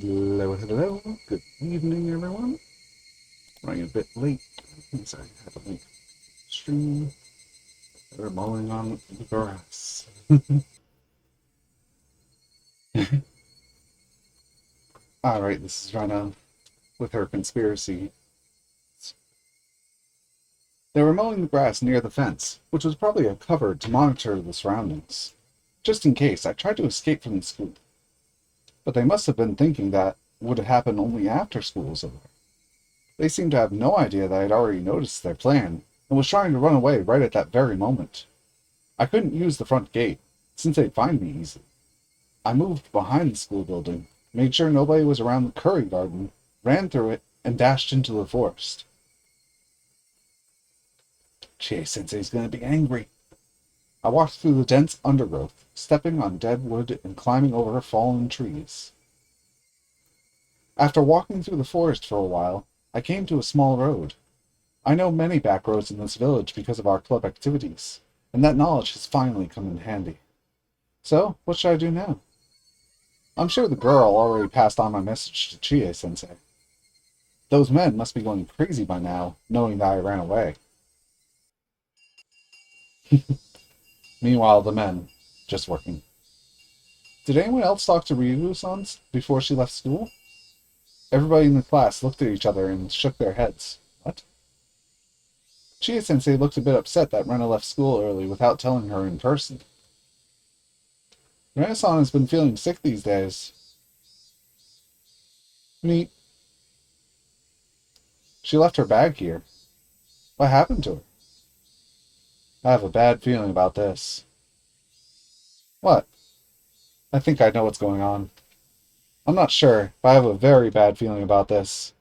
Hello, hello. Good evening, everyone. Running a bit late since I had a late stream. We're mowing on the grass. Alright, this is Rana with her conspiracy. They were mowing the grass near the fence, which was probably a cover to monitor the surroundings. Just in case, I tried to escape from the school. But they must have been thinking that would happen only after school was over. They seemed to have no idea that I had already noticed their plan and was trying to run away right at that very moment. I couldn't use the front gate, since they'd find me easily. I moved behind the school building, made sure nobody was around the curry garden, ran through it, and dashed into the forest. Chie-sensei's gonna be angry. I walked through the dense undergrowth, stepping on dead wood and climbing over fallen trees. After walking through the forest for a while, I came to a small road. I know many back roads in this village because of our club activities, and that knowledge has finally come in handy. So, what should I do now? I'm sure the girl already passed on my message to Chie-sensei. Those men must be going crazy by now, knowing that I ran away. Meanwhile, the men, just working. Did anyone else talk to Ryugu-san before she left school? Everybody in the class looked at each other and shook their heads. What? Chie-sensei looked a bit upset that Rena left school early without telling her in person. Rena-san has been feeling sick these days. Neat. She left her bag here. What happened to her? I have a bad feeling about this. What? I think I know what's going on. I'm not sure, but I have a very bad feeling about this.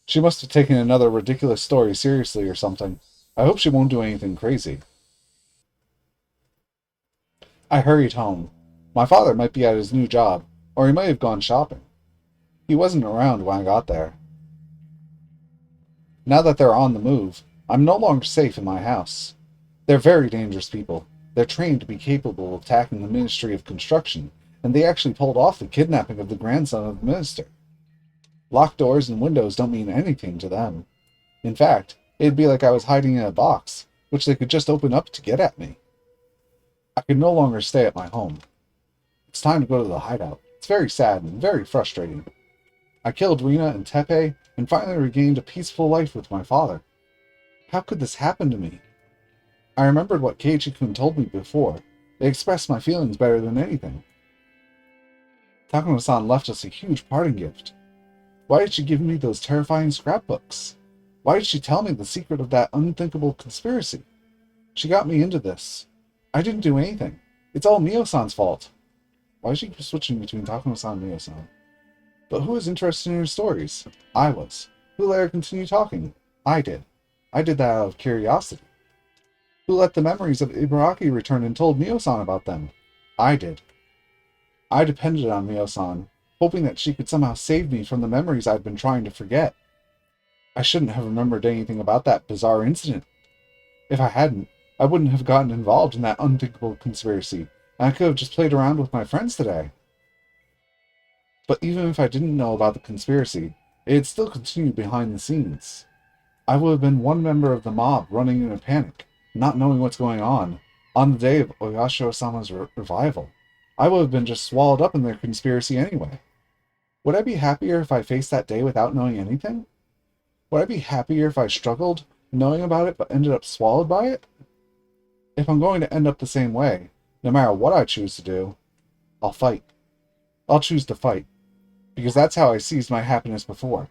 She must have taken another ridiculous story seriously or something. I hope she won't do anything crazy. I hurried home. My father might be at his new job, or he might have gone shopping. He wasn't around when I got there. Now that they're on the move, I'm no longer safe in my house. They're very dangerous people. They're trained to be capable of attacking the Ministry of Construction, and they actually pulled off the kidnapping of the grandson of the minister. Locked doors and windows don't mean anything to them. In fact, it'd be like I was hiding in a box, which they could just open up to get at me. I could no longer stay at my home. It's time to go to the hideout. It's very sad and very frustrating. I killed Rina and Tepe and finally regained a peaceful life with my father. How could this happen to me? I remembered what Keiichi-kun told me before. It expressed my feelings better than anything. Takano-san left us a huge parting gift. Why did she give me those terrifying scrapbooks? Why did she tell me the secret of that unthinkable conspiracy? She got me into this. I didn't do anything. It's all Mio-san's fault. Why is she switching between Takano-san and Mio-san? But who was interested in her stories? I was. Who let her continue talking? I did. I did that out of curiosity. Who let the memories of Ibaraki return and told Mio-san about them? I did. I depended on Mio-san, hoping that she could somehow save me from the memories I'd been trying to forget. I shouldn't have remembered anything about that bizarre incident. If I hadn't, I wouldn't have gotten involved in that unthinkable conspiracy, and I could have just played around with my friends today. But even if I didn't know about the conspiracy, it had still continued behind the scenes. I would have been one member of the mob running in a panic, not knowing what's going on the day of Oyashiro-sama's revival. I would have been just swallowed up in their conspiracy anyway. Would I be happier if I faced that day without knowing anything? Would I be happier if I struggled, knowing about it, but ended up swallowed by it? If I'm going to end up the same way, no matter what I choose to do, I'll fight. I'll choose to fight, because that's how I seized my happiness before.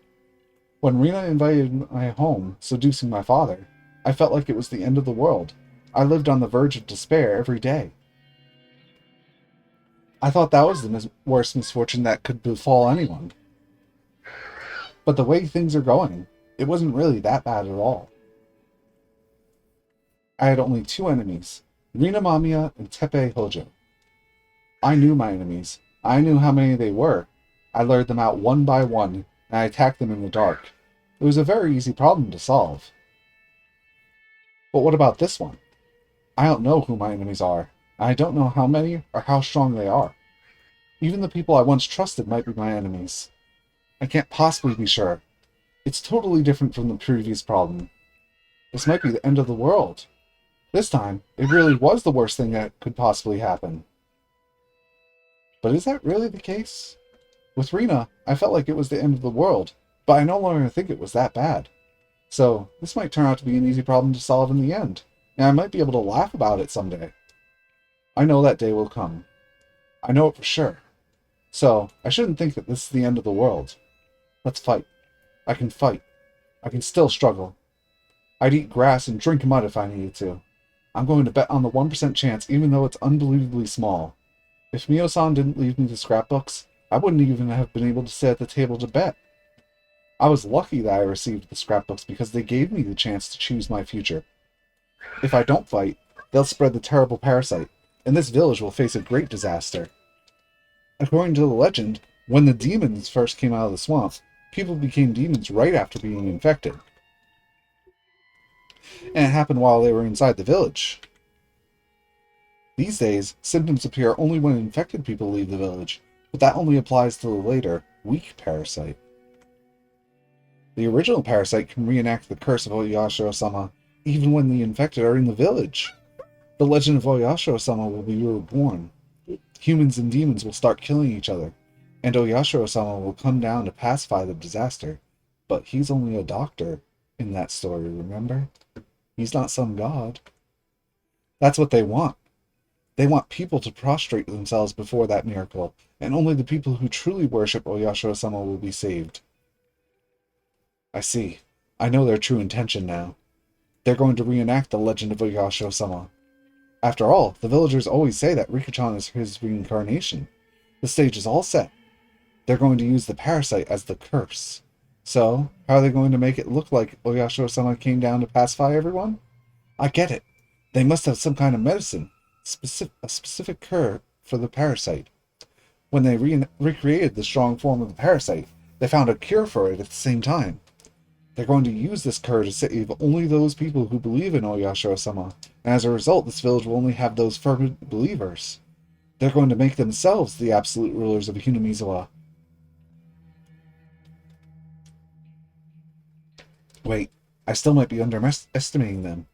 When Rina invited my home, seducing my father, I felt like it was the end of the world. I lived on the verge of despair every day. I thought that was the worst misfortune that could befall anyone. But the way things are going, it wasn't really that bad at all. I had only two enemies, Rina Mamiya and Tepe Hojo. I knew my enemies. I knew how many they were. I lured them out one by one, and I attacked them in the dark. It was a very easy problem to solve. But what about this one? I don't know who my enemies are, and I don't know how many or how strong they are. Even the people I once trusted might be my enemies. I can't possibly be sure. It's totally different from the previous problem. This might be the end of the world. This time, it really was the worst thing that could possibly happen. But is that really the case? With Rena, I felt like it was the end of the world, but I no longer think it was that bad. So, this might turn out to be an easy problem to solve in the end, and I might be able to laugh about it someday. I know that day will come. I know it for sure. So, I shouldn't think that this is the end of the world. Let's fight. I can fight. I can still struggle. I'd eat grass and drink mud if I needed to. I'm going to bet on the 1% chance even though it's unbelievably small. If Mio-san didn't leave me the scrapbooks, I wouldn't even have been able to sit at the table to bet. I was lucky that I received the scrapbooks because they gave me the chance to choose my future. If I don't fight, they'll spread the terrible parasite, and this village will face a great disaster. According to the legend, when the demons first came out of the swamp, people became demons right after being infected. And it happened while they were inside the village. These days, symptoms appear only when infected people leave the village, but that only applies to the later, weak parasite. The original parasite can reenact the curse of Oyashiro-sama even when the infected are in the village. The legend of Oyashiro-sama will be reborn. Humans and demons will start killing each other, and Oyashiro-sama will come down to pacify the disaster. But he's only a doctor in that story, remember? He's not some god. That's what they want. They want people to prostrate themselves before that miracle, and only the people who truly worship Oyashiro-sama will be saved. I see. I know their true intention now. They're going to reenact the legend of Oyashiro-sama. After all, the villagers always say that Rika-chan is his reincarnation. The stage is all set. They're going to use the parasite as the curse. So, how are they going to make it look like Oyashiro-sama came down to pacify everyone? I get it. They must have some kind of medicine, a specific cure for the parasite. When they recreated the strong form of the parasite, they found a cure for it at the same time. They're going to use this cure to save only those people who believe in Oyashiro-sama, and as a result, this village will only have those fervent believers. They're going to make themselves the absolute rulers of Hinamizawa. Wait, I still might be underestimating them.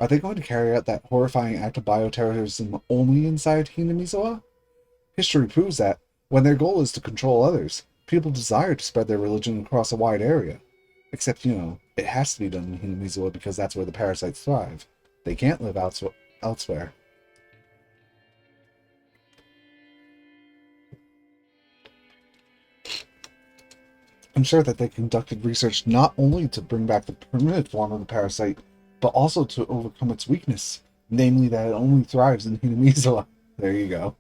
Are they going to carry out that horrifying act of bioterrorism only inside Hinamizawa? History proves that, when their goal is to control others, people desire to spread their religion across a wide area. Except, it has to be done in Hinamizawa because that's where the parasites thrive. They can't live elsewhere. I'm sure that they conducted research not only to bring back the permanent form of the parasite, but also to overcome its weakness, namely that it only thrives in Hinamizawa. There you go.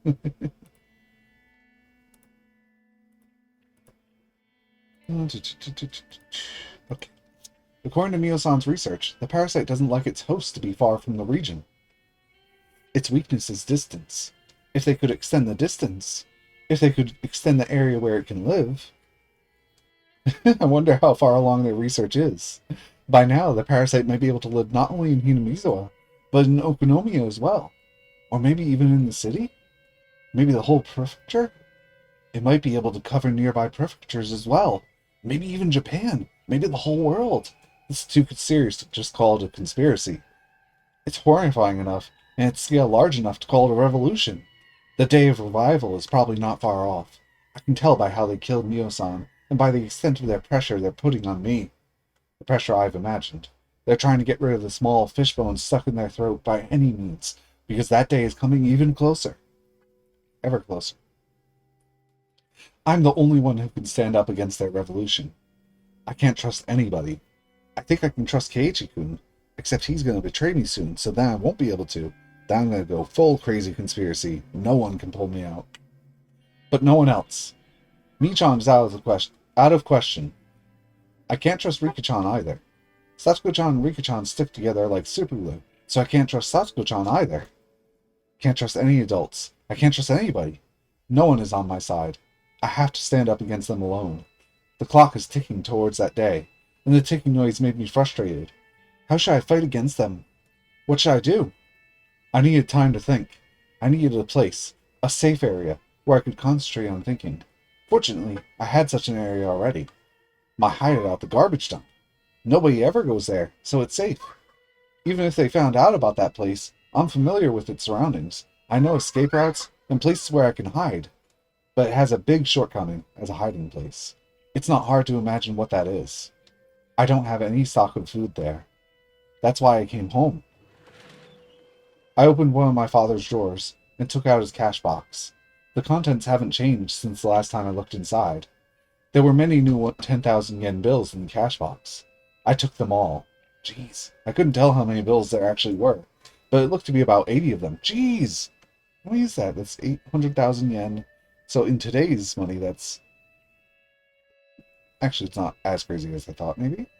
Okay. According to Mio-san's research, the parasite doesn't like its host to be far from the region. Its weakness is distance. If they could extend the distance, if they could extend the area where it can live, I wonder how far along their research is. By now, the parasite might be able to live not only in Hinamizawa, but in Okonomiya as well. Or maybe even in the city? Maybe the whole prefecture? It might be able to cover nearby prefectures as well. Maybe even Japan. Maybe the whole world. This is too serious to just call it a conspiracy. It's horrifying enough, and its scale large enough to call it a revolution. The day of revival is probably not far off. I can tell by how they killed Mio-san, and by the extent of their pressure they're putting on me. The pressure I've imagined. They're trying to get rid of the small fish bones stuck in their throat by any means, because that day is coming even closer. Ever closer. I'm the only one who can stand up against their revolution. I can't trust anybody. I think I can trust Keiichi-kun, except he's going to betray me soon, so then I won't be able to. Then I'm going to go full crazy conspiracy. No one can pull me out. But no one else. Mii-chan is out of question. I can't trust Rika-chan either. Satsuko-chan and Rika-chan stick together like super glue, so I can't trust Satsuko-chan either. Can't trust any adults. I can't trust anybody. No one is on my side. I have to stand up against them alone. The clock is ticking towards that day, and the ticking noise made me frustrated. How should I fight against them? What should I do? I needed time to think. I needed a place, a safe area, where I could concentrate on thinking. Fortunately, I had such an area already. My hideout, the garbage dump. Nobody ever goes there, so it's safe. Even if they found out about that place, I'm familiar with its surroundings. I know escape routes and places where I can hide, but it has a big shortcoming as a hiding place. It's not hard to imagine what that is. I don't have any stock of food there. That's why I came home. I opened one of my father's drawers and took out his cash box. The contents haven't changed since the last time I looked inside. There were many new 10,000 yen bills in the cash box. I took them all. Jeez, I couldn't tell how many bills there actually were, but it looked to be about 80 of them. Jeez! How many is that? That's 800,000 yen. So in today's money, that's... Actually, it's not as crazy as I thought, maybe?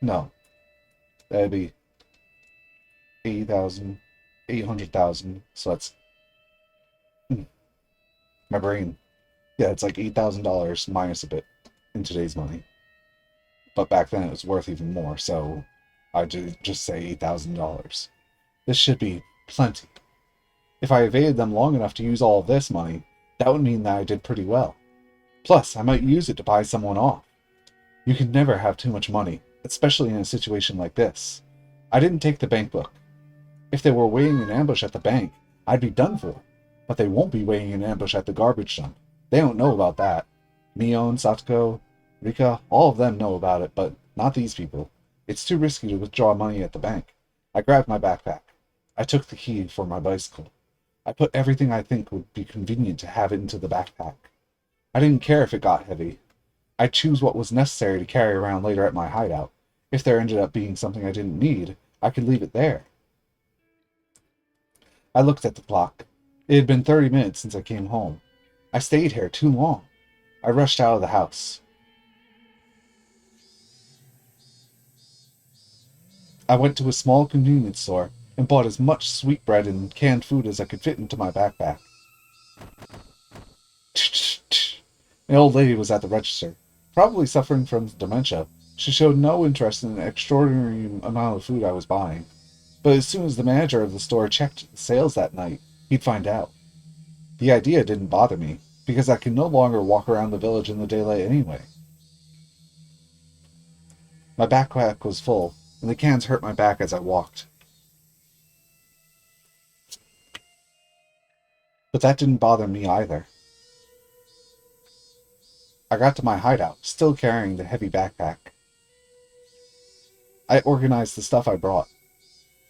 No. That'd be 80,000, 800,000. So that's... my brain. Yeah, it's like $8,000 minus a bit in today's money. But back then it was worth even more, so I just say $8,000. This should be plenty. If I evaded them long enough to use all of this money, that would mean that I did pretty well. Plus, I might use it to buy someone off. You can never have too much money, especially in a situation like this. I didn't take the bank book. If they were waiting in ambush at the bank, I'd be done for. But they won't be waiting in ambush at the garbage dump. They don't know about that. Mion, Satoko, Rika, all of them know about it, but not these people. It's too risky to withdraw money at the bank. I grabbed my backpack. I took the key for my bicycle. I put everything I think would be convenient to have into the backpack. I didn't care if it got heavy. I'd choose what was necessary to carry around later at my hideout. If there ended up being something I didn't need, I could leave it there. I looked at the clock. It had been 30 minutes since I came home. I stayed here too long. I rushed out of the house. I went to a small convenience store and bought as much sweetbread and canned food as I could fit into my backpack. An old lady was at the register, probably suffering from dementia. She showed no interest in the extraordinary amount of food I was buying. But as soon as the manager of the store checked the sales that night, he'd find out. The idea didn't bother me, because I could no longer walk around the village in the daylight anyway. My backpack was full, and the cans hurt my back as I walked. But that didn't bother me either. I got to my hideout, still carrying the heavy backpack. I organized the stuff I brought.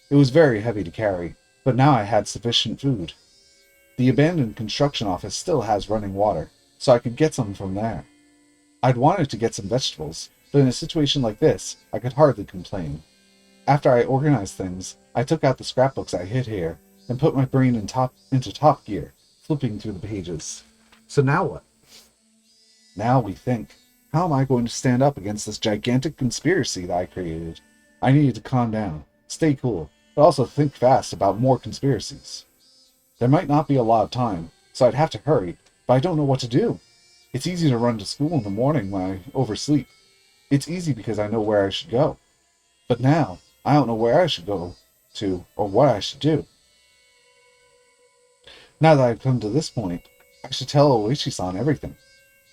It was very heavy to carry, but now I had sufficient food. The abandoned construction office still has running water, so I could get some from there. I'd wanted to get some vegetables, but in a situation like this, I could hardly complain. After I organized things, I took out the scrapbooks I hid here, and put my brain into top gear, flipping through the pages. So now what? Now we think, how am I going to stand up against this gigantic conspiracy that I created? I needed to calm down, stay cool, but also think fast about more conspiracies. There might not be a lot of time, so I'd have to hurry, but I don't know what to do. It's easy to run to school in the morning when I oversleep. It's easy because I know where I should go. But now, I don't know where I should go to, or what I should do. Now that I've come to this point, I should tell Oishi-san everything.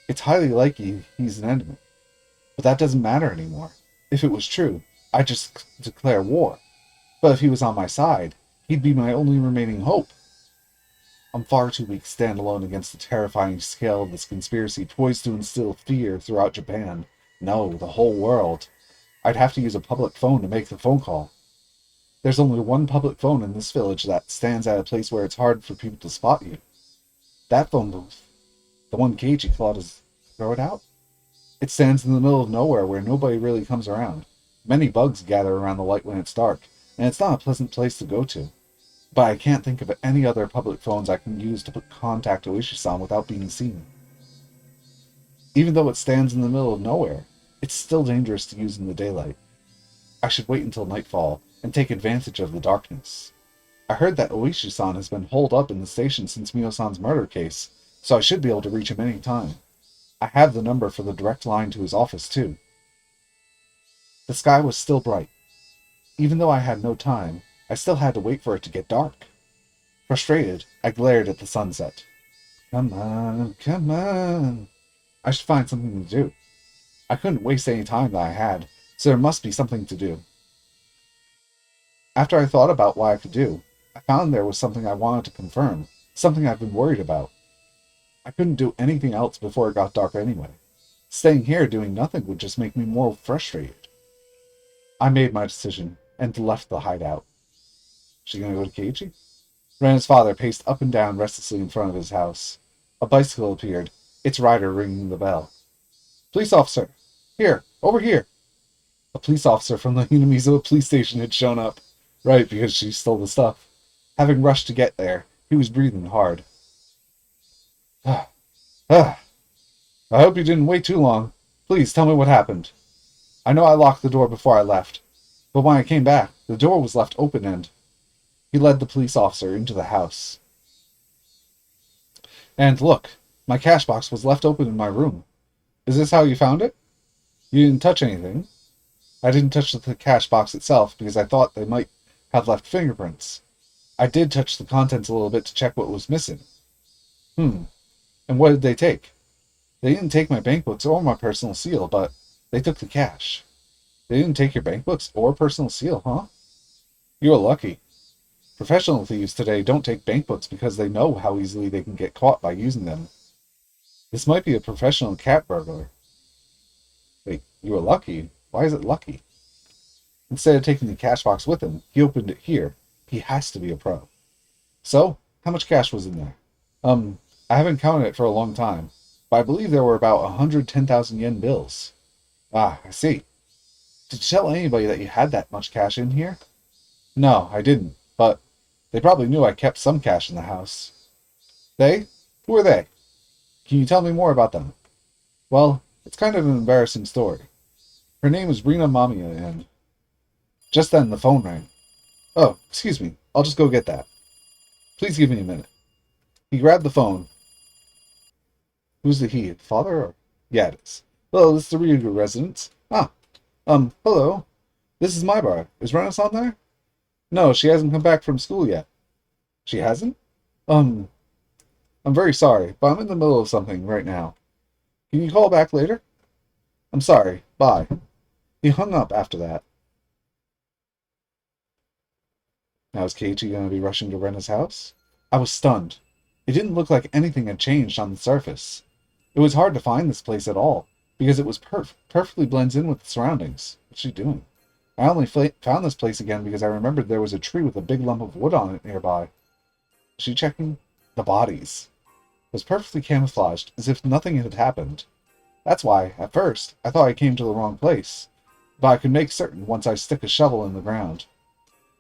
It's highly likely he's an enemy. But that doesn't matter anymore. If it was true, I'd just declare war. But if he was on my side, he'd be my only remaining hope. I'm far too weak to stand alone against the terrifying scale of this conspiracy poised to instill fear throughout Japan. No, the whole world. I'd have to use a public phone to make the phone call. There's only one public phone in this village that stands at a place where it's hard for people to spot you. That phone booth. The one Keiji thought is throw it out. It stands in the middle of nowhere where nobody really comes around. Many bugs gather around the light when it's dark, and it's not a pleasant place to go to. But I can't think of any other public phones I can use to contact Oishi-san without being seen. Even though it stands in the middle of nowhere, it's still dangerous to use in the daylight. I should wait until nightfall and take advantage of the darkness. I heard that Oishi-san has been holed up in the station since Mio-san's murder case, so I should be able to reach him any time. I have the number for the direct line to his office, too. The sky was still bright. Even though I had no time, I still had to wait for it to get dark. Frustrated, I glared at the sunset. Come on, come on. I should find something to do. I couldn't waste any time that I had, so there must be something to do. After I thought about what I could do, I found there was something I wanted to confirm, something I've been worried about. I couldn't do anything else before it got dark anyway. Staying here doing nothing would just make me more frustrated. I made my decision and left the hideout. She gonna go to Keiichi? Rena's father paced up and down restlessly in front of his house. A bicycle appeared, its rider ringing the bell. Police officer! Here! Over here! A police officer from the Hinamizo police station had shown up. Right, because she stole the stuff. Having rushed to get there, he was breathing hard. Ah, ah. I hope you didn't wait too long. Please tell me what happened. I know I locked the door before I left, but when I came back, the door was left open and... He led the police officer into the house. And look, my cash box was left open in my room. Is this how you found it? You didn't touch anything. I didn't touch the cash box itself because I thought they might have left fingerprints. I did touch the contents a little bit to check what was missing. And what did they take? They didn't take my bank books or my personal seal, but they took the cash. They didn't take your bank books or personal seal, huh? You're lucky. Professional thieves today don't take bank books because they know how easily they can get caught by using them. This might be a professional cat burglar. Wait, you were lucky? Why is it lucky? Instead of taking the cash box with him, he opened it here. He has to be a pro. So, how much cash was in there? I haven't counted it for a long time, but I believe there were about 110,000 yen bills. Ah, I see. Did you tell anybody that you had that much cash in here? No, I didn't, but they probably knew I kept some cash in the house. They? Who are they? Can you tell me more about them? Well, it's kind of an embarrassing story. Her name is Rina Mamiya, and... Just then, the phone rang. Oh, excuse me. I'll just go get that. Please give me a minute. He grabbed the phone. Who's the he? Father or... Yeah, it is. Hello, this is the Ryugu residence. Hello. This is my bar. Is Renaissance there? No, she hasn't come back from school yet. She hasn't? I'm very sorry, but I'm in the middle of something right now. Can you call back later? I'm sorry. Bye. He hung up after that. Now is Keiichi going to be rushing to Rena's house? I was stunned. It didn't look like anything had changed on the surface. It was hard to find this place at all, because it was perfectly blends in with the surroundings. What's she doing? I only found this place again because I remembered there was a tree with a big lump of wood on it nearby. Was she checking? The bodies. It was perfectly camouflaged, as if nothing had happened. That's why, at first, I thought I came to the wrong place. But I could make certain once I stick a shovel in the ground.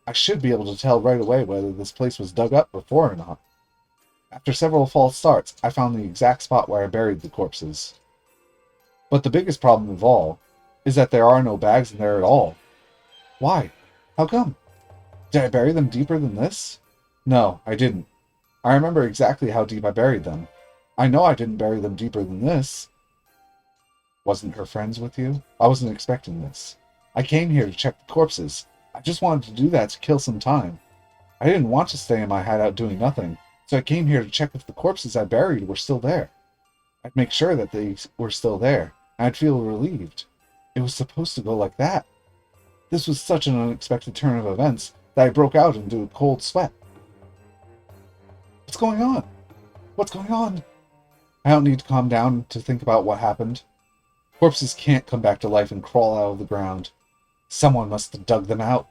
I should be able to tell right away whether this place was dug up before or not. After several false starts, I found the exact spot where I buried the corpses. But the biggest problem of all is that there are no bags in there at all. Why? How come? Did I bury them deeper than this? No, I didn't. I remember exactly how deep I buried them. I know I didn't bury them deeper than this. Wasn't her friends with you? I wasn't expecting this. I came here to check the corpses. I just wanted to do that to kill some time. I didn't want to stay in my hideout doing nothing, so I came here to check if the corpses I buried were still there. I'd make sure that they were still there, and I'd feel relieved. It was supposed to go like that. This was such an unexpected turn of events that I broke out into a cold sweat. What's going on? What's going on? I don't need to calm down to think about what happened. Corpses can't come back to life and crawl out of the ground. Someone must have dug them out.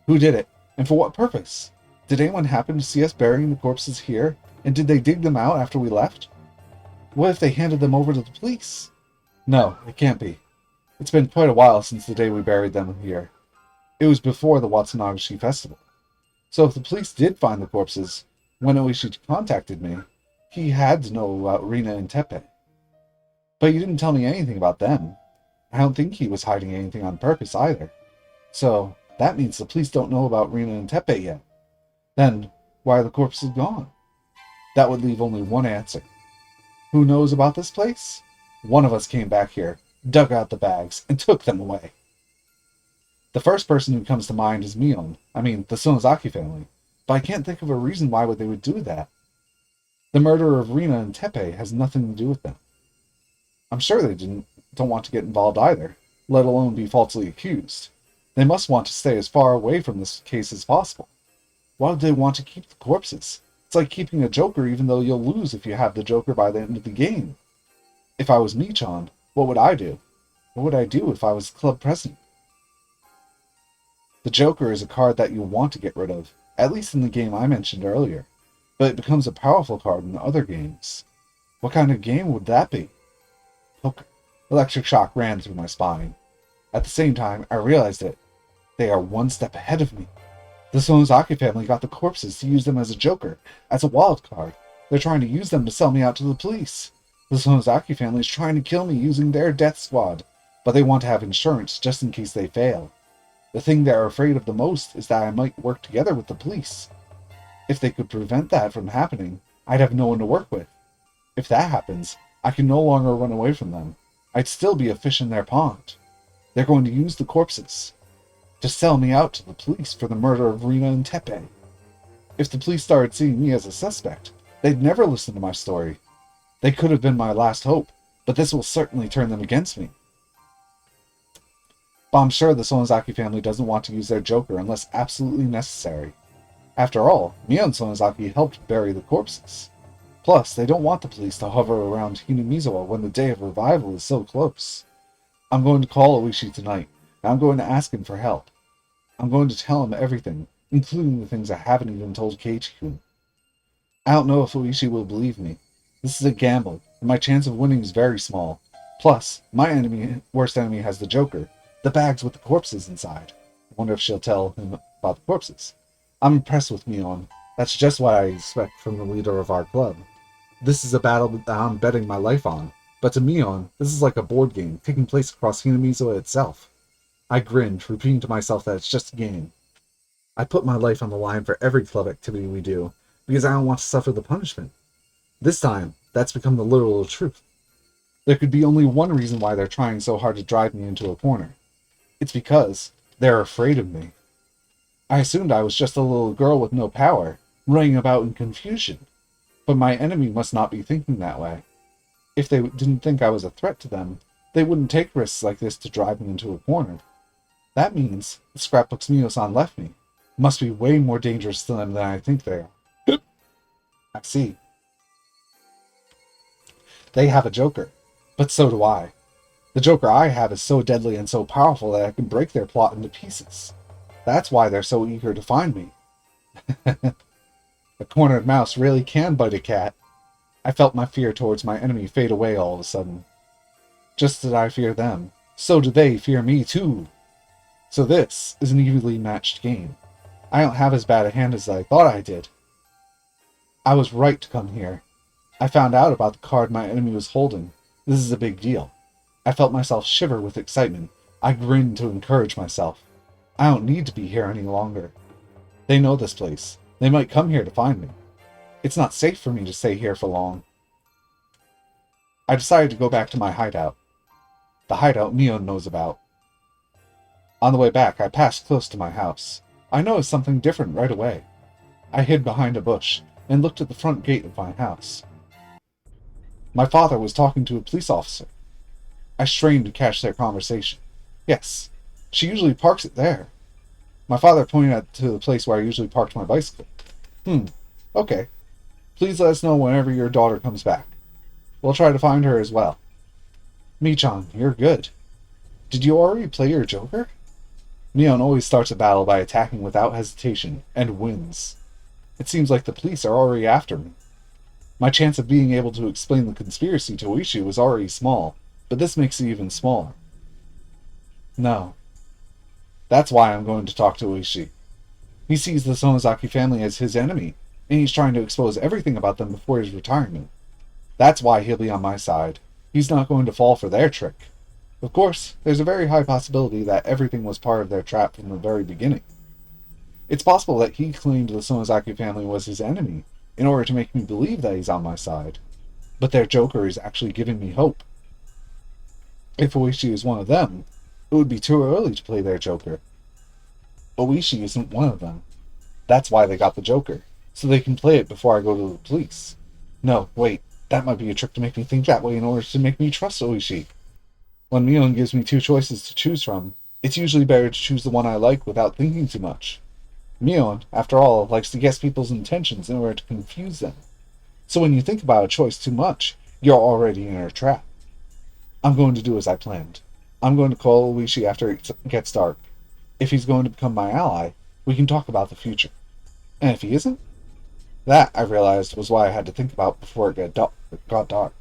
Who did it? And for what purpose? Did anyone happen to see us burying the corpses here? And did they dig them out after we left? What if they handed them over to the police? No, it can't be. It's been quite a while since the day we buried them here. It was before the Watsunagashi festival. So if the police did find the corpses, when Oishi contacted me, he had to know about Rina and Teppei. But you didn't tell me anything about them. I don't think he was hiding anything on purpose either. So, that means the police don't know about Rina and Teppei yet. Then, why are the corpses gone? That would leave only one answer. Who knows about this place? One of us came back here, dug out the bags, and took them away. The first person who comes to mind is Mion, the Sonozaki family. But I can't think of a reason why they would do that. The murder of Rina and Tepe has nothing to do with them. I'm sure they don't want to get involved either, let alone be falsely accused. They must want to stay as far away from this case as possible. Why would they want to keep the corpses? It's like keeping a joker even though you'll lose if you have the joker by the end of the game. If I was Michan, what would I do? What would I do if I was club president? The joker is a card that you want to get rid of, at least in the game I mentioned earlier, but it becomes a powerful card in other games. What kind of game would that be? Poker. Electric shock ran through my spine. At the same time, I realized that they are one step ahead of me. The Sonozaki family got the corpses to use them as a joker, as a wild card. They're trying to use them to sell me out to the police. The Sonozaki family is trying to kill me using their death squad, but they want to have insurance just in case they fail. The thing they're afraid of the most is that I might work together with the police. If they could prevent that from happening, I'd have no one to work with. If that happens, I can no longer run away from them. I'd still be a fish in their pond. They're going to use the corpses to sell me out to the police for the murder of Rina and Tepe. If the police started seeing me as a suspect, they'd never listen to my story. They could have been my last hope, but this will certainly turn them against me. But I'm sure the Sonozaki family doesn't want to use their joker unless absolutely necessary. After all, Mio and Sonozaki helped bury the corpses. Plus, they don't want the police to hover around Hinamizawa when the day of revival is so close. I'm going to call Oishi tonight, and I'm going to ask him for help. I'm going to tell him everything, including the things I haven't even told Keiichi-kun. I don't know if Oishi will believe me. This is a gamble, and my chance of winning is very small. Plus, my worst enemy has the joker, the bags with the corpses inside. I wonder if she'll tell him about the corpses. I'm impressed with Mion. That's just what I expect from the leader of our club. This is a battle that I'm betting my life on, but to Mion, this is like a board game taking place across Hinamizawa itself. I grinned, repeating to myself that it's just a game. I put my life on the line for every club activity we do, because I don't want to suffer the punishment. This time, that's become the literal truth. There could be only one reason why they're trying so hard to drive me into a corner. It's because they're afraid of me. I assumed I was just a little girl with no power, running about in confusion. But my enemy must not be thinking that way. If they didn't think I was a threat to them, they wouldn't take risks like this to drive me into a corner. That means the scrapbooks Mio-san left me must be way more dangerous to them than I think they are. I see. They have a joker, but so do I. The joker I have is so deadly and so powerful that I can break their plot into pieces. That's why they're so eager to find me. A cornered mouse really can bite a cat. I felt my fear towards my enemy fade away all of a sudden. Just as I fear them, so do they fear me too. So this is an evenly matched game. I don't have as bad a hand as I thought I did. I was right to come here. I found out about the card my enemy was holding. This is a big deal. I felt myself shiver with excitement. I grinned to encourage myself. I don't need to be here any longer. They know this place. They might come here to find me. It's not safe for me to stay here for long. I decided to go back to my hideout. The hideout Mio knows about. On the way back, I passed close to my house. I noticed something different right away. I hid behind a bush and looked at the front gate of my house. My father was talking to a police officer. I strained to catch their conversation. Yes, she usually parks it there. My father pointed to the place where I usually parked my bicycle. Okay. Please let us know whenever your daughter comes back. We'll try to find her as well. Michan, you're good. Did you already play your joker? Mion always starts a battle by attacking without hesitation, and wins. It seems like the police are already after me. My chance of being able to explain the conspiracy to Oishi was already small, but this makes it even smaller. No. That's why I'm going to talk to Oishi. He sees the Sonozaki family as his enemy, and he's trying to expose everything about them before his retirement. That's why he'll be on my side. He's not going to fall for their trick. Of course, there's a very high possibility that everything was part of their trap from the very beginning. It's possible that he claimed the Sonozaki family was his enemy, in order to make me believe that he's on my side. But their joker is actually giving me hope. If Oishi is one of them, it would be too early to play their joker. Oishi isn't one of them. That's why they got the joker, so they can play it before I go to the police. No, wait. That might be a trick to make me think that way in order to make me trust Oishi. When Mion gives me two choices to choose from, it's usually better to choose the one I like without thinking too much. Mion, after all, likes to guess people's intentions in order to confuse them. So when you think about a choice too much, you're already in her trap. I'm going to do as I planned. I'm going to call Oishi after it gets dark. If he's going to become my ally, we can talk about the future. And if he isn't, that, I realized, was why I had to think about before got dark.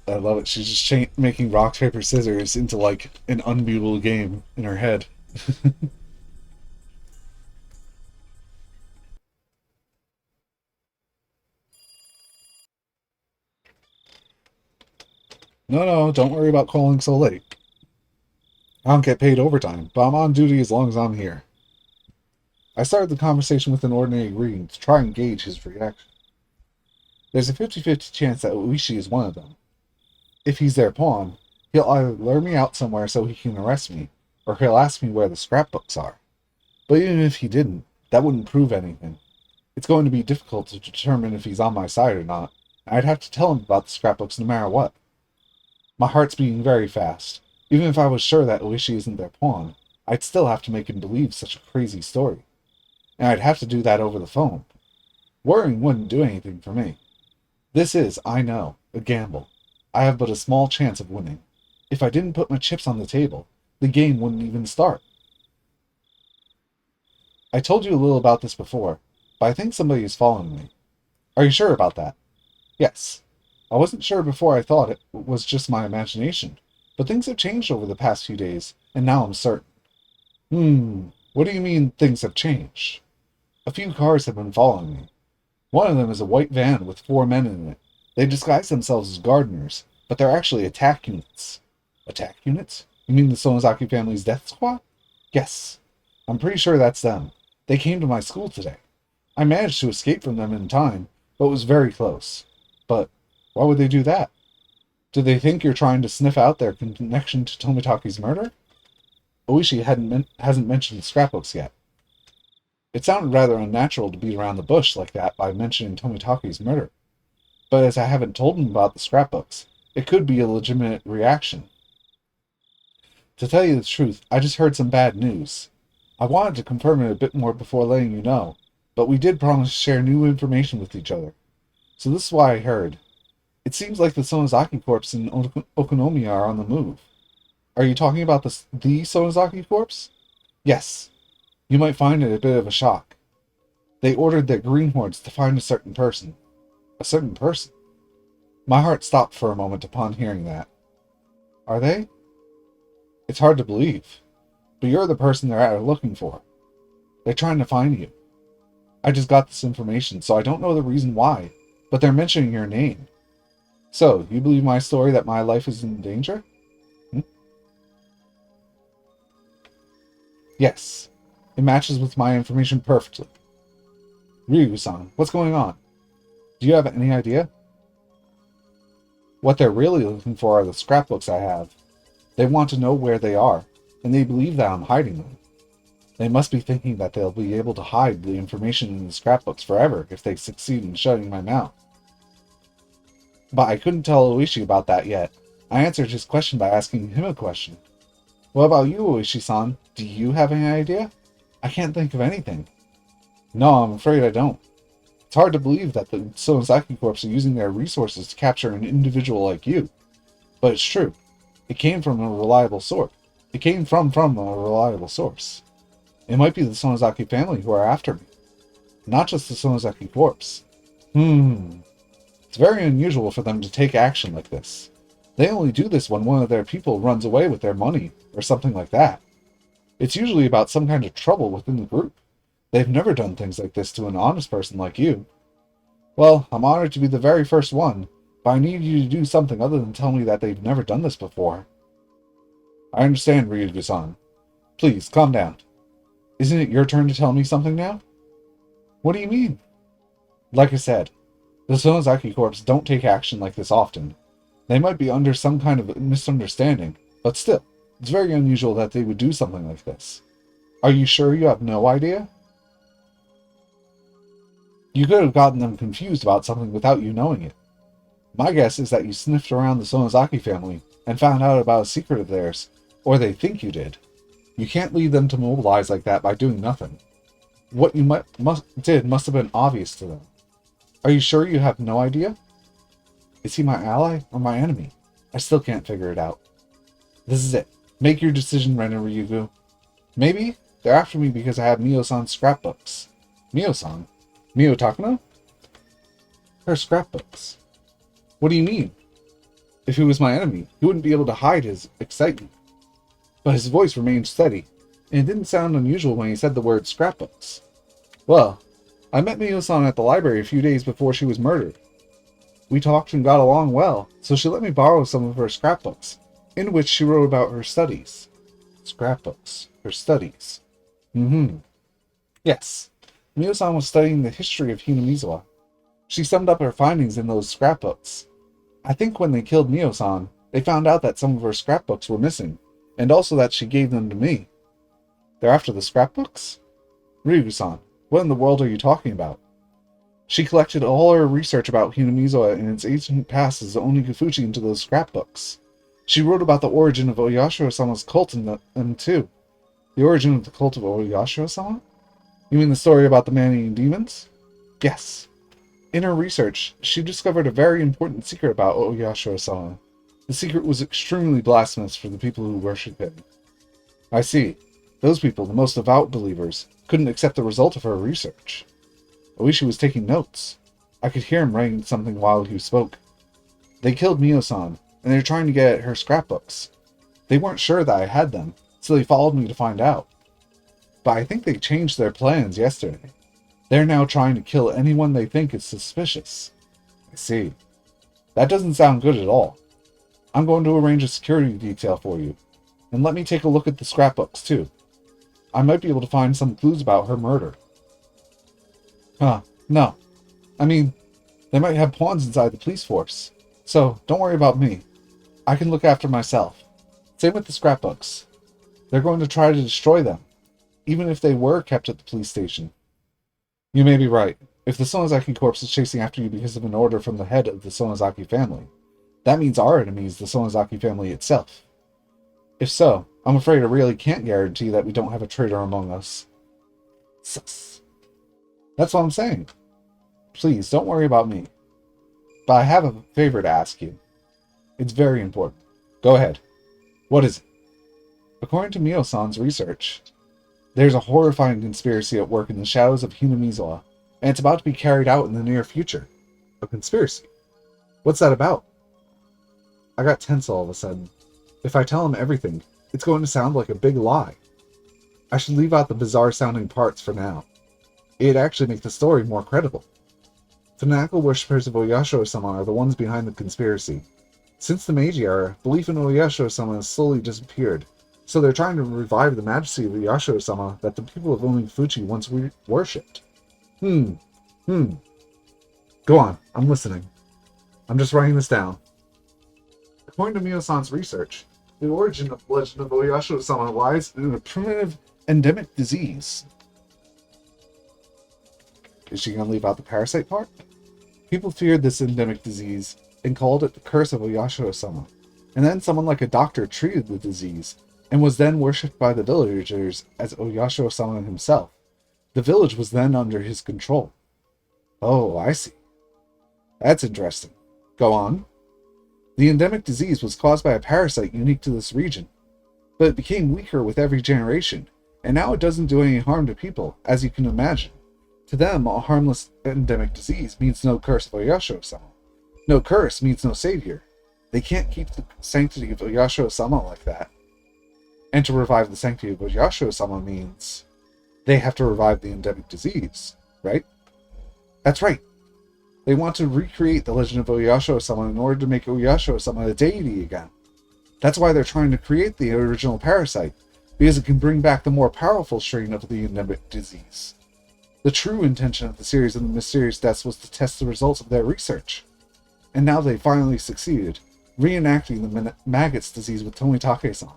I love it. She's just making rock, paper, scissors into like an unbeatable game in her head. No, no, don't worry about calling so late. I don't get paid overtime, but I'm on duty as long as I'm here. I started the conversation with an ordinary greeting to try and gauge his reaction. There's a 50-50 chance that Uishi is one of them. If he's their pawn, he'll either lure me out somewhere so he can arrest me, or he'll ask me where the scrapbooks are. But even if he didn't, that wouldn't prove anything. It's going to be difficult to determine if he's on my side or not. I'd have to tell him about the scrapbooks no matter what. My heart's beating very fast. Even if I was sure that Oishi isn't their pawn, I'd still have to make him believe such a crazy story. And I'd have to do that over the phone. Worrying wouldn't do anything for me. This is, I know, a gamble. I have but a small chance of winning. If I didn't put my chips on the table, the game wouldn't even start. I told you a little about this before, but I think somebody is following me. Are you sure about that? Yes. I wasn't sure before. I thought it was just my imagination, but things have changed over the past few days, and now I'm certain. What do you mean things have changed? A few cars have been following me. One of them is a white van with 4 men in it. They disguise themselves as gardeners, but they're actually attack units. Attack units? You mean the Sonozaki family's death squad? Yes. I'm pretty sure that's them. They came to my school today. I managed to escape from them in time, but was very close. But why would they do that? Do they think you're trying to sniff out their connection to Tomitaki's murder? Oishi hasn't mentioned the scrapbooks yet. It sounded rather unnatural to beat around the bush like that by mentioning Tomitaki's murder. But as I haven't told him about the scrapbooks, it could be a legitimate reaction. To tell you the truth, I just heard some bad news. I wanted to confirm it a bit more before letting you know, but we did promise to share new information with each other. So this is why I heard. It seems like the Sonozaki Corps and Okonomiya are on the move. Are you talking about the Sonozaki Corps? Yes. You might find it a bit of a shock. They ordered their greenhorns to find a certain person. A certain person? My heart stopped for a moment upon hearing that. Are they? It's hard to believe. But you're the person they're out looking for. They're trying to find you. I just got this information, so I don't know the reason why, but they're mentioning your name. So, you believe my story that my life is in danger? Hmm? Yes. It matches with my information perfectly. Ryugu-san, what's going on? Do you have any idea? What they're really looking for are the scrapbooks I have. They want to know where they are, and they believe that I'm hiding them. They must be thinking that they'll be able to hide the information in the scrapbooks forever if they succeed in shutting my mouth. But I couldn't tell Oishi about that yet. I answered his question by asking him a question. What about you, Oishi-san? Do you have any idea? I can't think of anything. No, I'm afraid I don't. It's hard to believe that the Sonozaki Corps are using their resources to capture an individual like you. But it's true. It came from a reliable source. It came from a reliable source. It might be the Sonozaki family who are after me. Not just the Sonozaki Corps. It's very unusual for them to take action like this. They only do this when one of their people runs away with their money, or something like that. It's usually about some kind of trouble within the group. They've never done things like this to an honest person like you. Well, I'm honored to be the very first one, but I need you to do something other than tell me that they've never done this before. I understand, Ryugu-san. Please, calm down. Isn't it your turn to tell me something now? What do you mean? Like I said, the Sonozaki Corps don't take action like this often. They might be under some kind of misunderstanding, but still, it's very unusual that they would do something like this. Are you sure you have no idea? You could have gotten them confused about something without you knowing it. My guess is that you sniffed around the Sonozaki family and found out about a secret of theirs, or they think you did. You can't leave them to mobilize like that by doing nothing. What you did must have been obvious to them. Are you sure you have no idea? Is he my ally or my enemy? I still can't figure it out. This is it. Make your decision, Ren and Ryugu. Maybe they're after me because I have Mio-san's scrapbooks. Mio-san? Mio Takano? Her scrapbooks. What do you mean? If he was my enemy, he wouldn't be able to hide his excitement. But his voice remained steady, and it didn't sound unusual when he said the word scrapbooks. Well, I met Mio-san at the library a few days before she was murdered. We talked and got along well, so she let me borrow some of her scrapbooks, in which she wrote about her studies. Scrapbooks. Her studies. Yes. Mio-san was studying the history of Hinamizawa. She summed up her findings in those scrapbooks. I think when they killed Mio-san, they found out that some of her scrapbooks were missing, and also that she gave them to me. They're after the scrapbooks? Ryugu-san, what in the world are you talking about? She collected all her research about Hinamizawa and its ancient past as Onigifuchi into those scrapbooks. She wrote about the origin of Oyashiro-sama's cult in them too. The origin of the cult of Oyashiro-sama? You mean the story about the man-eating demons? Yes. In her research, she discovered a very important secret about Oyashiro-sama. The secret was extremely blasphemous for the people who worship him. I see. Those people, the most devout believers, couldn't accept the result of her research. Oishi was taking notes. I could hear him writing something while he spoke. They killed Mio-san, and they're trying to get at her scrapbooks. They weren't sure that I had them, so they followed me to find out. But I think they changed their plans yesterday. They're now trying to kill anyone they think is suspicious. I see. That doesn't sound good at all. I'm going to arrange a security detail for you, and let me take a look at the scrapbooks too. I might be able to find some clues about her murder. No. I mean, they might have pawns inside the police force, so don't worry about me. I can look after myself. Same with the scrapbooks. They're going to try to destroy them, even if they were kept at the police station. You may be right. If the Sonozaki corpse is chasing after you because of an order from the head of the Sonozaki family, that means our enemy is the Sonozaki family itself. If so, I'm afraid I really can't guarantee that we don't have a traitor among us. Sus. That's what I'm saying. Please, don't worry about me. But I have a favor to ask you. It's very important. Go ahead. What is it? According to Mio-san's research, there's a horrifying conspiracy at work in the shadows of Hinamizawa, and it's about to be carried out in the near future. A conspiracy? What's that about? I got tense all of a sudden. If I tell him everything, it's going to sound like a big lie. I should leave out the bizarre-sounding parts for now. It'd actually make the story more credible. Fanatical worshippers of Oyashiro-sama are the ones behind the conspiracy. Since the Meiji era, belief in Oyashiro-sama has slowly disappeared, so they're trying to revive the majesty of Oyashiro-sama that the people of Onigifuchi once worshipped. Go on, I'm listening. I'm just writing this down. According to Mio-san's research, the origin of the legend of Oyashiro-sama lies in a primitive endemic disease. Is she going to leave out the parasite part? People feared this endemic disease and called it the curse of Oyashiro-sama. And then someone like a doctor treated the disease, and was then worshipped by the villagers as Oyashiro-sama himself. The village was then under his control. Oh, I see. That's interesting. Go on. The endemic disease was caused by a parasite unique to this region, but it became weaker with every generation, and now it doesn't do any harm to people, as you can imagine. To them, a harmless endemic disease means no curse of Oyashiro-sama. No curse means no savior. They can't keep the sanctity of Oyashiro-sama like that. And to revive the sanctity of Oyashiro-sama means they have to revive the endemic disease, right? That's right. They want to recreate the legend of Oyashiro-sama in order to make Oyashiro-sama a deity again. That's why they're trying to create the original parasite, because it can bring back the more powerful strain of the endemic disease. The true intention of the series of the mysterious deaths was to test the results of their research. And now they finally succeeded, reenacting the maggots disease with Tomitake-san.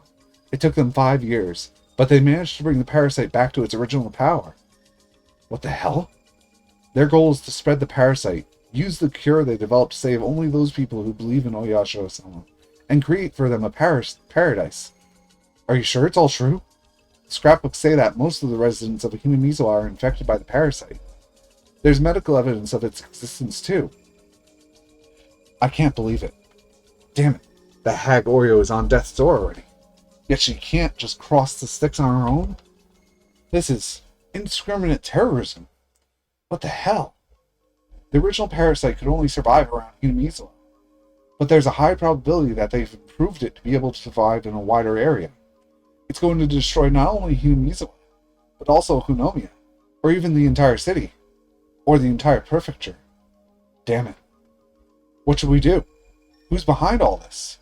It took them 5 years, but they managed to bring the parasite back to its original power. What the hell? Their goal is to spread the parasite, use the cure they developed to save only those people who believe in Oyasho-sama, and create for them a paradise. Are you sure it's all true? The scrapbooks say that most of the residents of Hinamizawa are infected by the parasite. There's medical evidence of its existence too. I can't believe it. Damn it, that hag Oreo is on death's door already. Yet she can't just cross the sticks on her own? This is indiscriminate terrorism. What the hell? The original parasite could only survive around Hinamizawa, but there's a high probability that they've improved it to be able to survive in a wider area. It's going to destroy not only Hinamizawa, but also Hunomiya, or even the entire city, or the entire prefecture. Damn it. What should we do? Who's behind all this?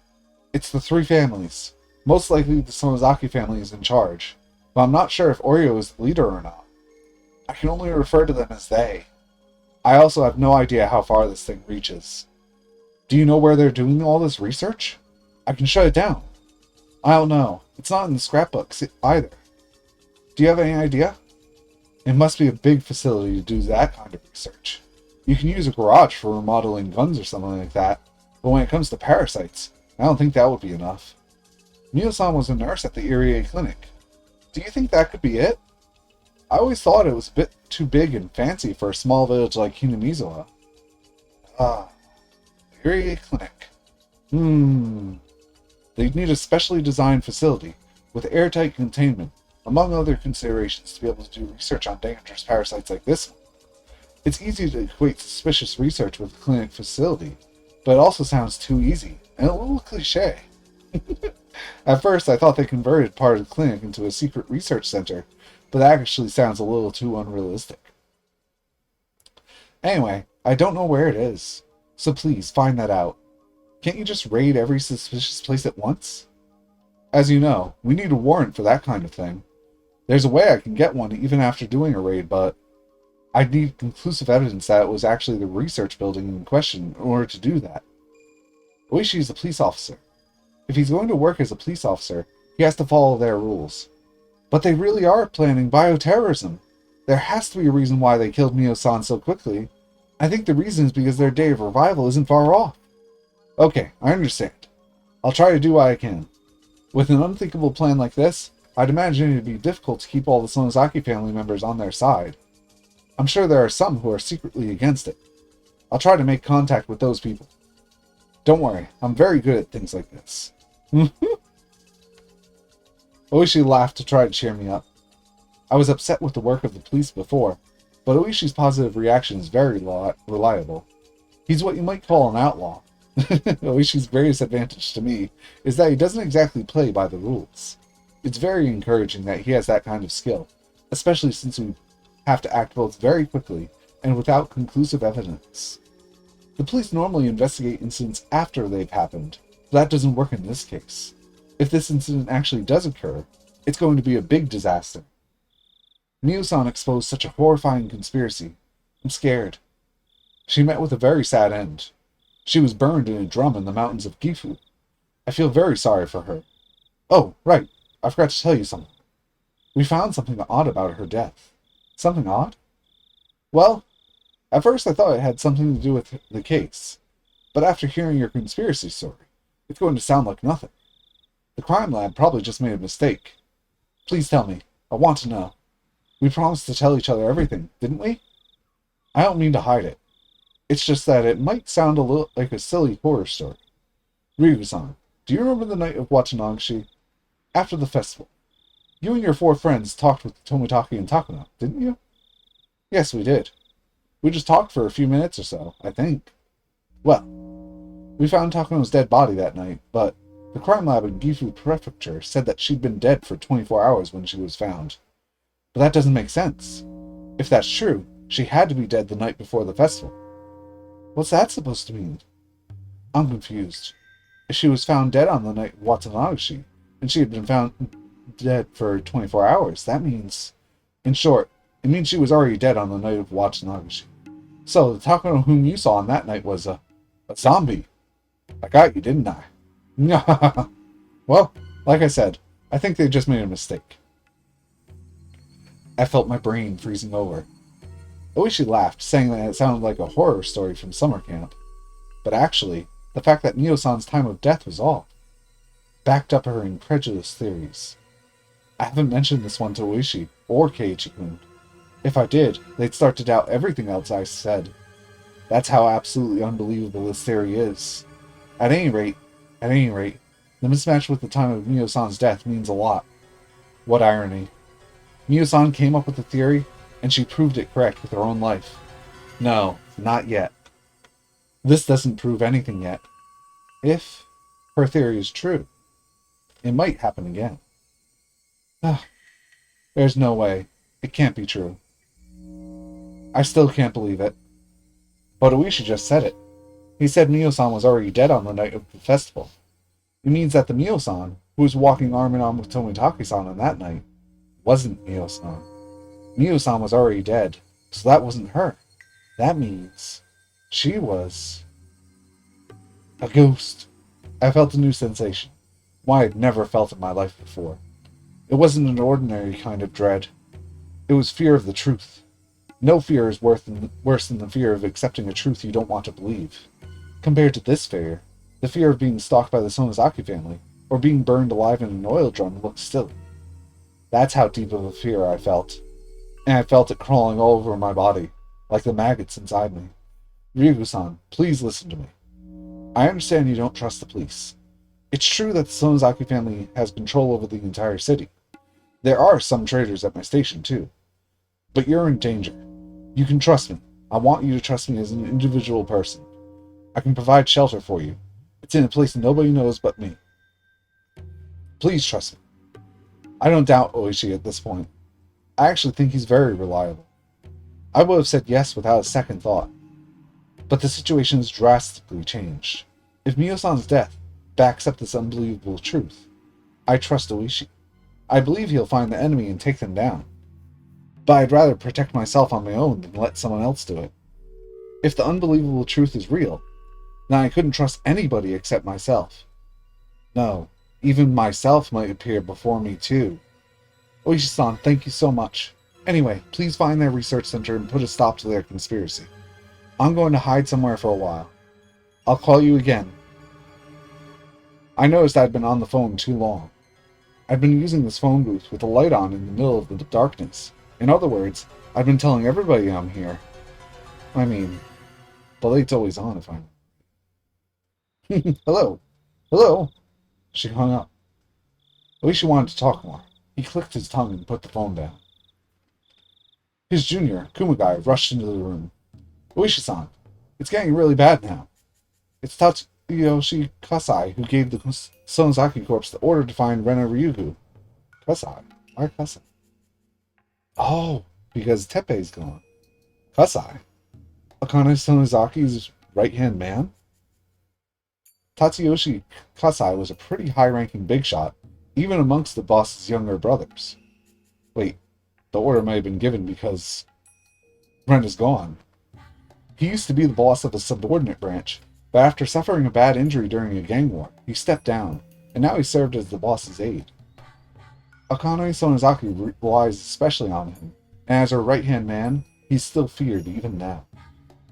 It's the three families. Most likely the Sonozaki family is in charge, but I'm not sure if Oreo is the leader or not. I can only refer to them as they. I also have no idea how far this thing reaches. Do you know where they're doing all this research? I can shut it down. I don't know. It's not in the scrapbooks either. Do you have any idea? It must be a big facility to do that kind of research. You can use a garage for remodeling guns or something like that, but when it comes to parasites, I don't think that would be enough. Mio-san was a nurse at the Irie clinic. Do you think that could be it? I always thought it was a bit too big and fancy for a small village like Hinamizawa. The Irie clinic. They'd need a specially designed facility with airtight containment, among other considerations, to be able to do research on dangerous parasites like this one. It's easy to equate suspicious research with a clinic facility, but it also sounds too easy, and a little cliché. At first, I thought they converted part of the clinic into a secret research center, but that actually sounds a little too unrealistic. Anyway, I don't know where it is, so please find that out. Can't you just raid every suspicious place at once? As you know, we need a warrant for that kind of thing. There's a way I can get one even after doing a raid, but I'd need conclusive evidence that it was actually the research building in question in order to do that. Oishi is a police officer. If he's going to work as a police officer, he has to follow their rules. But they really are planning bioterrorism. There has to be a reason why they killed Mio-san so quickly. I think the reason is because their day of revival isn't far off. Okay, I understand. I'll try to do what I can. With an unthinkable plan like this, I'd imagine it'd be difficult to keep all the Sonozaki family members on their side. I'm sure there are some who are secretly against it. I'll try to make contact with those people. Don't worry, I'm very good at things like this. Oishi laughed to try to cheer me up. I was upset with the work of the police before, but Oishi's positive reaction is very reliable. He's what you might call an outlaw. Oishi's greatest advantage to me is that he doesn't exactly play by the rules. It's very encouraging that he has that kind of skill, especially since we have to act both very quickly and without conclusive evidence. The police normally investigate incidents after they've happened, but that doesn't work in this case. If this incident actually does occur, it's going to be a big disaster. Mio-san exposed such a horrifying conspiracy. I'm scared. She met with a very sad end. She was burned in a drum in the mountains of Gifu. I feel very sorry for her. Oh, right. I forgot to tell you something. We found something odd about her death. Something odd? Well, at first I thought it had something to do with the case, but after hearing your conspiracy story, it's going to sound like nothing. The crime lab probably just made a mistake. Please tell me. I want to know. We promised to tell each other everything, didn't we? I don't mean to hide it. It's just that it might sound a little like a silly horror story. Ryugu-san, do you remember the night of Watanashi? After the festival, you and your 4 friends talked with Tomitaki and Takano, didn't you? Yes, we did. We just talked for a few minutes or so, I think. Well, we found Takano's dead body that night, but the crime lab in Gifu Prefecture said that she'd been dead for 24 hours when she was found. But that doesn't make sense. If that's true, she had to be dead the night before the festival. What's that supposed to mean? I'm confused. If she was found dead on the night of Watanashi, and she had been found dead for 24 hours, that means... In short, it means she was already dead on the night of Watanashi. So, the Takano whom you saw on that night was a zombie. I got you, didn't I? Well, like I said, I think they just made a mistake. I felt my brain freezing over. Oishi laughed, saying that it sounded like a horror story from summer camp. But actually, the fact that Mio-san's time of death was all backed up her incredulous theories. I haven't mentioned this one to Oishi or Keiichi-kun. If I did, they'd start to doubt everything else I said. That's how absolutely unbelievable this theory is. At any rate, the mismatch with the time of Mio-san's death means a lot. What irony. Mio-san came up with the theory, and she proved it correct with her own life. No, not yet. This doesn't prove anything yet. If her theory is true, it might happen again. There's no way. It can't be true. I still can't believe it. But Oishi just said it. He said Mio-san was already dead on the night of the festival. It means that the Mio-san, who was walking arm in arm with Tomitake-san on that night, wasn't Mio-san. Mio-san was already dead, so that wasn't her. That means she was a ghost. I felt a new sensation, one I'd never felt in my life before. It wasn't an ordinary kind of dread. It was fear of the truth. No fear is worse than the fear of accepting a truth you don't want to believe. Compared to this fear, the fear of being stalked by the Sonozaki family, or being burned alive in an oil drum looks silly. That's how deep of a fear I felt. And I felt it crawling all over my body, like the maggots inside me. Ryugu-san, please listen to me. I understand you don't trust the police. It's true that the Sonozaki family has control over the entire city. There are some traitors at my station, too. But you're in danger. You can trust me. I want you to trust me as an individual person. I can provide shelter for you. It's in a place nobody knows but me. Please trust me. I don't doubt Oishi at this point. I actually think he's very reliable. I would have said yes without a second thought. But the situation has drastically changed. If Mio-san's death backs up this unbelievable truth, I trust Oishi. I believe he'll find the enemy and take them down. But I'd rather protect myself on my own than let someone else do it. If the unbelievable truth is real, then I couldn't trust anybody except myself. No, even myself might appear before me too. Oishi-san, thank you so much. Anyway, please find their research center and put a stop to their conspiracy. I'm going to hide somewhere for a while. I'll call you again. I noticed I'd been on the phone too long. I'd been using this phone booth with the light on in the middle of the darkness. In other words, I've been telling everybody I'm here. I mean, the light's always on if I'm... Hello? Hello? She hung up. At least she wanted to talk more. He clicked his tongue and put the phone down. His junior, Kumagai, rushed into the room. Oishi-san, it's getting really bad now. It's Tatsuyoshi Kasai who gave the Sonozaki Corps the order to find Rena Ryugu. Kasai? Why Kasai? Oh, because Teppei's gone. Kasai? Akane Sonozaki's right-hand man? Tatsuyoshi Kasai was a pretty high-ranking big shot, even amongst the boss's younger brothers. Wait, the order might have been given because Rena's gone. He used to be the boss of a subordinate branch, but after suffering a bad injury during a gang war, he stepped down, and now he served as the boss's aide. Akane Sonozaki relies especially on him, and as her right-hand man, he's still feared even now.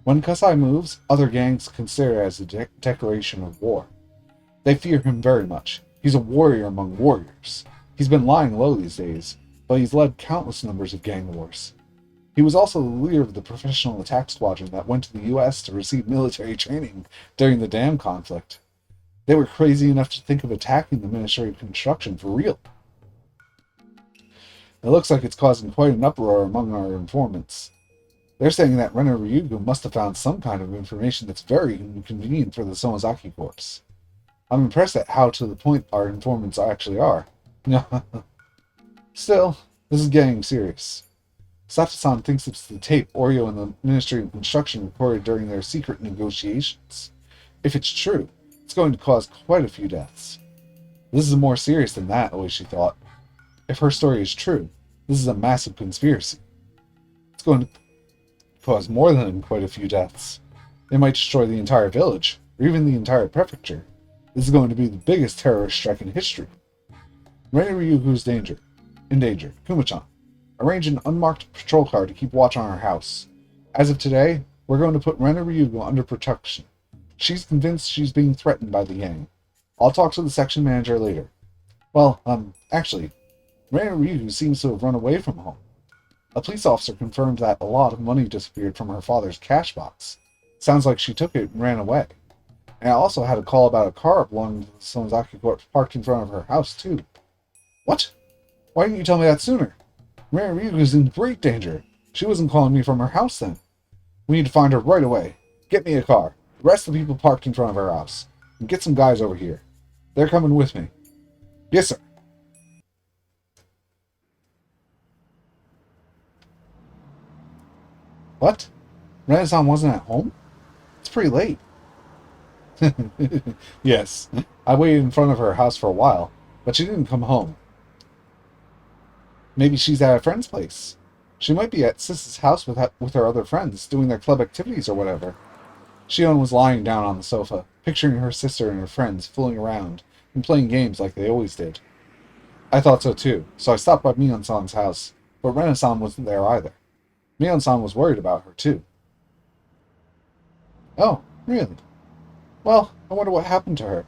When Kasai moves, other gangs consider it as a declaration of war. They fear him very much. He's a warrior among warriors. He's been lying low these days, but he's led countless numbers of gang wars. He was also the leader of the professional attack squadron that went to the U.S. to receive military training during the dam conflict. They were crazy enough to think of attacking the Ministry of Construction for real. It looks like it's causing quite an uproar among our informants. They're saying that Rena Ryugu must have found some kind of information that's very inconvenient for the Sonozaki Corps. I'm impressed at how to the point our informants actually are. Still, this is getting serious. Sato-san thinks it's the tape Oreo and the Ministry of Construction recorded during their secret negotiations. If it's true, it's going to cause quite a few deaths. This is more serious than that, Oishi thought. If her story is true, this is a massive conspiracy. It's going to cause more than quite a few deaths. They might destroy the entire village, or even the entire prefecture. This is going to be the biggest terrorist strike in history. Rena Ryugu's in danger. Kuma-chan, arrange an unmarked patrol car to keep watch on our house. As of today, we're going to put Rena Ryugu under protection. She's convinced she's being threatened by the gang. I'll talk to the section manager later. Well, actually, Rena Ryugu seems to have run away from home. A police officer confirmed that a lot of money disappeared from her father's cash box. Sounds like she took it and ran away. And I also had a call about a car belonging to the Sonozaki Corp parked in front of her house, too. What? Why didn't you tell me that sooner? Rena Ryugu is in great danger. She wasn't calling me from her house then. We need to find her right away. Get me a car. Arrest the people parked in front of her house. And get some guys over here. They're coming with me. Yes, sir. What? Renaissance wasn't at home? It's pretty late. Yes, I waited in front of her house for a while, but she didn't come home. Maybe she's at a friend's place. She might be at Sis's house with her other friends, doing their club activities or whatever. Shion was lying down on the sofa, picturing her sister and her friends fooling around and playing games like they always did. I thought so too, so I stopped by Mion-san's house, but Rena-san wasn't there either. Mion-san was worried about her too. Oh, really? Well, I wonder what happened to her.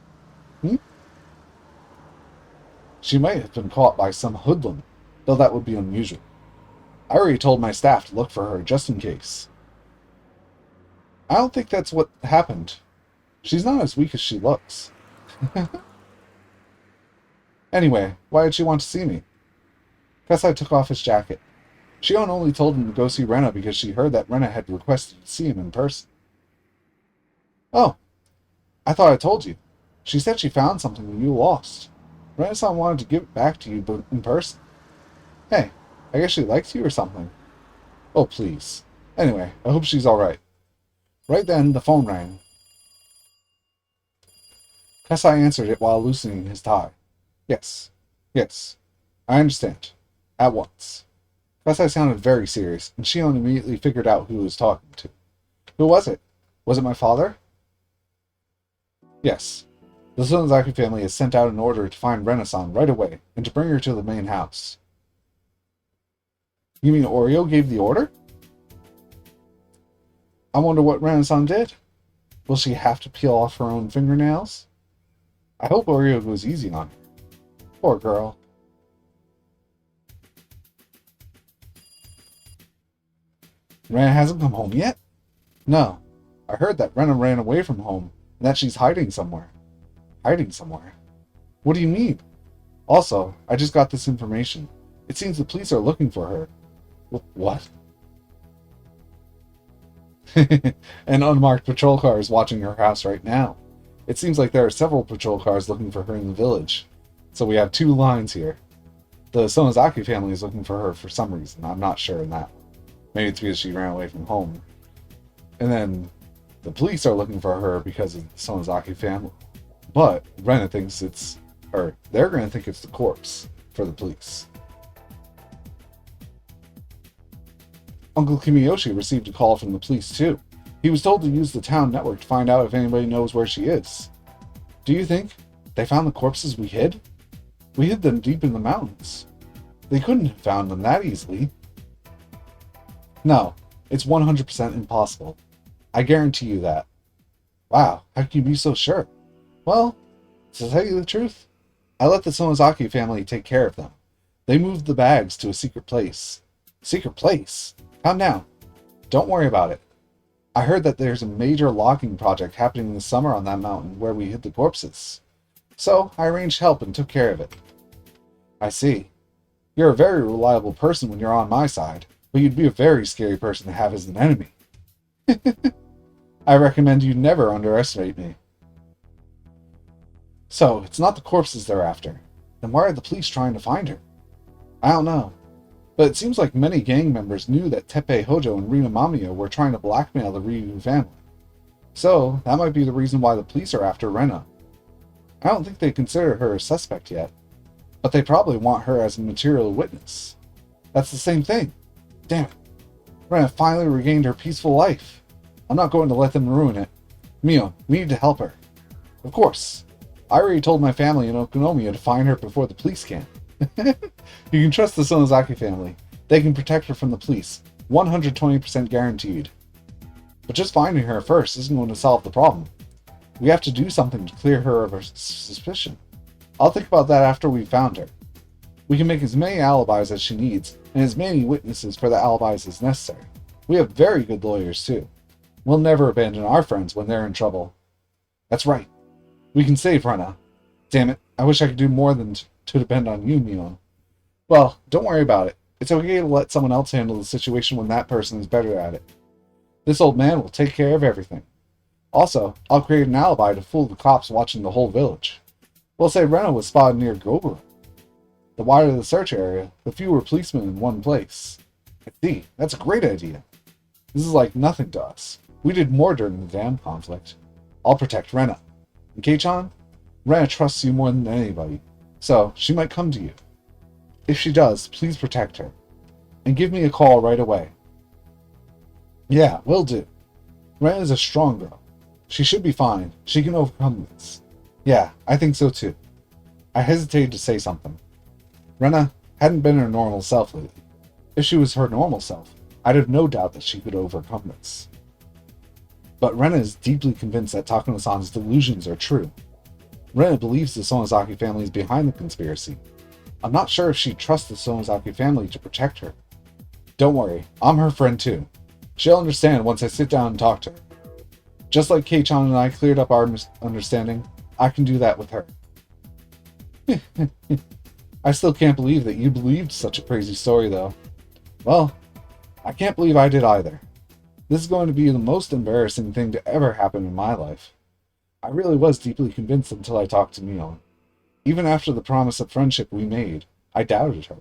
She might have been caught by some hoodlum, though that would be unusual. I already told my staff to look for her just in case. I don't think that's what happened. She's not as weak as she looks. Anyway, why did she want to see me? Kasai took off his jacket. Shion only told him to go see Rena because she heard that Rena had requested to see him in person. Oh, I thought I told you. She said she found something you lost. Rena-san wanted to give it back to you but in person. Hey, I guess she likes you or something. Oh, please. Anyway, I hope she's alright. Right then, the phone rang. Kasai answered it while loosening his tie. Yes. I understand. At once. Kasai sounded very serious, and Shion immediately figured out who he was talking to. Who was it? Was it my father? Yes. The Sonozaki family has sent out an order to find Rena-san right away, and to bring her to the main house. You mean Oreo gave the order? I wonder what Rena-san did. Will she have to peel off her own fingernails? I hope Oreo goes easy on her. Poor girl. Rena hasn't come home yet? No. I heard that Rena ran away from home, and that she's hiding somewhere. Hiding somewhere? What do you mean? Also, I just got this information. It seems the police are looking for her. What? An unmarked patrol car is watching her house right now. It seems like there are several patrol cars looking for her in the village. So we have two lines here. The Sonozaki family is looking for her for some reason. I'm not sure in that. Maybe it's because she ran away from home. And then the police are looking for her because of the Sonozaki family. But Rena thinks it's her. They're going to think it's the corpse for the police. Uncle Kimiyoshi received a call from the police too. He was told to use the town network to find out if anybody knows where she is. Do you think they found the corpses we hid? We hid them deep in the mountains. They couldn't have found them that easily. No, it's 100% impossible. I guarantee you that. Wow, how can you be so sure? Well, to tell you the truth, I let the Sonozaki family take care of them. They moved the bags to a secret place. Secret place? Calm down. Don't worry about it. I heard that there's a major logging project happening this summer on that mountain where we hid the corpses. So I arranged help and took care of it. I see. You're a very reliable person when you're on my side, but you'd be a very scary person to have as an enemy. I recommend you never underestimate me. So, it's not the corpses they're after. Then why are the police trying to find her? I don't know. But it seems like many gang members knew that Teppei Hojo and Rina Mamiya were trying to blackmail the Ryu family. So, that might be the reason why the police are after Rena. I don't think they consider her a suspect yet, but they probably want her as a material witness. That's the same thing. Damn it. Rena finally regained her peaceful life. I'm not going to let them ruin it. Mio, we need to help her. Of course. I already told my family in Okonomiya to find her before the police can. You can trust the Sonozaki family. They can protect her from the police. 120% guaranteed. But just finding her first isn't going to solve the problem. We have to do something to clear her of her suspicion. I'll think about that after we've found her. We can make as many alibis as she needs, and as many witnesses for the alibis as necessary. We have very good lawyers, too. We'll never abandon our friends when they're in trouble. That's right. We can save Rena. Damn it, I wish I could do more than to depend on you, Mion. Well, don't worry about it. It's okay to let someone else handle the situation when that person is better at it. This old man will take care of everything. Also, I'll create an alibi to fool the cops watching the whole village. We'll say Rena was spotted near Gobra. The wider the search area, the fewer policemen in one place. I see, that's a great idea. This is like nothing to us. We did more during the dam conflict. I'll protect Rena. And Kei-chan, Rena trusts you more than anybody, so she might come to you. If she does, please protect her. And give me a call right away. Yeah, will do. Rena is a strong girl. She should be fine. She can overcome this. Yeah, I think so too. I hesitated to say something. Rena hadn't been her normal self lately. If she was her normal self, I'd have no doubt that she could overcome this. But Rena is deeply convinced that Takano-san's delusions are true. Rena believes the Sonozaki family is behind the conspiracy. I'm not sure if she trusts the Sonozaki family to protect her. Don't worry, I'm her friend too. She'll understand once I sit down and talk to her. Just like Kei-chan and I cleared up our understanding, I can do that with her. I still can't believe that you believed such a crazy story, though. Well, I can't believe I did either. This is going to be the most embarrassing thing to ever happen in my life. I really was deeply convinced until I talked to Mion. Even after the promise of friendship we made, I doubted her.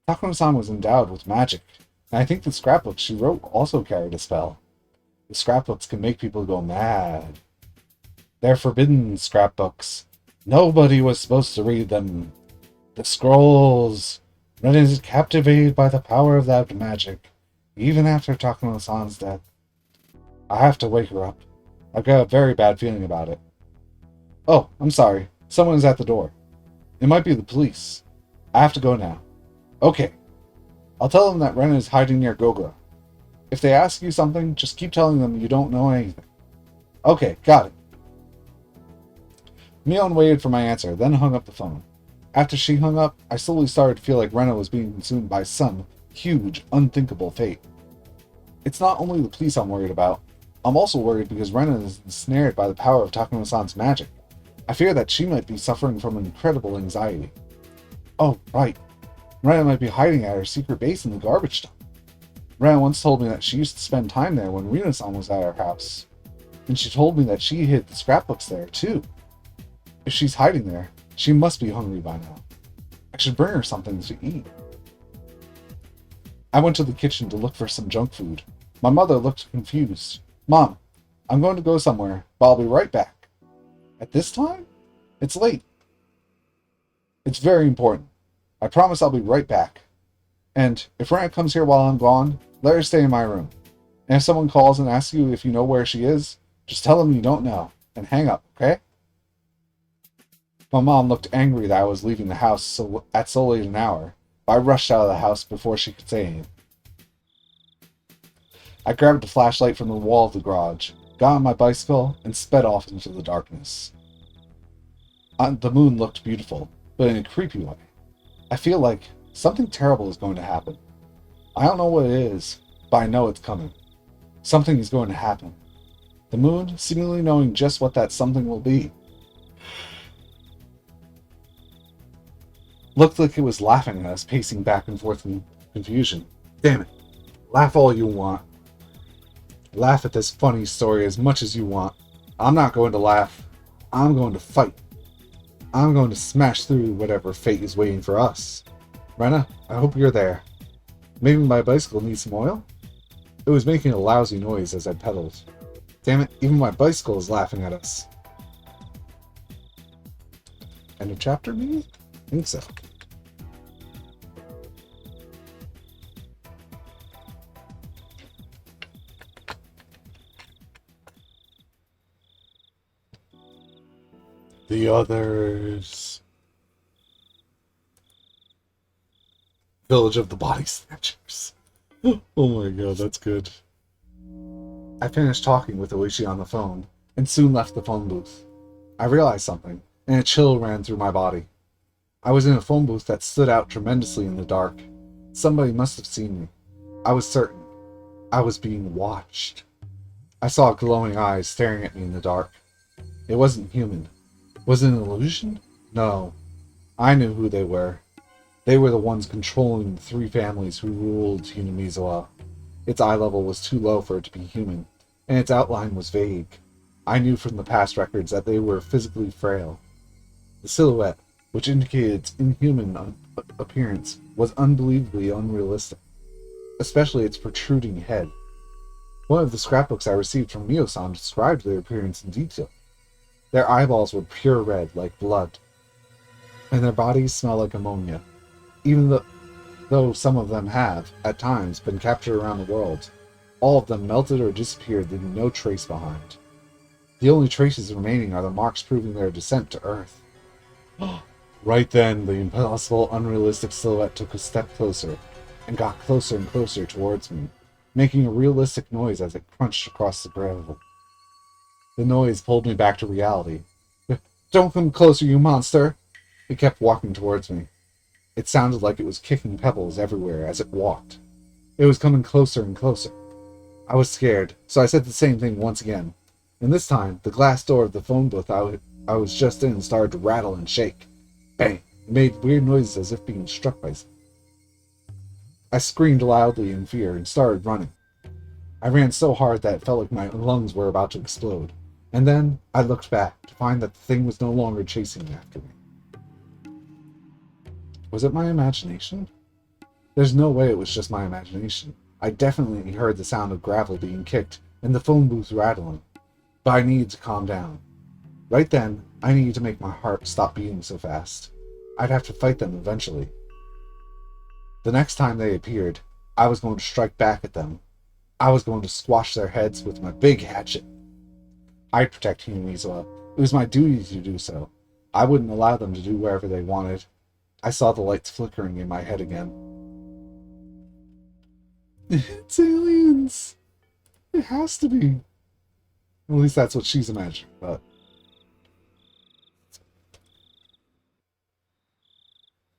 Takano-san was endowed with magic, and I think the scrapbooks she wrote also carried a spell. The scrapbooks can make people go mad. They're forbidden scrapbooks. Nobody was supposed to read them. The scrolls. Ren is captivated by the power of that magic, even after Takano-san's death. I have to wake her up. I've got a very bad feeling about it. Oh, I'm sorry. Someone is at the door. It might be the police. I have to go now. Okay. I'll tell them that Ren is hiding near Gogura. If they ask you something, just keep telling them you don't know anything. Okay, got it. Mion waited for my answer, then hung up the phone. After she hung up, I slowly started to feel like Rena was being consumed by some huge, unthinkable fate. It's not only the police I'm worried about. I'm also worried because Rena is ensnared by the power of Takano-san's magic. I fear that she might be suffering from incredible anxiety. Oh, right. Rena might be hiding at her secret base in the garbage dump. Rena once told me that she used to spend time there when Rina-san was at her house. And she told me that she hid the scrapbooks there, too. If she's hiding there, she must be hungry by now. I should bring her something to eat. I went to the kitchen to look for some junk food. My mother looked confused. Mom, I'm going to go somewhere, but I'll be right back. At this time? It's late. It's very important. I promise I'll be right back. And if Rena comes here while I'm gone, let her stay in my room. And if someone calls and asks you if you know where she is, just tell them you don't know, and hang up, okay? My mom looked angry that I was leaving the house at so late an hour, but I rushed out of the house before she could say anything. I grabbed a flashlight from the wall of the garage, got on my bicycle, and sped off into the darkness. The moon looked beautiful, but in a creepy way. I feel like something terrible is going to happen. I don't know what it is, but I know it's coming. Something is going to happen. The moon, seemingly knowing just what that something will be, looked like it was laughing at us, pacing back and forth in confusion. Damn it. Laugh all you want. Laugh at this funny story as much as you want. I'm not going to laugh. I'm going to fight. I'm going to smash through whatever fate is waiting for us. Rena, I hope you're there. Maybe my bicycle needs some oil? It was making a lousy noise as I pedaled. Damn it, even my bicycle is laughing at us. End of chapter, maybe? I think so. The others. Village of the Body Snatchers. Oh my god, that's good. I finished talking with Oishi on the phone, and soon left the phone booth. I realized something, and a chill ran through my body. I was in a phone booth that stood out tremendously in the dark. Somebody must have seen me. I was certain. I was being watched. I saw glowing eyes staring at me in the dark. It wasn't human. Was it an illusion? No. I knew who they were. They were the ones controlling the three families who ruled Hinamizawa. Its eye level was too low for it to be human, and its outline was vague. I knew from the past records that they were physically frail. The silhouette, which indicated its inhuman appearance, was unbelievably unrealistic, especially its protruding head. One of the scrapbooks I received from Mio-san described their appearance in detail. Their eyeballs were pure red, like blood, and their bodies smelled like ammonia. Though some of them have, at times, been captured around the world, all of them melted or disappeared, leaving no trace behind. The only traces remaining are the marks proving their descent to Earth. Right then, the impossible, unrealistic silhouette took a step closer, and got closer and closer towards me, making a realistic noise as it crunched across the gravel. The noise pulled me back to reality. "Don't come closer, you monster!" It kept walking towards me. It sounded like it was kicking pebbles everywhere as it walked. It was coming closer and closer. I was scared, so I said the same thing once again. And this time, the glass door of the phone booth I was just in started to rattle and shake. Bang! It made weird noises as if being struck by something. I screamed loudly in fear and started running. I ran so hard that it felt like my lungs were about to explode. And then I looked back to find that the thing was no longer chasing after me. Was it my imagination? There's no way it was just my imagination. I definitely heard the sound of gravel being kicked and the phone booth rattling. But I needed to calm down. Right then, I needed to make my heart stop beating so fast. I'd have to fight them eventually. The next time they appeared, I was going to strike back at them. I was going to squash their heads with my big hatchet. I'd protect Hinamizawa. It was my duty to do so. I wouldn't allow them to do whatever they wanted. I saw the lights flickering in my head again. It's aliens! It has to be. At least that's what she's imagining, but...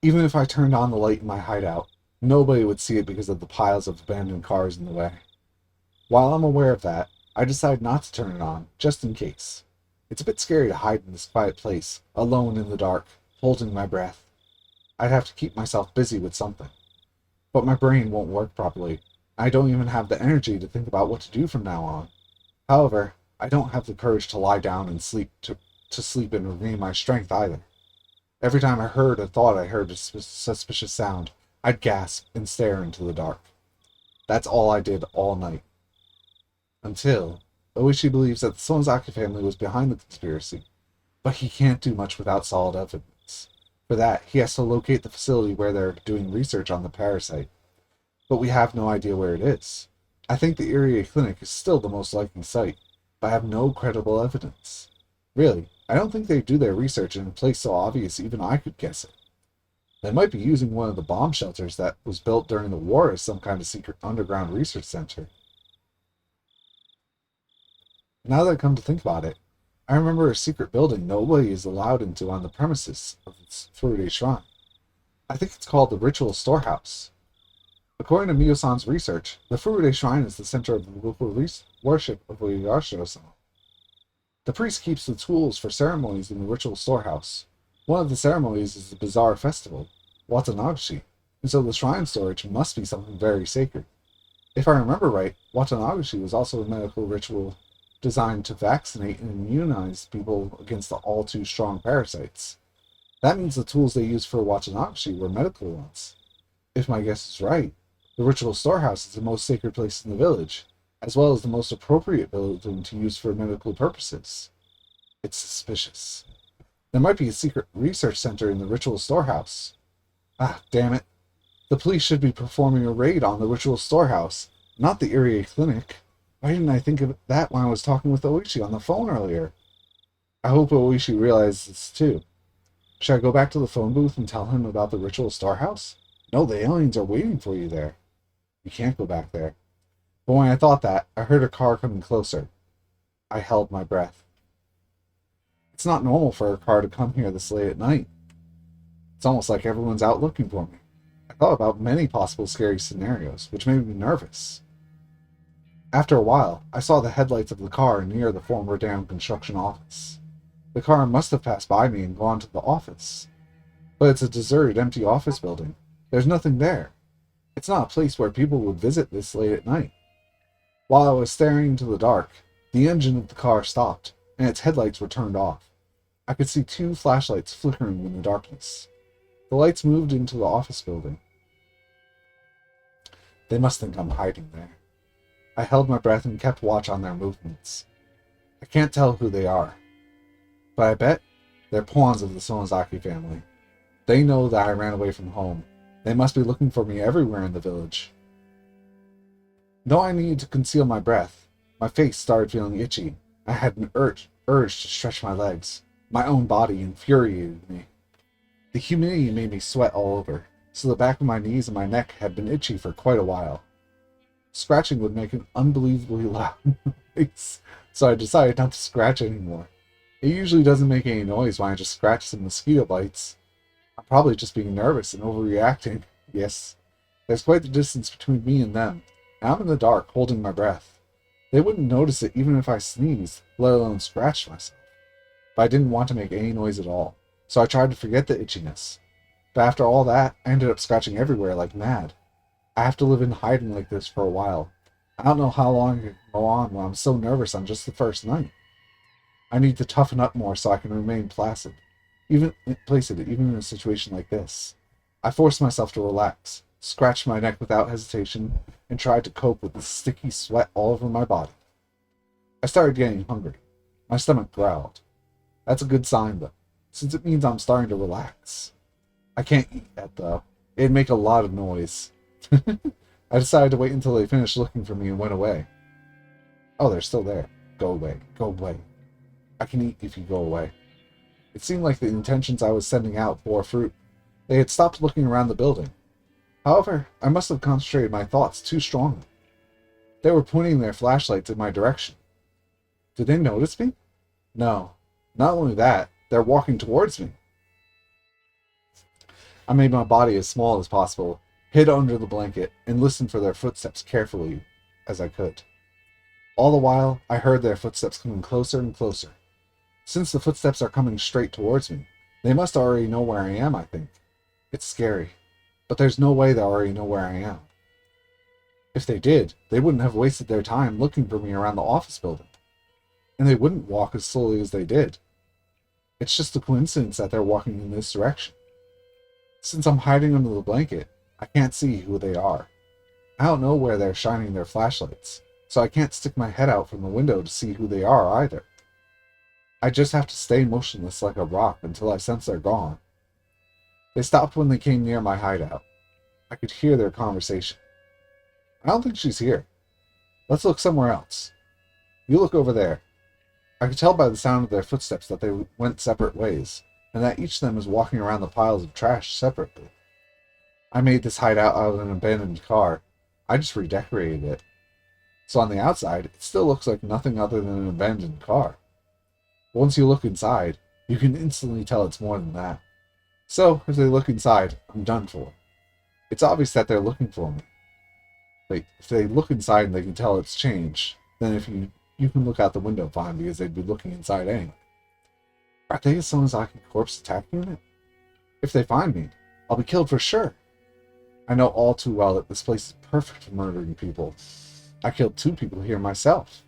Even if I turned on the light in my hideout, nobody would see it because of the piles of abandoned cars in the way. While I'm aware of that, I decide not to turn it on, just in case. It's a bit scary to hide in this quiet place, alone in the dark, holding my breath. I'd have to keep myself busy with something. But my brain won't work properly. I don't even have the energy to think about what to do from now on. However, I don't have the courage to lie down and sleep to sleep and regain my strength either. Every time I heard or thought I heard a suspicious sound, I'd gasp and stare into the dark. That's all I did all night. Until Oishi believes that the Sonozaki family was behind the conspiracy, but he can't do much without solid evidence. For that, he has to locate the facility where they're doing research on the parasite. But we have no idea where it is. I think the Irie Clinic is still the most likely site, but I have no credible evidence. Really, I don't think they do their research in a place so obvious even I could guess it. They might be using one of the bomb shelters that was built during the war as some kind of secret underground research center. Now that I come to think about it, I remember a secret building nobody is allowed into on the premises of the Furude Shrine. I think it's called the Ritual Storehouse. According to Mio-san's research, the Furude Shrine is the center of the local worship of Higurashi-sama. The priest keeps the tools for ceremonies in the Ritual Storehouse. One of the ceremonies is the bizarre festival, Watanagashi, and so the shrine storage must be something very sacred. If I remember right, Watanagashi was also a medical ritual designed to vaccinate and immunize people against the all-too-strong parasites. That means the tools they used for Watanagashi were medical ones. If my guess is right, the Ritual Storehouse is the most sacred place in the village, as well as the most appropriate building to use for medical purposes. It's suspicious. There might be a secret research center in the Ritual Storehouse. Ah, damn it. The police should be performing a raid on the Ritual Storehouse, not the Irie Clinic. Why didn't I think of that when I was talking with Oishi on the phone earlier? I hope Oishi realizes this too. Should I go back to the phone booth and tell him about the Ritual Storehouse? No, the aliens are waiting for you there. You can't go back there. But when I thought that, I heard a car coming closer. I held my breath. It's not normal for a car to come here this late at night. It's almost like everyone's out looking for me. I thought about many possible scary scenarios, which made me nervous. After a while, I saw the headlights of the car near the former dam construction office. The car must have passed by me and gone to the office. But it's a deserted, empty office building. There's nothing there. It's not a place where people would visit this late at night. While I was staring into the dark, the engine of the car stopped, and its headlights were turned off. I could see two flashlights flickering in the darkness. The lights moved into the office building. They must think I'm hiding there. I held my breath and kept watch on their movements. I can't tell who they are, but I bet they're pawns of the Sonozaki family. They know that I ran away from home. They must be looking for me everywhere in the village. Though I needed to conceal my breath, my face started feeling itchy. I had an urge to stretch my legs. My own body infuriated me. The humidity made me sweat all over, so the back of my knees and my neck had been itchy for quite a while. Scratching would make an unbelievably loud noise, so I decided not to scratch anymore. It usually doesn't make any noise when I just scratch some mosquito bites. I'm probably just being nervous and overreacting. Yes, there's quite the distance between me and them, and I'm in the dark, holding my breath. They wouldn't notice it even if I sneezed, let alone scratched myself. But I didn't want to make any noise at all, so I tried to forget the itchiness. But after all that, I ended up scratching everywhere like mad. I have to live in hiding like this for a while. I don't know how long it can go on when I'm so nervous on just the first night. I need to toughen up more so I can remain placid, even in a situation like this. I forced myself to relax, scratched my neck without hesitation, and tried to cope with the sticky sweat all over my body. I started getting hungry. My stomach growled. That's a good sign, though, since it means I'm starting to relax. I can't eat yet, though. It'd make a lot of noise. I decided to wait until they finished looking for me and went away. Oh, they're still there. Go away. Go away. I can eat if you go away. It seemed like the intentions I was sending out bore fruit. They had stopped looking around the building. However, I must have concentrated my thoughts too strongly. They were pointing their flashlights in my direction. Did they notice me? No. Not only that, they're walking towards me. I made my body as small as possible, hid under the blanket, and listened for their footsteps carefully as I could. All the while, I heard their footsteps coming closer and closer. Since the footsteps are coming straight towards me, they must already know where I am, I think. It's scary, but there's no way they already know where I am. If they did, they wouldn't have wasted their time looking for me around the office building. And they wouldn't walk as slowly as they did. It's just a coincidence that they're walking in this direction. Since I'm hiding under the blanket, I can't see who they are. I don't know where they're shining their flashlights, so I can't stick my head out from the window to see who they are either. I just have to stay motionless like a rock until I sense they're gone. They stopped when they came near my hideout. I could hear their conversation. I don't think she's here. Let's look somewhere else. You look over there. I could tell by the sound of their footsteps that they went separate ways, and that each of them is walking around the piles of trash separately. I made this hideout out of an abandoned car. I just redecorated it. So on the outside, it still looks like nothing other than an abandoned car. Once you look inside, you can instantly tell it's more than that. So, if they look inside, I'm done for. It's obvious that they're looking for me. Like, if they look inside and they can tell it's changed, then if you can look out the window fine because they'd be looking inside anyway. Are they a Sonozaki corpse attack unit? If they find me, I'll be killed for sure. I know all too well that this place is perfect for murdering people. I killed 2 people here myself.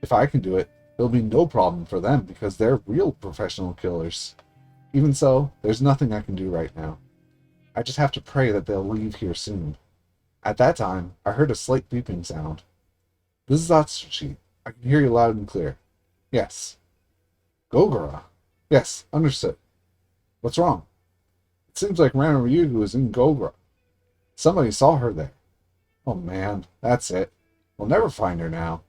If I can do it, there'll be no problem for them because they're real professional killers. Even so, there's nothing I can do right now. I just have to pray that they'll leave here soon. At that time, I heard a slight beeping sound. This is Atsushi. I can hear you loud and clear. Yes. Gogora? Yes, understood. What's wrong? It seems like Rana Ryugu is in Gogora. Somebody saw her there. Oh man, that's it. We'll never find her now.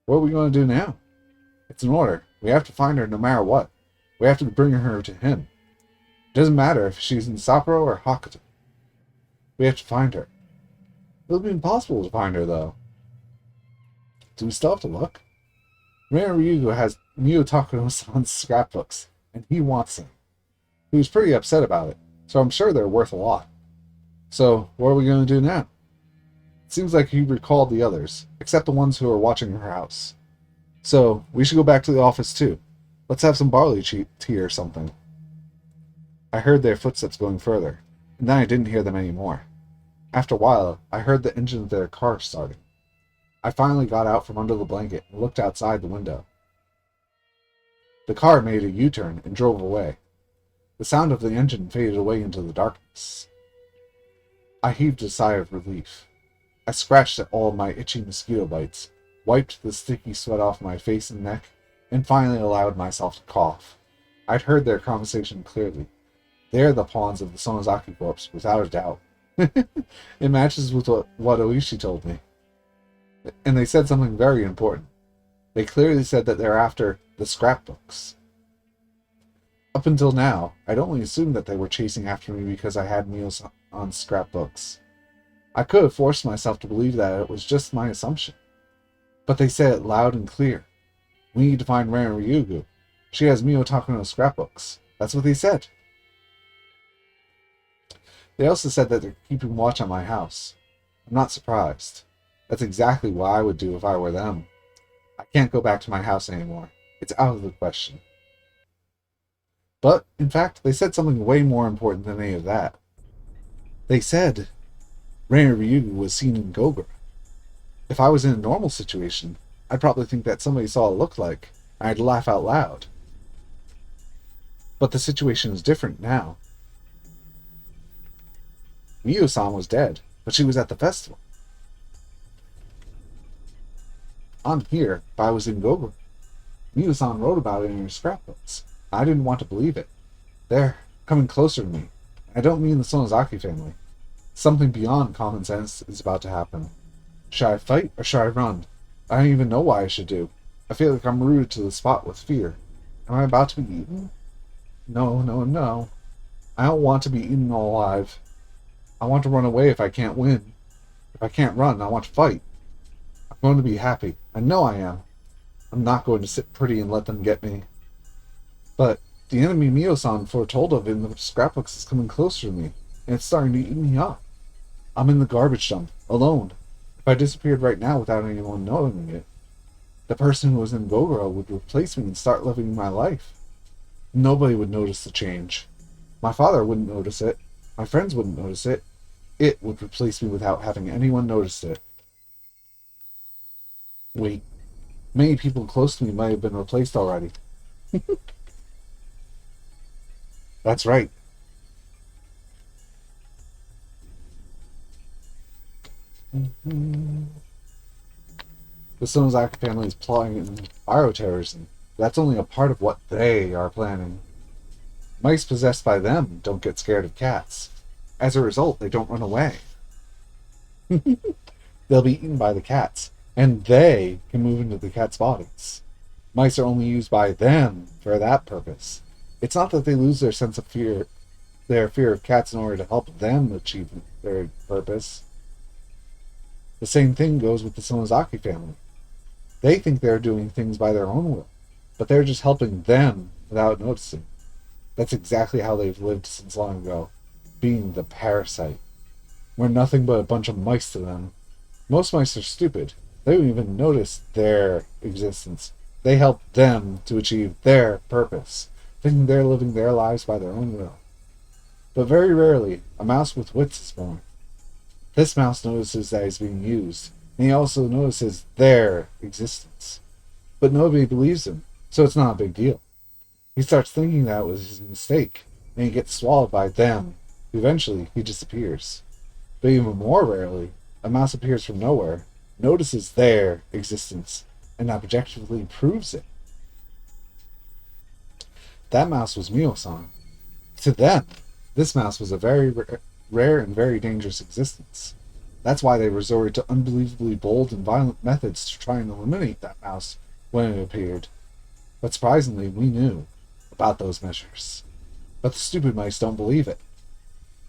What are we going to do now? It's an order. We have to find her no matter what. We have to bring her to him. It doesn't matter if she's in Sapporo or Hokuto. We have to find her. It'll be impossible to find her, though. Do we still have to look? Ren Ryugu has Miyotaka-san's scrapbooks, and he wants them. He was pretty upset about it, so I'm sure they're worth a lot. So, what are we going to do now? It seems like he recalled the others, except the ones who are watching her house. So, we should go back to the office too. Let's have some barley tea or something. I heard their footsteps going further, and then I didn't hear them anymore. After a while, I heard the engine of their car starting. I finally got out from under the blanket and looked outside the window. The car made a U-turn and drove away. The sound of the engine faded away into the darkness. I heaved a sigh of relief. I scratched at all my itchy mosquito bites, wiped the sticky sweat off my face and neck, and finally allowed myself to cough. I'd heard their conversation clearly. They're the pawns of the Sonozaki corpse, without a doubt. It matches with what Oishi told me. And they said something very important. They clearly said that they're after the scrapbooks. Up until now, I'd only assumed that they were chasing after me because I had meals on scrapbooks. I could have forced myself to believe that it was just my assumption. But they said it loud and clear. We need to find Ren Ryugu. She has Miyotaka no scrapbooks. That's what they said. They also said that they're keeping watch on my house. I'm not surprised. That's exactly what I would do if I were them. I can't go back to my house anymore. It's out of the question. But, in fact, they said something way more important than any of that. They said Ren Ryugu was seen in Gogura. If I was in a normal situation, I'd probably think that somebody saw a look-like, and I'd laugh out loud. But the situation is different now. Miyo-san was dead, but she was at the festival. I'm here, but I was in Gogura. Miyo-san wrote about it in her scrapbooks. I didn't want to believe it. They're coming closer to me. I don't mean the Sonozaki family. Something beyond common sense is about to happen. Should I fight or should I run? I don't even know what I should do. I feel like I'm rooted to the spot with fear. Am I about to be eaten? No. I don't want to be eaten alive. I want to run away if I can't win. If I can't run, I want to fight. I'm going to be happy. I know I am. I'm not going to sit pretty and let them get me. But the enemy Miyo-san foretold of in the scrapbooks is coming closer to me, and it's starting to eat me up. I'm in the garbage dump, alone. If I disappeared right now without anyone knowing it, the person who was in Gogura would replace me and start living my life. Nobody would notice the change. My father wouldn't notice it. My friends wouldn't notice it. It would replace me without having anyone notice it. Wait, many people close to me might have been replaced already. That's right. The Sonozaki family is plotting bioterrorism. That's only a part of what they are planning. Mice possessed by them don't get scared of cats. As a result, they don't run away. They'll be eaten by the cats, and they can move into the cats' bodies. Mice are only used by them for that purpose. It's not that they lose their sense of fear, their fear of cats in order to help them achieve their purpose. The same thing goes with the Sonozaki family. They think they're doing things by their own will, but they're just helping them without noticing. That's exactly how they've lived since long ago, being the parasite. We're nothing but a bunch of mice to them. Most mice are stupid. They don't even notice their existence. They help them to achieve their purpose, thinking they're living their lives by their own will. But very rarely, a mouse with wits is born. This mouse notices that he's being used, and he also notices their existence. But nobody believes him, so it's not a big deal. He starts thinking that it was his mistake, and he gets swallowed by them. Eventually, he disappears. But even more rarely, a mouse appears from nowhere, notices their existence, and objectively proves it. That mouse was Miyo-san. To them, this mouse was a very rare and very dangerous existence. That's why they resorted to unbelievably bold and violent methods to try and eliminate that mouse when it appeared. But surprisingly, we knew about those measures. But the stupid mice don't believe it.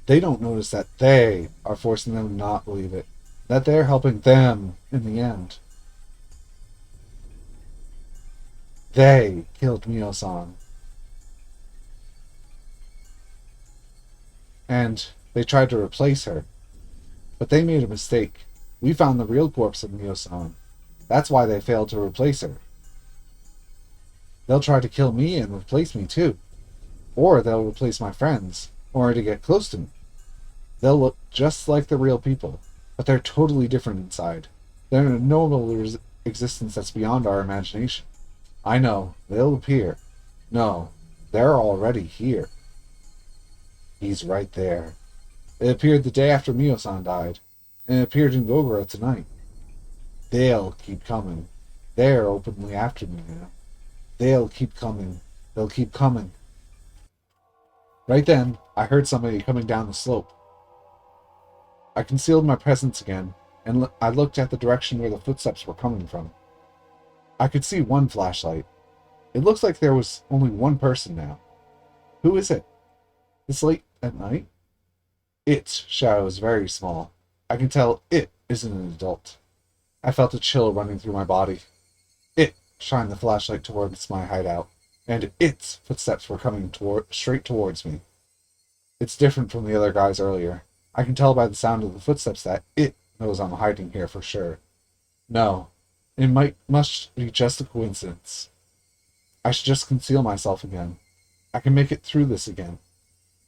They don't notice that they are forcing them to not believe it, that they're helping them in the end. They killed Mio-san. And they tried to replace her. But they made a mistake. We found the real corpse of Mio-san. That's why they failed to replace her. They'll try to kill me and replace me too. Or they'll replace my friends, in order to get close to me. They'll look just like the real people, but they're totally different inside. They're in a normal existence that's beyond our imagination. I know, they'll appear. No, they're already here. He's right there. It appeared the day after Mio-san died, and it appeared in Gogoro tonight. They'll keep coming. They're openly after me now. They'll keep coming. They'll keep coming. Right then, I heard somebody coming down the slope. I concealed my presence again, and I looked at the direction where the footsteps were coming from. I could see one flashlight. It looks like there was only one person now. Who is it? This late at night? Its shadow is very small. I can tell it isn't an adult. I felt a chill running through my body. It shined the flashlight towards my hideout, and its footsteps were coming straight towards me. It's different from the other guys earlier. I can tell by the sound of the footsteps that it knows I'm hiding here for sure. No, it must be just a coincidence. I should just conceal myself again. I can make it through this again.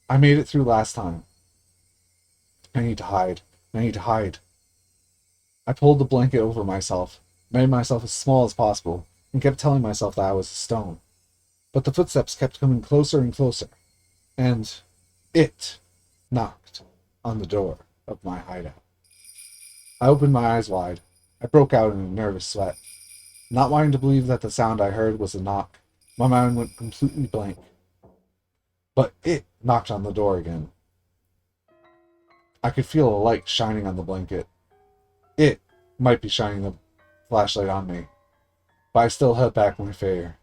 I made it through last time. I need to hide. I need to hide. I pulled the blanket over myself, made myself as small as possible, and kept telling myself that I was a stone. But the footsteps kept coming closer and closer, and it knocked on the door of my hideout. I opened my eyes wide. I broke out in a nervous sweat. Not wanting to believe that the sound I heard was a knock, my mind went completely blank. But it knocked on the door again. I could feel a light shining on the blanket. It might be shining the flashlight on me, but I still held back my fear.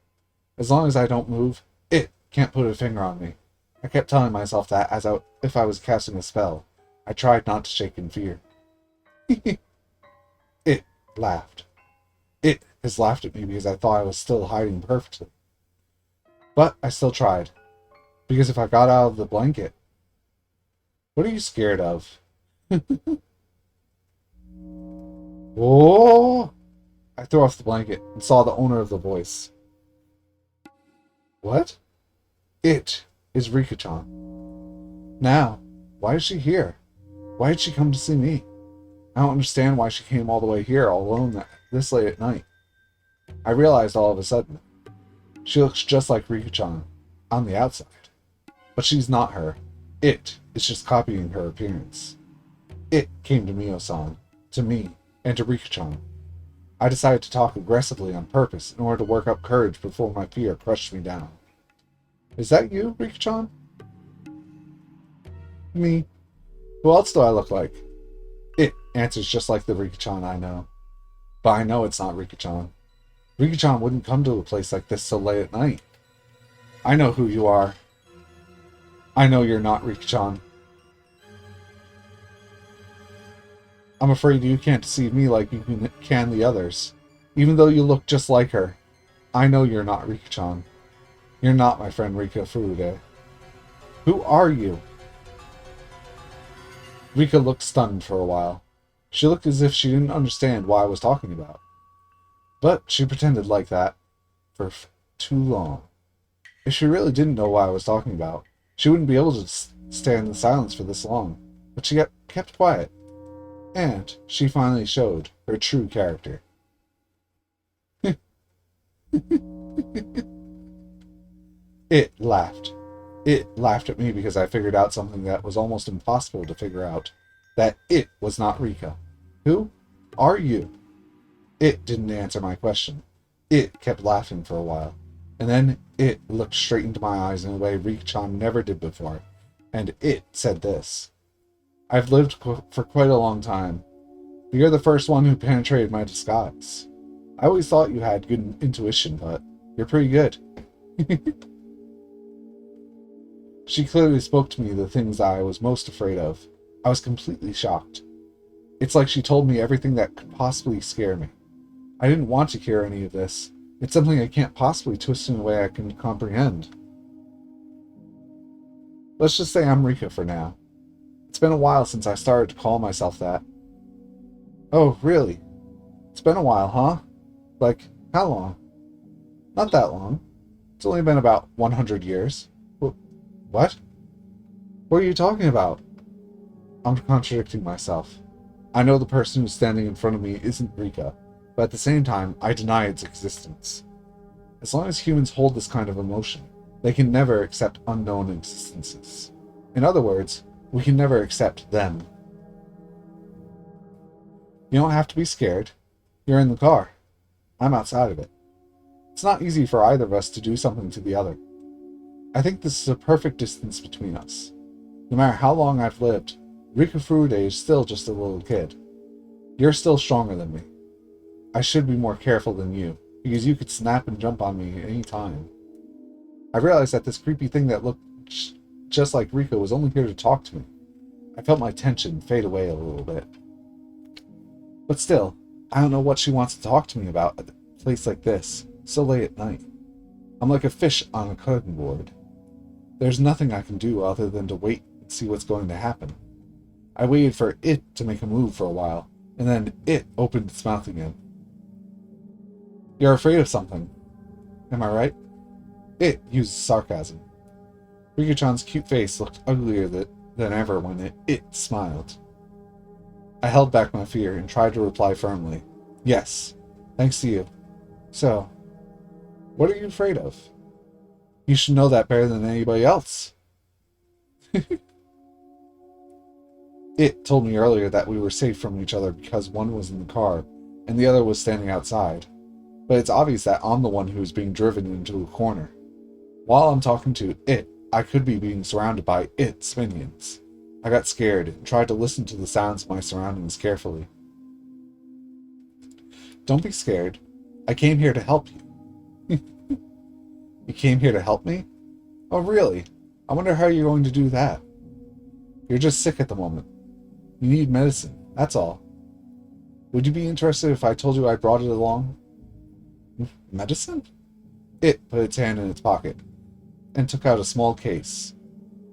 As long as I don't move, it can't put a finger on me. I kept telling myself that if I was casting a spell. I tried not to shake in fear. It laughed. It has laughed at me because I thought I was still hiding perfectly. But I still tried, because if I got out of the blanket... What are you scared of? Oh! I threw off the blanket and saw the owner of the voice. What? It is Rika-chan. Now, why is she here? Why did she come to see me? I don't understand why she came all the way here all alone this late at night. I realized all of a sudden. She looks just like Rika-chan on the outside. But she's not her. It is just copying her appearance. It came to Mio-san, to me, and to Rika-chan. I decided to talk aggressively on purpose in order to work up courage before my fear crushed me down. Is that you, Rika-chan? Me. Who else do I look like? It answers just like the Rika-chan I know. But I know it's not Rika-chan. Rika-chan wouldn't come to a place like this so late at night. I know who you are. I know you're not Rika-chan. I'm afraid you can't deceive me like you can the others. Even though you look just like her, I know you're not Rika-chan. You're not my friend Rika Furude. Who are you? Rika looked stunned for a while. She looked as if she didn't understand what I was talking about. But she pretended like that for too long. If she really didn't know what I was talking about, she wouldn't be able to stand in silence for this long. But she kept quiet. And she finally showed her true character. It laughed. It laughed at me because I figured out something that was almost impossible to figure out. That it was not Rika. Who are you? It didn't answer my question. It kept laughing for a while. And then it looked straight into my eyes in a way Rika-chan never did before. And it said this. I've lived for quite a long time. But you're the first one who penetrated my disguise. I always thought you had good intuition, but you're pretty good. She clearly spoke to me the things I was most afraid of. I was completely shocked. It's like she told me everything that could possibly scare me. I didn't want to hear any of this, It's something I can't possibly twist in a way I can comprehend. Let's just say I'm Rika for now. It's been a while since I started to call myself that. Oh, really? It's been a while, huh? Like, how long? Not that long. It's only been about 100 years. What? What are you talking about? I'm contradicting myself. I know the person who's standing in front of me isn't Rika, but at the same time, I deny its existence. As long as humans hold this kind of emotion, they can never accept unknown existences. In other words, we can never accept them. You don't have to be scared. You're in the car. I'm outside of it. It's not easy for either of us to do something to the other. I think this is a perfect distance between us. No matter how long I've lived, Rika Furude is still just a little kid. You're still stronger than me. I should be more careful than you, because you could snap and jump on me at any time. I realized that this creepy thing that looked just like Rika was only here to talk to me. I felt my tension fade away a little bit. But still, I don't know what she wants to talk to me about at a place like this, so late at night. I'm like a fish on a cutting board. There's nothing I can do other than to wait and see what's going to happen. I waited for it to make a move for a while, and then it opened its mouth again. You're afraid of something. Am I right? It uses sarcasm. Rika-chan's cute face looked uglier than ever when it smiled. I held back my fear and tried to reply firmly. Yes, thanks to you. So, what are you afraid of? You should know that better than anybody else. It told me earlier that we were safe from each other because one was in the car and the other was standing outside. But it's obvious that I'm the one who is being driven into a corner. While I'm talking to it, I could be being surrounded by its minions. I got scared and tried to listen to the sounds of my surroundings carefully. Don't be scared. I came here to help you. You came here to help me? Oh, really? I wonder how you're going to do that. You're just sick at the moment. You need medicine, that's all. Would you be interested if I told you I brought it along? Medicine? It put its hand in its pocket and took out a small case.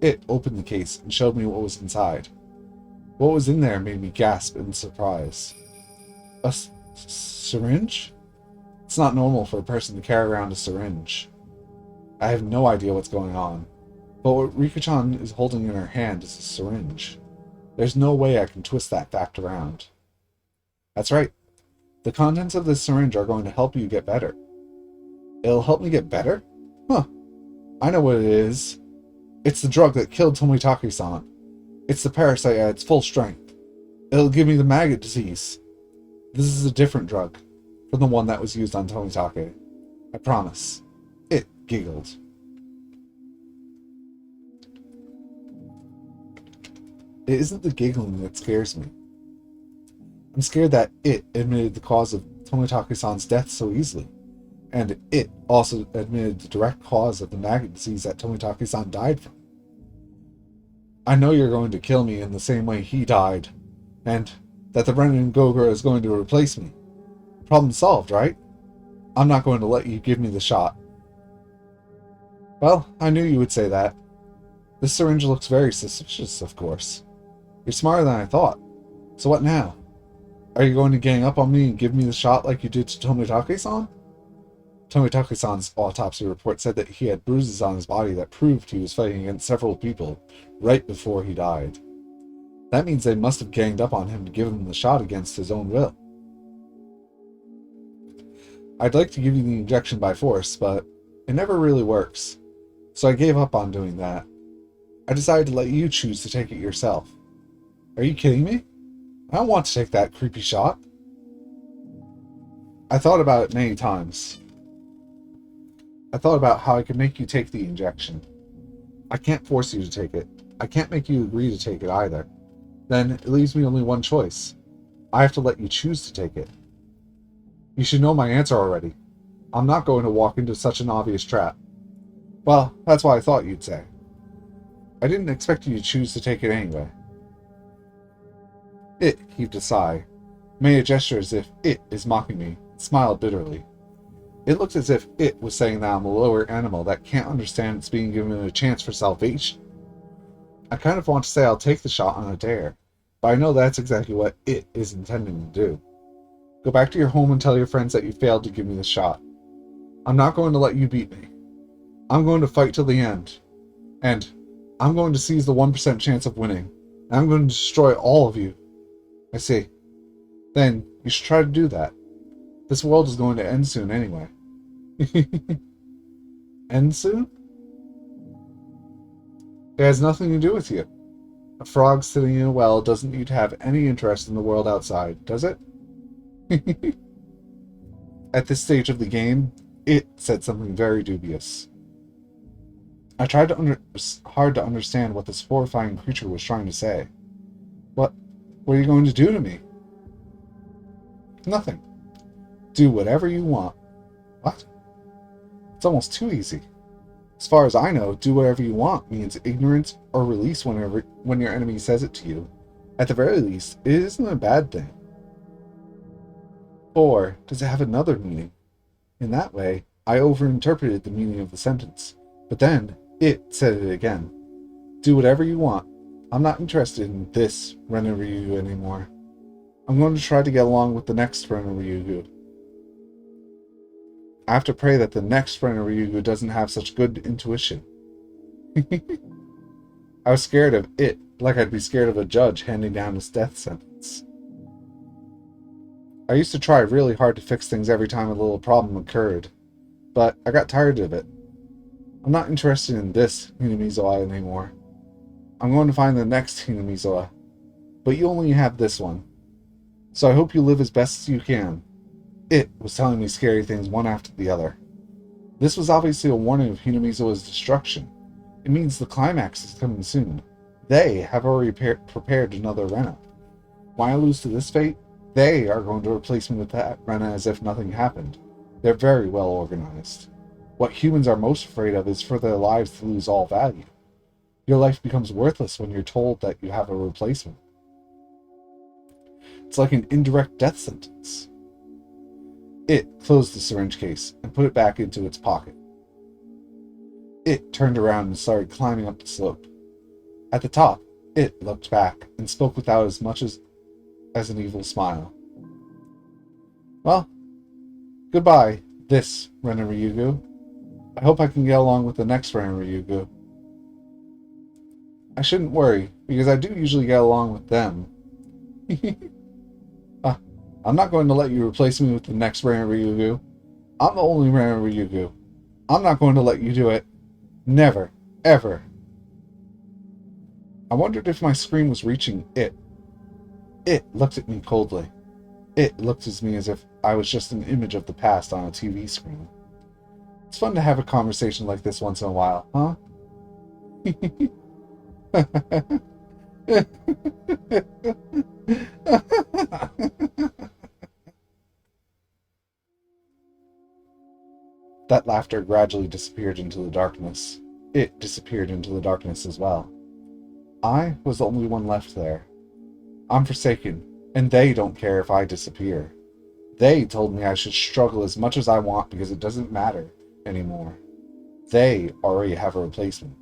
It opened the case and showed me what was inside. What was in there made me gasp in surprise. A syringe? It's not normal for a person to carry around a syringe. I have no idea what's going on, but what Rika-chan is holding in her hand is a syringe. There's no way I can twist that fact around. That's right. The contents of this syringe are going to help you get better. It'll help me get better? Huh. I know what it is. It's the drug that killed Tomitake-san. It's the parasite at its full strength. It'll give me the maggot disease. This is a different drug from the one that was used on Tomitake. I promise. It giggled. It isn't the giggling that scares me. I'm scared that it admitted the cause of Tomitake-san's death so easily, and it also admitted the direct cause of the maggot disease that Tomitake-san died from. I know you're going to kill me in the same way he died, and that the Renin Gogura is going to replace me. Problem solved, right? I'm not going to let you give me the shot. Well, I knew you would say that. This syringe looks very suspicious, of course. You're smarter than I thought. So what now? Are you going to gang up on me and give me the shot like you did to Tomitake-san? Tomitake-san's autopsy report said that he had bruises on his body that proved he was fighting against several people right before he died. That means they must have ganged up on him to give him the shot against his own will. I'd like to give you the injection by force, but it never really works. So I gave up on doing that. I decided to let you choose to take it yourself. Are you kidding me? I don't want to take that creepy shot. I thought about it many times. I thought about how I could make you take the injection. I can't force you to take it. I can't make you agree to take it either. Then it leaves me only one choice. I have to let you choose to take it. You should know my answer already. I'm not going to walk into such an obvious trap. Well, that's what I thought you'd say. I didn't expect you to choose to take it anyway. It heaved a sigh, made a gesture as if it is mocking me, and smiled bitterly. It looked as if it was saying that I'm a lower animal that can't understand it's being given a chance for salvation. I kind of want to say I'll take the shot on a dare, but I know that's exactly what it is intending to do. Go back to your home and tell your friends that you failed to give me the shot. I'm not going to let you beat me. I'm going to fight till the end. And I'm going to seize the 1% chance of winning. And I'm going to destroy all of you. I see. Then you should try to do that. This world is going to end soon anyway. End soon? It has nothing to do with you. A frog sitting in a well doesn't need to have any interest in the world outside, does it? At this stage of the game, it said something very dubious. I tried hard to understand what this horrifying creature was trying to say. What are you going to do to me? Nothing. Do whatever you want. What? It's almost too easy. As far as I know, do whatever you want means ignorance or release when your enemy says it to you. At the very least, it isn't a bad thing. Or does it have another meaning? In that way, I overinterpreted the meaning of the sentence. But then, it said it again. Do whatever you want. I'm not interested in this Ren-Ryugu anymore. I'm going to try to get along with the next Ren-Ryugu. I have to pray that the next Ren-Ryugu doesn't have such good intuition. I was scared of it, like I'd be scared of a judge handing down his death sentence. I used to try really hard to fix things every time a little problem occurred, but I got tired of it. I'm not interested in this Hinamizawa anymore. I'm going to find the next Hinamizawa, but you only have this one. So I hope you live as best as you can. It was telling me scary things one after the other. This was obviously a warning of Hinamizawa's destruction. It means the climax is coming soon. They have already prepared another Rena. Why I lose to this fate? They are going to replace me with that Rena as if nothing happened. They're very well organized. What humans are most afraid of is for their lives to lose all value. Your life becomes worthless when you're told that you have a replacement. It's like an indirect death sentence. It closed the syringe case and put it back into its pocket. It turned around and started climbing up the slope. At the top, it looked back and spoke without as much as an evil smile. Well, goodbye, this Ren-Ryugu. I hope I can get along with the next Ren-Ryugu. I shouldn't worry, because I do usually get along with them. I'm not going to let you replace me with the next Ren-Ryugu. I'm the only Ren-Ryugu. I'm not going to let you do it. Never. Ever. I wondered if my scream was reaching it. It looked at me coldly. It looked at me as if I was just an image of the past on a TV screen. It's fun to have a conversation like this once in a while, huh? That laughter gradually disappeared into the darkness. It disappeared into the darkness as well. I was the only one left there. I'm forsaken, and they don't care if I disappear. They told me I should struggle as much as I want because it doesn't matter anymore. They already have a replacement.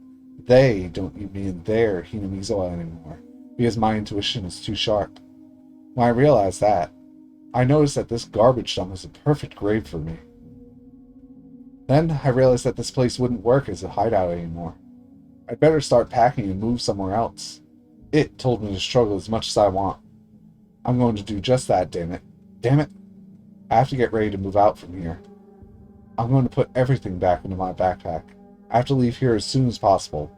They don't need me in their Hinamizawa anymore because my intuition is too sharp. When I realized that, I noticed that this garbage dump is a perfect grave for me. Then I realized that this place wouldn't work as a hideout anymore. I'd better start packing and move somewhere else. It told me to struggle as much as I want. I'm going to do just that, damn it. Damn it. I have to get ready to move out from here. I'm going to put everything back into my backpack. I have to leave here as soon as possible.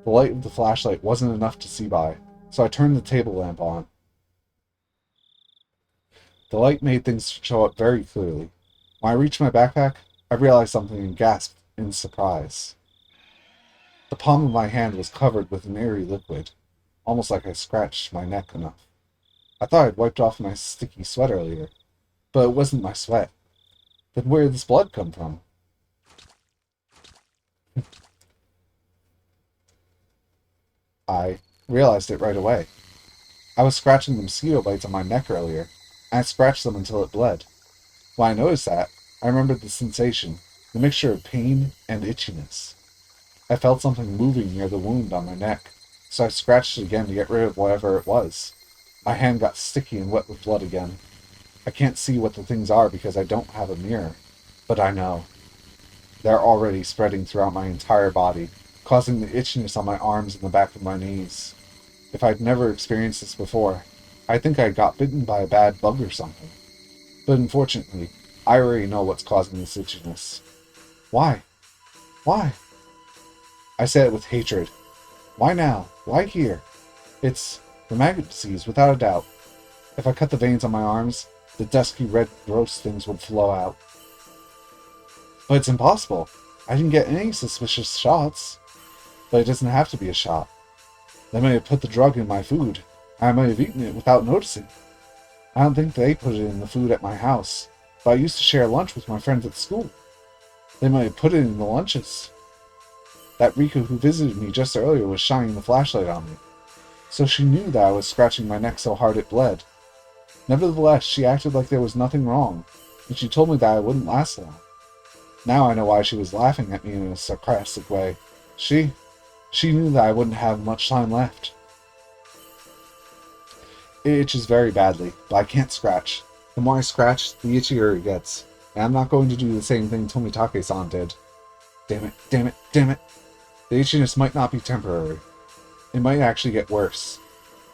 The light of the flashlight wasn't enough to see by, so I turned the table lamp on. The light made things show up very clearly. When I reached my backpack, I realized something and gasped in surprise. The palm of my hand was covered with an airy liquid, almost like I scratched my neck enough. I thought I'd wiped off my sticky sweat earlier, but it wasn't my sweat. Then where did this blood come from? I realized it right away. I was scratching the mosquito bites on my neck earlier, and I scratched them until it bled. When I noticed that, I remembered the sensation, the mixture of pain and itchiness. I felt something moving near the wound on my neck, so I scratched it again to get rid of whatever it was. My hand got sticky and wet with blood again. I can't see what the things are because I don't have a mirror, but I know. They're already spreading throughout my entire body, causing the itchiness on my arms and the back of my knees. If I'd never experienced this before, I think I got bitten by a bad bug or something. But unfortunately, I already know what's causing this itchiness. Why? Why? I say it with hatred. Why now? Why here? It's the maggot disease, without a doubt. If I cut the veins on my arms, the dusky red gross things would flow out. But it's impossible. I didn't get any suspicious shots. But it doesn't have to be a shot. They may have put the drug in my food. I may have eaten it without noticing. I don't think they put it in the food at my house, but I used to share lunch with my friends at school. They might have put it in the lunches. That Riku who visited me just earlier was shining the flashlight on me, so she knew that I was scratching my neck so hard it bled. Nevertheless, she acted like there was nothing wrong, and she told me that I wouldn't last long. Now I know why she was laughing at me in a sarcastic way. She knew that I wouldn't have much time left. It itches very badly, but I can't scratch. The more I scratch, the itchier it gets, and I'm not going to do the same thing Tomitake-san did. Damn it, damn it, damn it. The itchiness might not be temporary. It might actually get worse.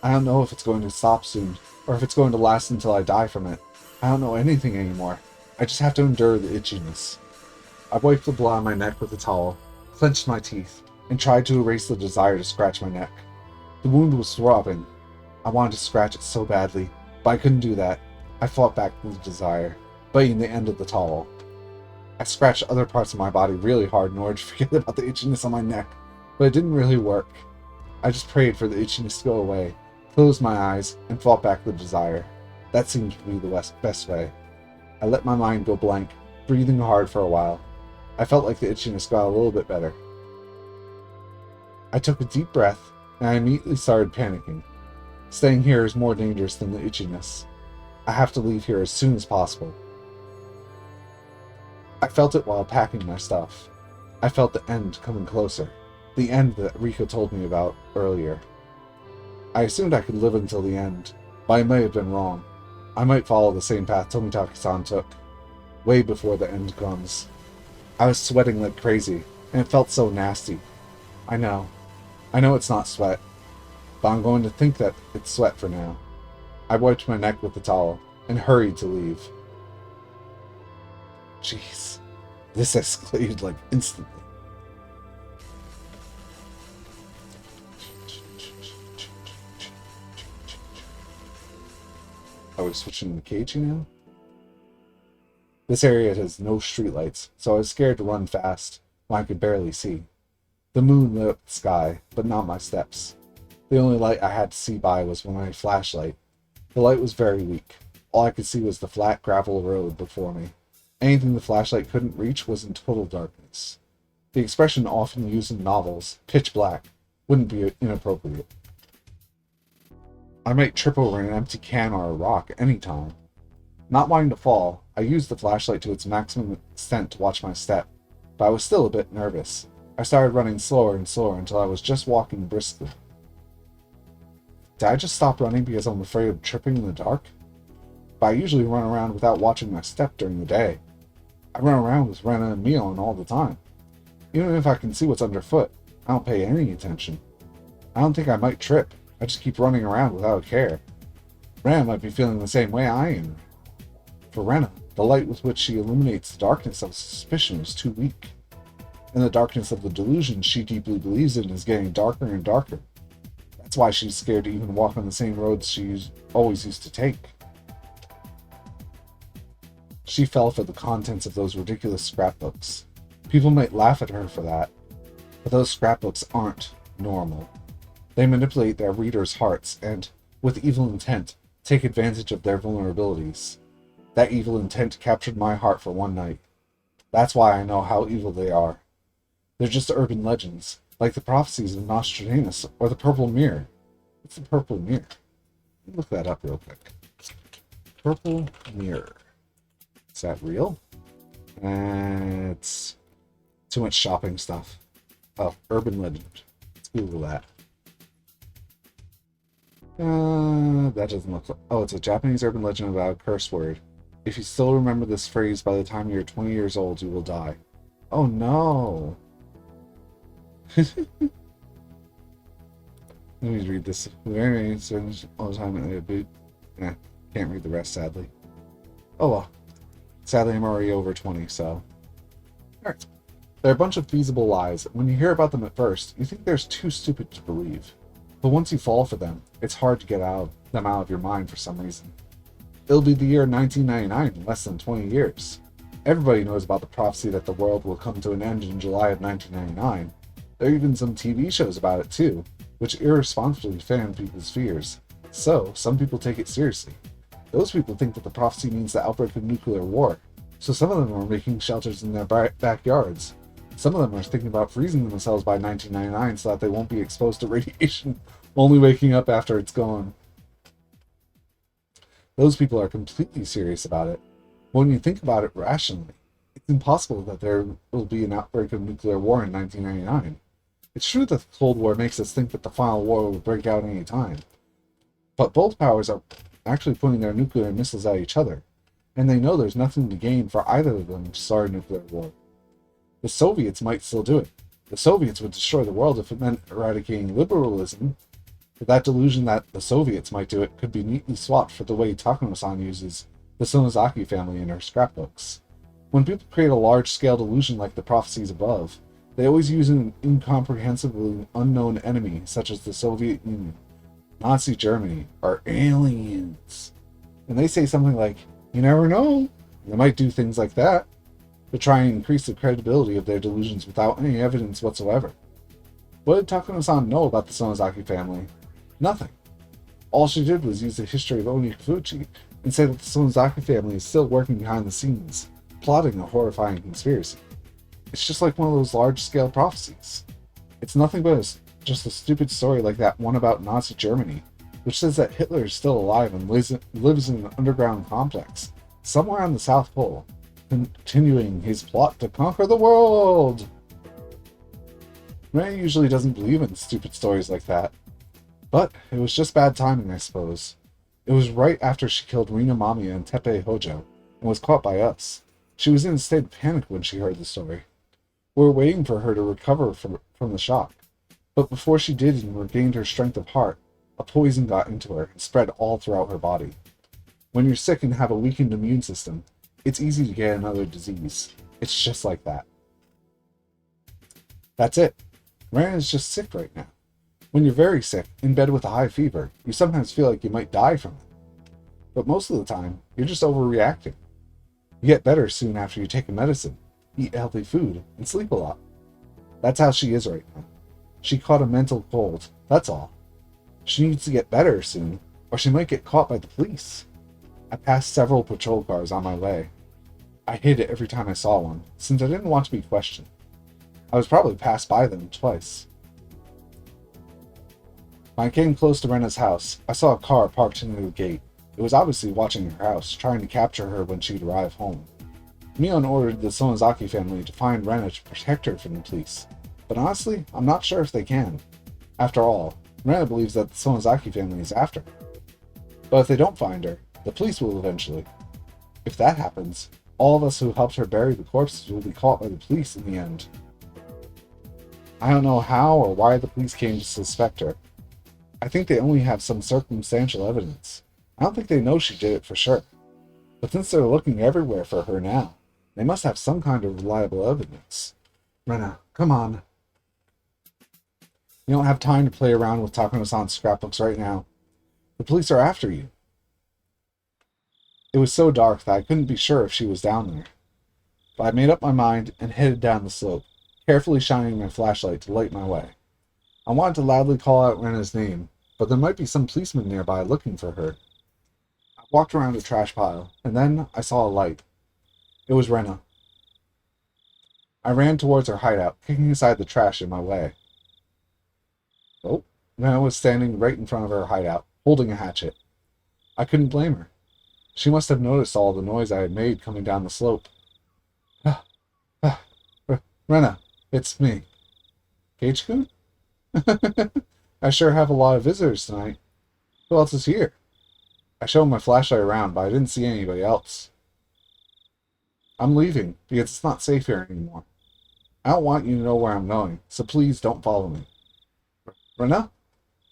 I don't know if it's going to stop soon, or if it's going to last until I die from it. I don't know anything anymore. I just have to endure the itchiness. I wiped the blood on my neck with a towel, clenched my teeth, and tried to erase the desire to scratch my neck. The wound was throbbing. I wanted to scratch it so badly, but I couldn't do that. I fought back the desire, biting the end of the towel. I scratched other parts of my body really hard in order to forget about the itchiness on my neck, but it didn't really work. I just prayed for the itchiness to go away, closed my eyes, and fought back the desire. That seemed to be the best way. I let my mind go blank, breathing hard for a while. I felt like the itchiness got a little bit better. I took a deep breath, and I immediately started panicking. Staying here is more dangerous than the itchiness. I have to leave here as soon as possible. I felt it while packing my stuff. I felt the end coming closer. The end that Rika told me about earlier. I assumed I could live until the end, but I may have been wrong. I might follow the same path Tomitake-san took, way before the end comes. I was sweating like crazy, and it felt so nasty. I know it's not sweat, but I'm going to think that it's sweat for now. I wiped my neck with the towel, and hurried to leave. Jeez, this escalated like instantly. Are we switching to Keiichi now? This area has no streetlights, so I was scared to run fast when I could barely see. The moon lit up the sky, but not my steps. The only light I had to see by was my flashlight. The light was very weak. All I could see was the flat gravel road before me. Anything the flashlight couldn't reach was in total darkness. The expression often used in novels, pitch black, wouldn't be inappropriate. I might trip over an empty can or a rock any time. Not wanting to fall, I used the flashlight to its maximum extent to watch my step, but I was still a bit nervous. I started running slower and slower until I was just walking briskly. Did I just stop running because I'm afraid of tripping in the dark? But I usually run around without watching my step during the day. I run around with Rena and Mion all the time. Even if I can see what's underfoot, I don't pay any attention. I don't think I might trip. I just keep running around without a care. Rena might be feeling the same way I am. For Rena, the light with which she illuminates the darkness of suspicion is too weak. And the darkness of the delusion she deeply believes in is getting darker and darker. That's why she's scared to even walk on the same roads she always used to take. She fell for the contents of those ridiculous scrapbooks. People might laugh at her for that, but those scrapbooks aren't normal. They manipulate their readers' hearts and, with evil intent, take advantage of their vulnerabilities. That evil intent captured my heart for one night. That's why I know how evil they are. They're just urban legends, like the prophecies of Nostradamus or the Purple Mirror. What's the Purple Mirror? Let me look that up real quick. Purple Mirror. Is that real? It's too much shopping stuff. Oh, urban legend. Let's Google that. That doesn't look like... Oh, it's a Japanese urban legend about a curse word. If you still remember this phrase by the time you're 20 years old, you will die. Oh no! Let me read this. Very all the time in a boot. Can't read the rest, sadly. Oh well. Sadly, I'm already over 20, so... Alright. They're a bunch of feasible lies. When you hear about them at first, you think they're too stupid to believe. But once you fall for them, it's hard to get them out of your mind for some reason. It'll be the year 1999 in less than 20 years. Everybody knows about the prophecy that the world will come to an end in July of 1999. There are even some TV shows about it too, which irresponsibly fan people's fears. So, some people take it seriously. Those people think that the prophecy means the outbreak of nuclear war, so some of them are making shelters in their backyards. Some of them are thinking about freezing themselves by 1999 so that they won't be exposed to radiation, only waking up after it's gone. Those people are completely serious about it. When you think about it rationally, it's impossible that there will be an outbreak of nuclear war in 1999. It's true that the Cold War makes us think that the final war will break out any time. But both powers are actually pointing their nuclear missiles at each other, and they know there's nothing to gain for either of them to start a nuclear war. The Soviets might still do it. The Soviets would destroy the world if it meant eradicating liberalism, but that delusion that the Soviets might do it could be neatly swapped for the way Takano-san uses the Sonozaki family in her scrapbooks. When people create a large-scale delusion like the prophecies above, they always use an incomprehensibly unknown enemy, such as the Soviet Union, Nazi Germany, or aliens. And they say something like, "You never know." They might do things like that to try and increase the credibility of their delusions without any evidence whatsoever. What did Takano-san know about the Sonozaki family? Nothing. All she did was use the history of Onikafuchi and say that the Sonozaki family is still working behind the scenes, plotting a horrifying conspiracy. It's just like one of those large-scale prophecies. It's nothing but just a stupid story like that one about Nazi Germany, which says that Hitler is still alive and lives in an underground complex somewhere on the South Pole, continuing his plot to conquer the world. Ray usually doesn't believe in stupid stories like that, but it was just bad timing, I suppose. It was right after she killed Rina Mamiya and Teppei Hojo, and was caught by us. She was in a state of panic when she heard the story. We were waiting for her to recover from the shock, but before she did and regained her strength of heart, a poison got into her and spread all throughout her body. When you're sick and have a weakened immune system, it's easy to get another disease. It's just like that. That's it. Rana is just sick right now. When you're very sick, in bed with a high fever, you sometimes feel like you might die from it. But most of the time, you're just overreacting. You get better soon after you take a medicine, eat healthy food, and sleep a lot. That's how she is right now. She caught a mental cold, that's all. She needs to get better soon, or she might get caught by the police. I passed several patrol cars on my way. I hid it every time I saw one, since I didn't want to be questioned. I was probably passed by them twice. When I came close to Rena's house, I saw a car parked near the gate. It was obviously watching her house, trying to capture her when she'd arrive home. Mion ordered the Sonozaki family to find Rena to protect her from the police, but honestly, I'm not sure if they can. After all, Rena believes that the Sonozaki family is after her. But if they don't find her, the police will eventually. If that happens, all of us who helped her bury the corpses will be caught by the police in the end. I don't know how or why the police came to suspect her. I think they only have some circumstantial evidence. I don't think they know she did it for sure. But since they're looking everywhere for her now, they must have some kind of reliable evidence. Rena, come on. You don't have time to play around with Takano-san's scrapbooks right now. The police are after you. It was so dark that I couldn't be sure if she was down there. But I made up my mind and headed down the slope, carefully shining my flashlight to light my way. I wanted to loudly call out Rena's name, but there might be some policeman nearby looking for her. I walked around a trash pile, and then I saw a light. It was Rena. I ran towards her hideout, kicking aside the trash in my way. Oh, Rena was standing right in front of her hideout, holding a hatchet. I couldn't blame her. She must have noticed all the noise I had made coming down the slope. Rena, it's me. Cage-kun? I sure have a lot of visitors tonight. Who else is here? I showed my flashlight around, but I didn't see anybody else. I'm leaving, because it's not safe here anymore. I don't want you to know where I'm going, so please don't follow me. Rena?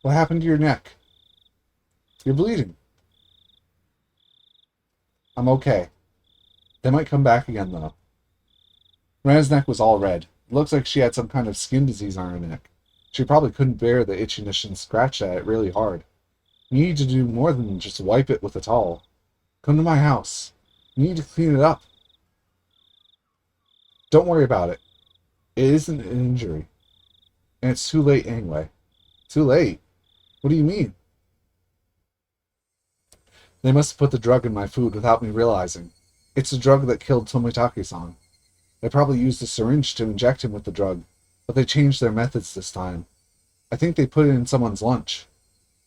What happened to your neck? You're bleeding. I'm okay. They might come back again, though. Rena's neck was all red. It looks like she had some kind of skin disease on her neck. She probably couldn't bear the itchiness and scratched at it really hard. You need to do more than just wipe it with a towel. Come to my house. You need to clean it up. Don't worry about it. It isn't an injury. And it's too late anyway. Too late? What do you mean? They must have put the drug in my food without me realizing. It's the drug that killed Tomitake-san. They probably used a syringe to inject him with the drug, but they changed their methods this time. I think they put it in someone's lunch.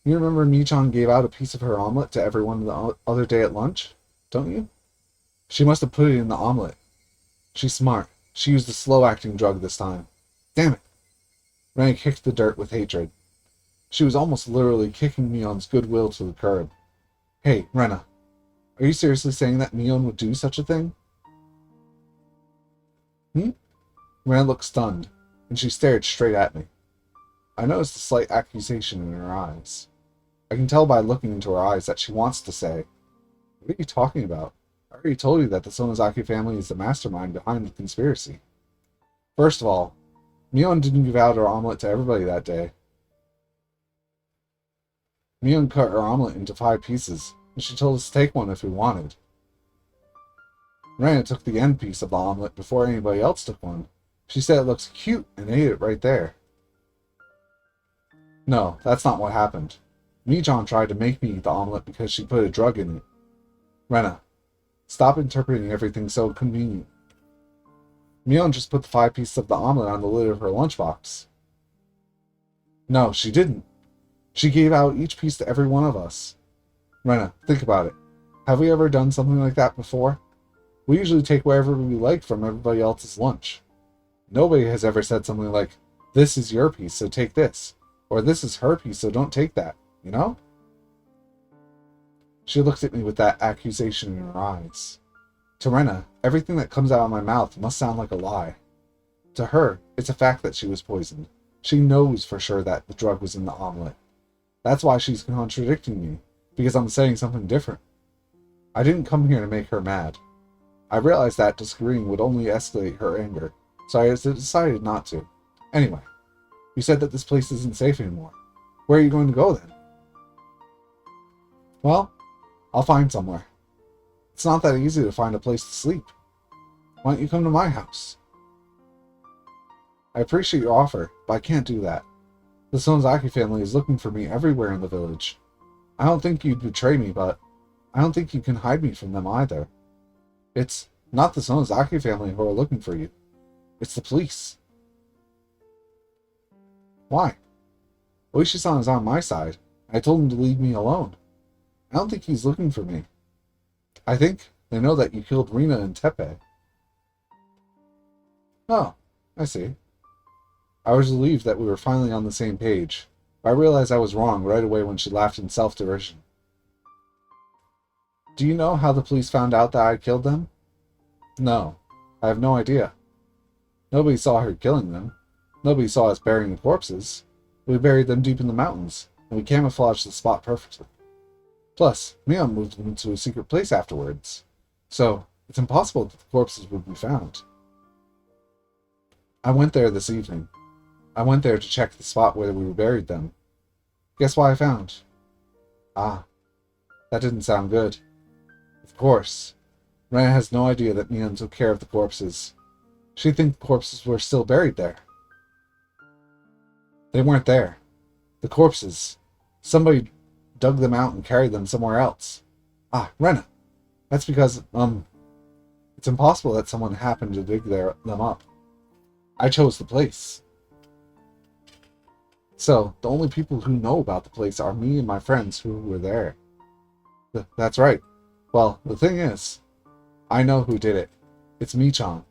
You remember Michan gave out a piece of her omelet to everyone the other day at lunch? Don't you? She must have put it in the omelet. She's smart. She used a slow-acting drug this time. Damn it! Ren kicked the dirt with hatred. She was almost literally kicking Mion's goodwill to the curb. Hey, Rena, are you seriously saying that Mion would do such a thing? Rena looked stunned, and she stared straight at me. I noticed a slight accusation in her eyes. I can tell by looking into her eyes that she wants to say, "What are you talking about? I already told you that the Sonozaki family is the mastermind behind the conspiracy." First of all, Mion didn't give out her omelet to everybody that day. Mion cut her omelet into 5 pieces, and she told us to take one if we wanted. Rena took the end piece of the omelet before anybody else took one. She said it looks cute and ate it right there. No, that's not what happened. Michan tried to make me eat the omelet because she put a drug in it. Rena, stop interpreting everything so convenient. Mion just put the 5 pieces of the omelet on the lid of her lunchbox. No, she didn't. She gave out each piece to every one of us. Rena, think about it. Have we ever done something like that before? We usually take whatever we like from everybody else's lunch. Nobody has ever said something like, "This is your piece, so take this," or "This is her piece, so don't take that," you know? She looked at me with that accusation in her eyes. To Rena, everything that comes out of my mouth must sound like a lie. To her, it's a fact that she was poisoned. She knows for sure that the drug was in the omelet. That's why she's contradicting me, because I'm saying something different. I didn't come here to make her mad. I realized that disagreeing would only escalate her anger, so I decided not to. Anyway, you said that this place isn't safe anymore. Where are you going to go then? Well, I'll find somewhere. It's not that easy to find a place to sleep. Why don't you come to my house? I appreciate your offer, but I can't do that. The Sonozaki family is looking for me everywhere in the village. I don't think you'd betray me, but I don't think you can hide me from them either. It's not the Sonozaki family who are looking for you. It's the police. Why? Oishi-san is on my side. I told him to leave me alone. I don't think he's looking for me. I think they know that you killed Rina and Tepe. Oh, I see. I was relieved that we were finally on the same page, but I realized I was wrong right away when she laughed in self-derision. Do you know how the police found out that I killed them? No, I have no idea. Nobody saw her killing them. Nobody saw us burying the corpses. We buried them deep in the mountains, and we camouflaged the spot perfectly. Plus, Mion moved them to a secret place afterwards, so it's impossible that the corpses would be found. I went there this evening. I went there to check the spot where we buried them. Guess what I found? Ah, that didn't sound good. Of course. Rena has no idea that Mion took care of the corpses. She'd think the corpses were still buried there. They weren't there. The corpses. Somebody dug them out and carried them somewhere else. Ah, Rena. That's because, it's impossible that someone happened to dig them up. I chose the place. So, the only people who know about the place are me and my friends who were there. That's right. Well, the thing is, I know who did it. It's Michan.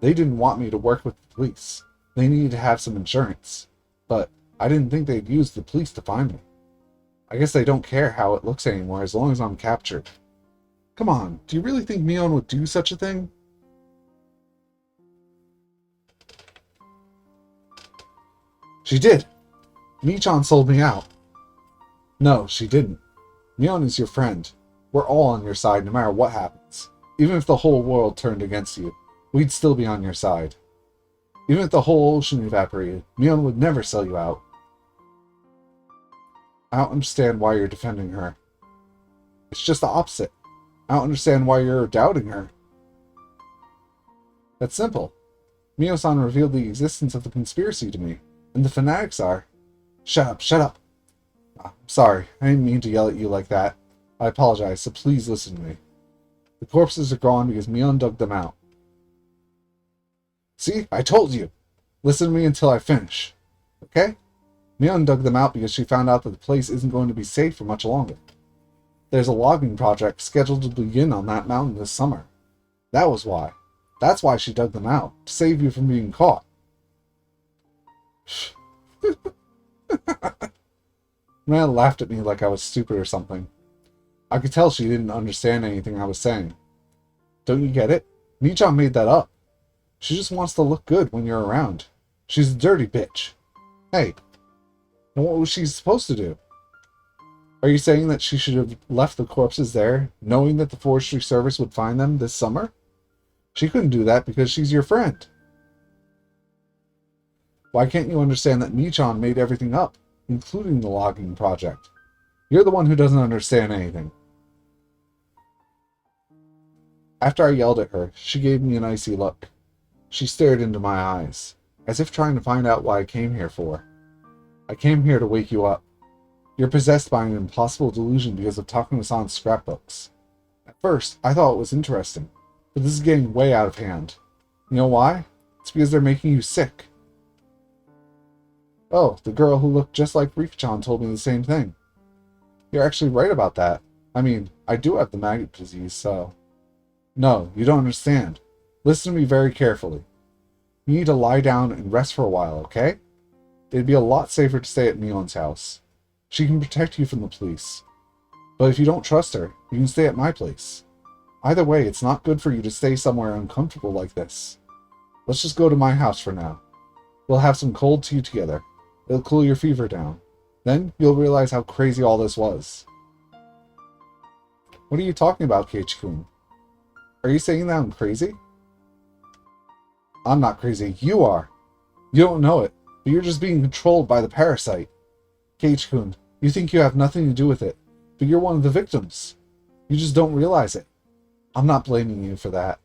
They didn't want me to work with the police. They needed to have some insurance. But I didn't think they'd use the police to find me. I guess they don't care how it looks anymore as long as I'm captured. Come on, do you really think Mion would do such a thing? She did. Michan sold me out. No, she didn't. Mion is your friend. We're all on your side no matter what happens. Even if the whole world turned against you, we'd still be on your side. Even if the whole ocean evaporated, Mion would never sell you out. I don't understand why you're defending her. It's just the opposite. I don't understand why you're doubting her. That's simple. Mio-san revealed the existence of the conspiracy to me, and the fanatics are... Shut up, shut up. I'm sorry, I didn't mean to yell at you like that. I apologize, so please listen to me. The corpses are gone because Mion dug them out. See, I told you. Listen to me until I finish. Okay? Mion dug them out because she found out that the place isn't going to be safe for much longer. There's a logging project scheduled to begin on that mountain this summer. That was why. That's why she dug them out, to save you from being caught. Man laughed at me like I was stupid or something. I could tell she didn't understand anything I was saying. Don't you get it? Michan made that up. She just wants to look good when you're around. She's a dirty bitch. Hey, and what was she supposed to do? Are you saying that she should have left the corpses there, knowing that the Forestry Service would find them this summer? She couldn't do that because she's your friend. Why can't you understand that Michan made everything up, including the logging project? You're the one who doesn't understand anything. After I yelled at her, she gave me an icy look. She stared into my eyes, as if trying to find out what I came here for. I came here to wake you up. You're possessed by an impossible delusion because of Takuma-san's scrapbooks. At first, I thought it was interesting, but this is getting way out of hand. You know why? It's because they're making you sick. Oh, the girl who looked just like Rika-chan told me the same thing. You're actually right about that. I mean, I do have the maggot disease, so... No, you don't understand. Listen to me very carefully. You need to lie down and rest for a while, okay? It'd be a lot safer to stay at Mion's house. She can protect you from the police. But if you don't trust her, you can stay at my place. Either way, it's not good for you to stay somewhere uncomfortable like this. Let's just go to my house for now. We'll have some cold tea together. It'll cool your fever down. Then you'll realize how crazy all this was. What are you talking about, Keiichi-kun? Are you saying that I'm crazy? I'm not crazy. You are. You don't know it, but you're just being controlled by the parasite. Keiichi-kun, you think you have nothing to do with it, but you're one of the victims. You just don't realize it. I'm not blaming you for that.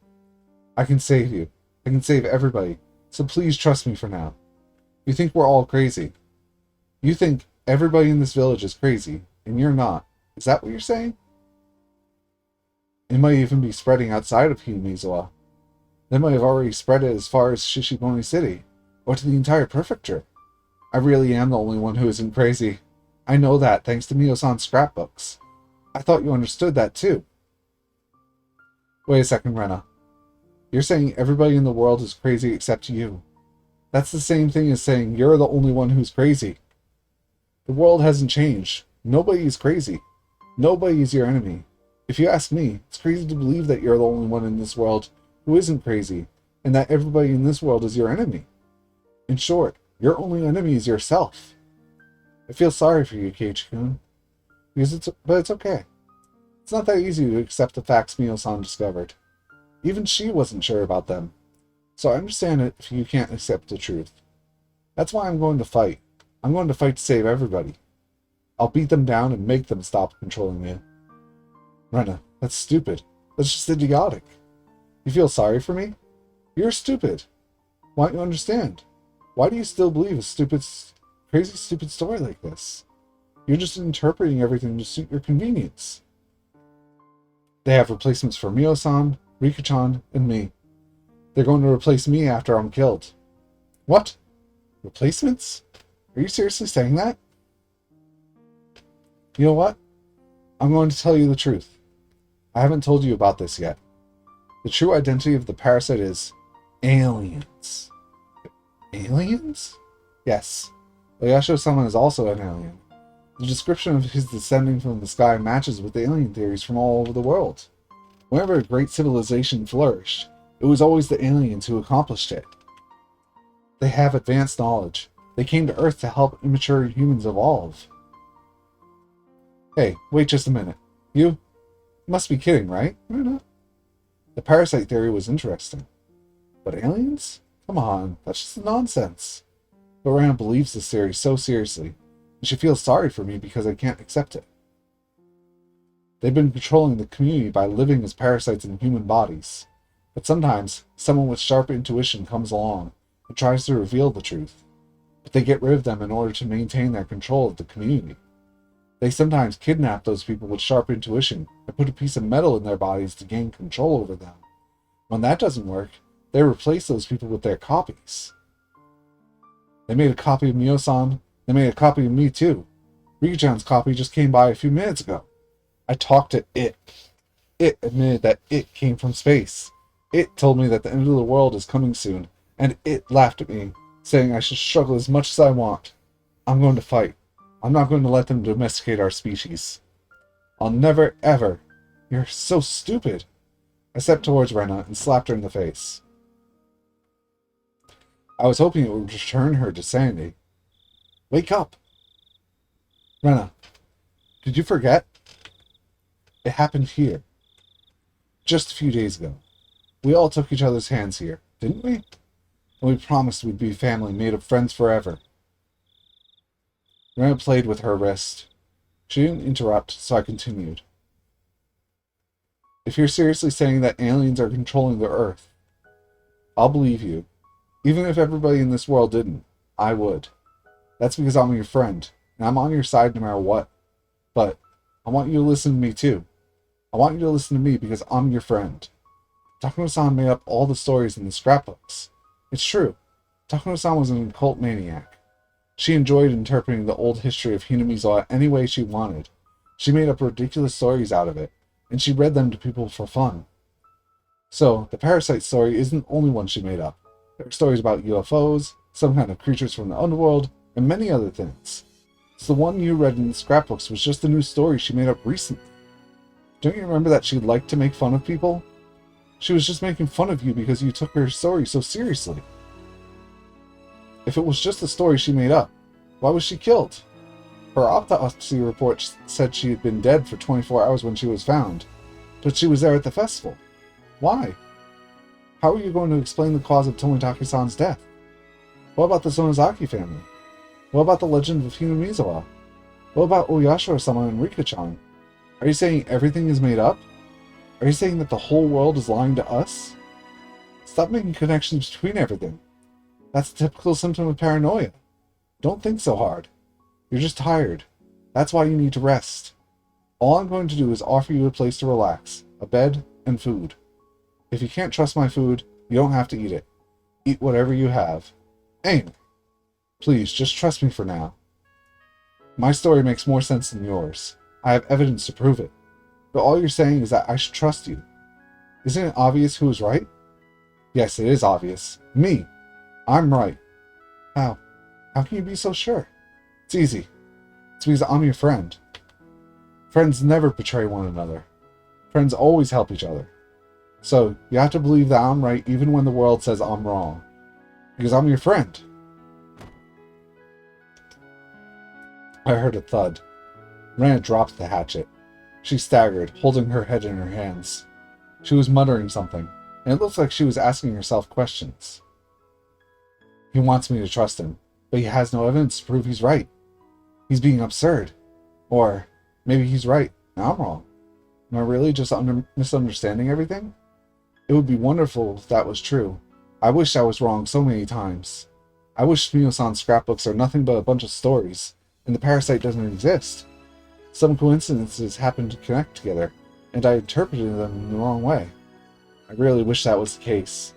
I can save you. I can save everybody, so please trust me for now. You think we're all crazy. You think everybody in this village is crazy, and you're not. Is that what you're saying? It might even be spreading outside of Hinamizawa. They might have already spread it as far as Shishibone City, or to the entire prefecture. I really am the only one who isn't crazy. I know that thanks to Mio-san's scrapbooks. I thought you understood that too. Wait a second, Rena. You're saying everybody in the world is crazy except you. That's the same thing as saying you're the only one who's crazy. The world hasn't changed. Nobody is crazy. Nobody is your enemy. If you ask me, it's crazy to believe that you're the only one in this world who isn't crazy, and that everybody in this world is your enemy. In short, your only enemy is yourself. I feel sorry for you, Keiichi-kun, but it's okay. It's not that easy to accept the facts Mio-san discovered. Even she wasn't sure about them. So I understand it if you can't accept the truth. That's why I'm going to fight. I'm going to fight to save everybody. I'll beat them down and make them stop controlling you. Rena, that's stupid. That's just idiotic. You feel sorry for me? You're stupid. Why don't you understand? Why do you still believe a crazy stupid story like this? You're just interpreting everything to suit your convenience. They have replacements for Mio-san, Rika-chan, and me. They're going to replace me after I'm killed. What? Replacements? Are you seriously saying that? You know what? I'm going to tell you the truth. I haven't told you about this yet. The true identity of the parasite is Aliens. Aliens? Yes. Oyasho-sama is also an alien. The description of his descending from the sky matches with the alien theories from all over the world. Whenever a great civilization flourished, it was always the aliens who accomplished it. They have advanced knowledge. They came to Earth to help immature humans evolve. Hey, wait just a minute. You must be kidding, right? The parasite theory was interesting. But aliens? Come on, that's just nonsense. But Rana believes this theory so seriously, and she feels sorry for me because I can't accept it. They've been controlling the community by living as parasites in human bodies. But sometimes, someone with sharp intuition comes along and tries to reveal the truth. But they get rid of them in order to maintain their control of the community. They sometimes kidnap those people with sharp intuition and put a piece of metal in their bodies to gain control over them. When that doesn't work, they replace those people with their copies. They made a copy of Mio-san. They made a copy of me too. Rika-chan's copy just came by a few minutes ago. I talked to it. It admitted that it came from space. It told me that the end of the world is coming soon, and it laughed at me, saying I should struggle as much as I want. I'm going to fight. I'm not going to let them domesticate our species. I'll never, ever. You're so stupid. I stepped towards Rena and slapped her in the face. I was hoping it would return her to sanity. Wake up! Rena, did you forget? It happened here. Just a few days ago. We all took each other's hands here, didn't we? And we promised we'd be family made of friends forever. Rena played with her wrist. She didn't interrupt, so I continued. If you're seriously saying that aliens are controlling the Earth, I'll believe you. Even if everybody in this world didn't, I would. That's because I'm your friend, and I'm on your side no matter what. But I want you to listen to me too. I want you to listen to me because I'm your friend. Takano-san made up all the stories in the scrapbooks. It's true. Takano-san was an occult maniac. She enjoyed interpreting the old history of Hinamizawa any way she wanted. She made up ridiculous stories out of it, and she read them to people for fun. So, the parasite story isn't the only one she made up. There are stories about UFOs, some kind of creatures from the underworld, and many other things. So the one you read in the scrapbooks was just a new story she made up recently. Don't you remember that she liked to make fun of people? She was just making fun of you because you took her story so seriously. If it was just a story she made up, why was she killed? Her autopsy report said she had been dead for 24 hours when she was found, but she was there at the festival. Why? How are you going to explain the cause of Tomitake-san's death? What about the Sonozaki family? What about the legend of Hinamizawa? What about Oyashiro-sama and Rika-chan? Are you saying everything is made up? Are you saying that the whole world is lying to us? Stop making connections between everything. That's a typical symptom of paranoia. Don't think so hard. You're just tired. That's why you need to rest. All I'm going to do is offer you a place to relax, a bed, and food. If you can't trust my food, you don't have to eat it. Eat whatever you have. Aim! Please, just trust me for now. My story makes more sense than yours. I have evidence to prove it. But all you're saying is that I should trust you. Isn't it obvious who is right? Yes, it is obvious. Me. I'm right. How? How can you be so sure? It's easy. It's because I'm your friend. Friends never betray one another. Friends always help each other. So, you have to believe that I'm right even when the world says I'm wrong. Because I'm your friend. I heard a thud. Rana dropped the hatchet. She staggered, holding her head in her hands. She was muttering something, and it looked like she was asking herself questions. He wants me to trust him, but he has no evidence to prove he's right. He's being absurd. Or, maybe he's right, and I'm wrong. Am I really just misunderstanding everything? It would be wonderful if that was true. I wish I was wrong so many times. I wish Mio-san's scrapbooks are nothing but a bunch of stories, and the parasite doesn't exist. Some coincidences happen to connect together, and I interpreted them in the wrong way. I really wish that was the case.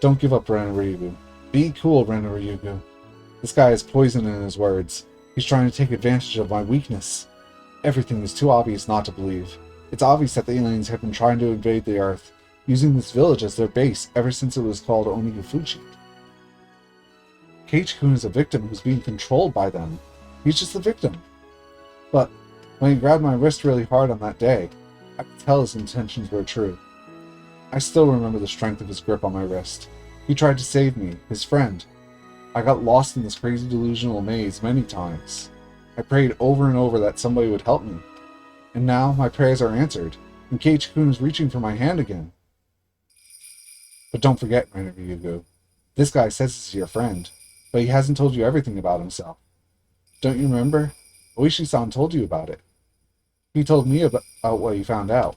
Don't give up, Ren Ryugu. Be cool, Ren Ryugu. This guy has poison in his words. He's trying to take advantage of my weakness. Everything is too obvious not to believe. It's obvious that the aliens have been trying to invade the Earth, using this village as their base ever since it was called Onigufuchi. Keiichi-kun is a victim who's being controlled by them. He's just a victim. But when he grabbed my wrist really hard on that day, I could tell his intentions were true. I still remember the strength of his grip on my wrist. He tried to save me, his friend. I got lost in this crazy delusional maze many times. I prayed over and over that somebody would help me. And now my prayers are answered, and Keiichi-kun is reaching for my hand again. But don't forget, Ryugu, this guy says he's your friend, but he hasn't told you everything about himself. Don't you remember? Oishi-san told you about it. He told me about what he found out.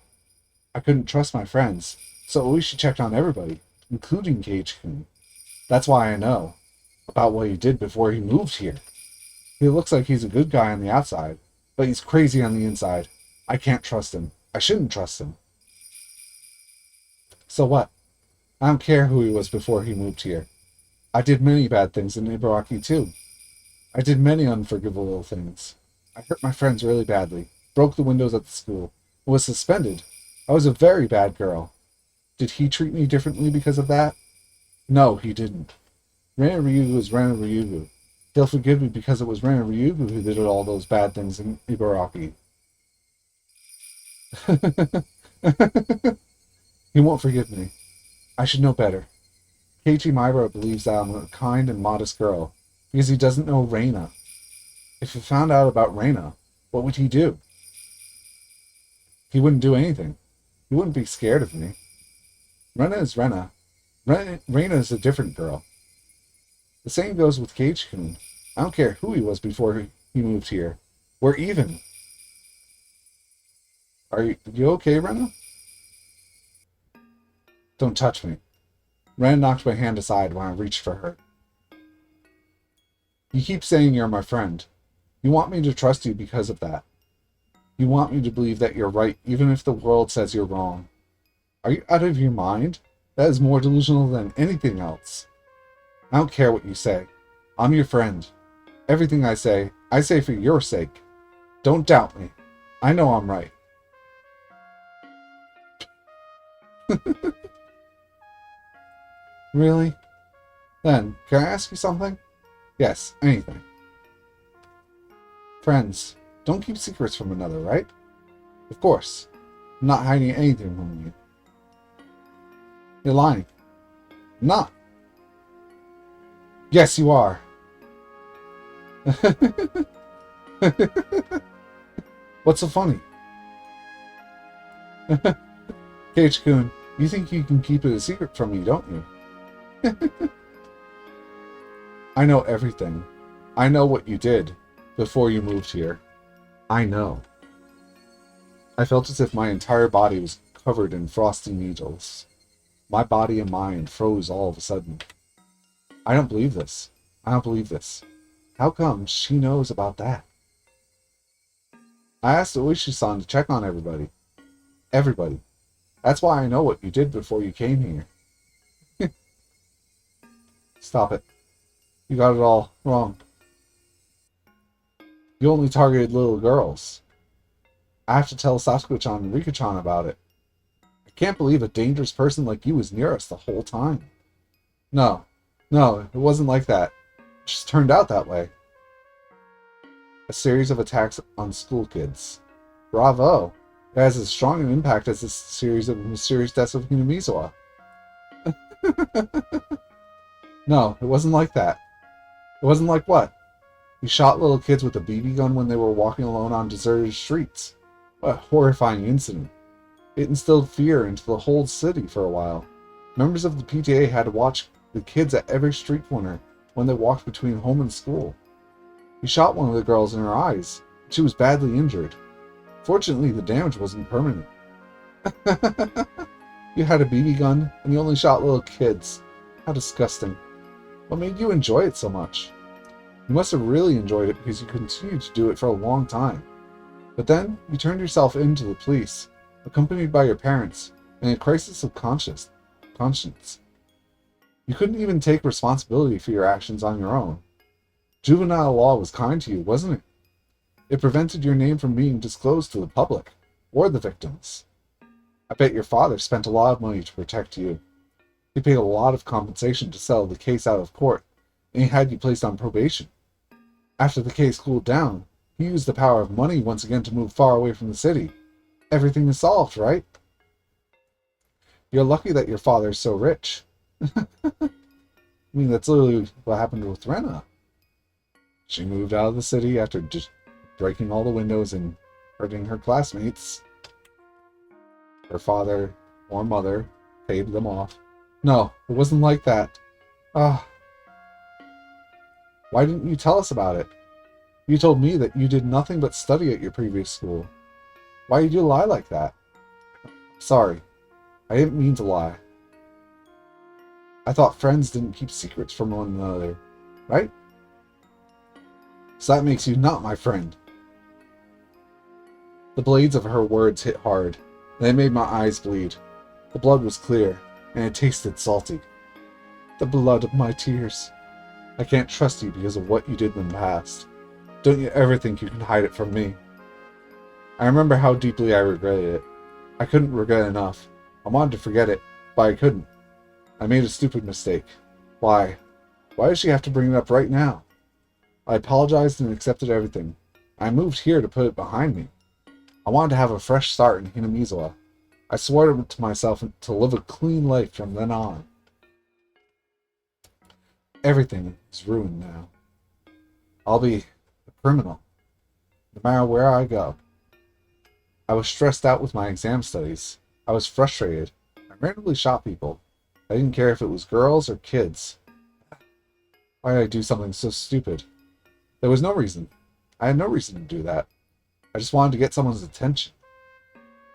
I couldn't trust my friends, so Oishi checked on everybody, including Keiichi-kun. That's why I know about what he did before he moved here. He looks like he's a good guy on the outside, but he's crazy on the inside. I can't trust him. I shouldn't trust him. So what? I don't care who he was before he moved here. I did many bad things in Ibaraki too. I did many unforgivable things. I hurt my friends really badly, broke the windows at the school, and was suspended. I was a very bad girl. Did he treat me differently because of that? No, he didn't. Ren Ryugu is Ren Ryugu. He'll forgive me because it was Ren Ryugu who did all those bad things in Ibaraki. He won't forgive me. I should know better. Keiichi Maibara believes that I'm a kind and modest girl because he doesn't know Reina. If he found out about Reina, what would he do? He wouldn't do anything. He wouldn't be scared of me. Reina is Reina. Reina is a different girl. The same goes with Keiichi-kun. I don't care who he was before he moved here. We're even. Are you okay, Reina? Don't touch me. Ren knocked my hand aside when I reached for her. You keep saying you're my friend. You want me to trust you because of that. You want me to believe that you're right even if the world says you're wrong. Are you out of your mind? That is more delusional than anything else. I don't care what you say. I'm your friend. Everything I say for your sake. Don't doubt me. I know I'm right. Really? Then, can I ask you something? Yes, anything. Friends, don't keep secrets from another, right? Of course. I'm not hiding anything from you. You're lying. I'm not. Yes, you are. What's so funny? Keiichi-kun, you think you can keep it a secret from me, don't you? I know everything. I know what you did before you moved here. I know. I felt as if my entire body was covered in frosty needles. My body and mind froze all of a sudden. I don't believe this. I don't believe this. How come she knows about that? I asked Oishi-san to check on everybody. Everybody. That's why I know what you did before you came here. Stop it. You got it all wrong. You only targeted little girls. I have to tell Sasuke-chan and Rika-chan about it. I can't believe a dangerous person like you was near us the whole time. No, it wasn't like that. It just turned out that way. A series of attacks on school kids. Bravo! It has as strong an impact as a series of mysterious deaths of Hinamizawa. No, it wasn't like that. It wasn't like what? You shot little kids with a BB gun when they were walking alone on deserted streets. What a horrifying incident. It instilled fear into the whole city for a while. Members of the PTA had to watch the kids at every street corner when they walked between home and school. He shot one of the girls in her eyes. She was badly injured. Fortunately, the damage wasn't permanent. You had a BB gun, and you only shot little kids. How disgusting. What made you enjoy it so much? You must have really enjoyed it because you continued to do it for a long time. But then, you turned yourself in to the police, accompanied by your parents, in a crisis of conscience. You couldn't even take responsibility for your actions on your own. Juvenile law was kind to you, wasn't it? It prevented your name from being disclosed to the public, or the victims. I bet your father spent a lot of money to protect you. He paid a lot of compensation to settle the case out of court, and he had you placed on probation. After the case cooled down, he used the power of money once again to move far away from the city. Everything is solved, right? You're lucky that your father is so rich. I mean, that's literally what happened with Rena. She moved out of the city after just breaking all the windows and hurting her classmates. Her father or mother paid them off. No, it wasn't like that. Ah, why didn't you tell us about it? You told me that you did nothing but study at your previous school. Why did you lie like that? Sorry, I didn't mean to lie. I thought friends didn't keep secrets from one another, right? So that makes you not my friend. The blades of her words hit hard, and they made my eyes bleed. The blood was clear, and it tasted salty. The blood of my tears. I can't trust you because of what you did in the past. Don't you ever think you can hide it from me. I remember how deeply I regretted it. I couldn't regret enough. I wanted to forget it, but I couldn't. I made a stupid mistake. Why? Why does she have to bring it up right now? I apologized and accepted everything. I moved here to put it behind me. I wanted to have a fresh start in Hinamizawa. I swore to myself to live a clean life from then on. Everything is ruined now. I'll be a criminal, no matter where I go. I was stressed out with my exam studies. I was frustrated. I randomly shot people. I didn't care if it was girls or kids. Why did I do something so stupid? There was no reason. I had no reason to do that. I just wanted to get someone's attention.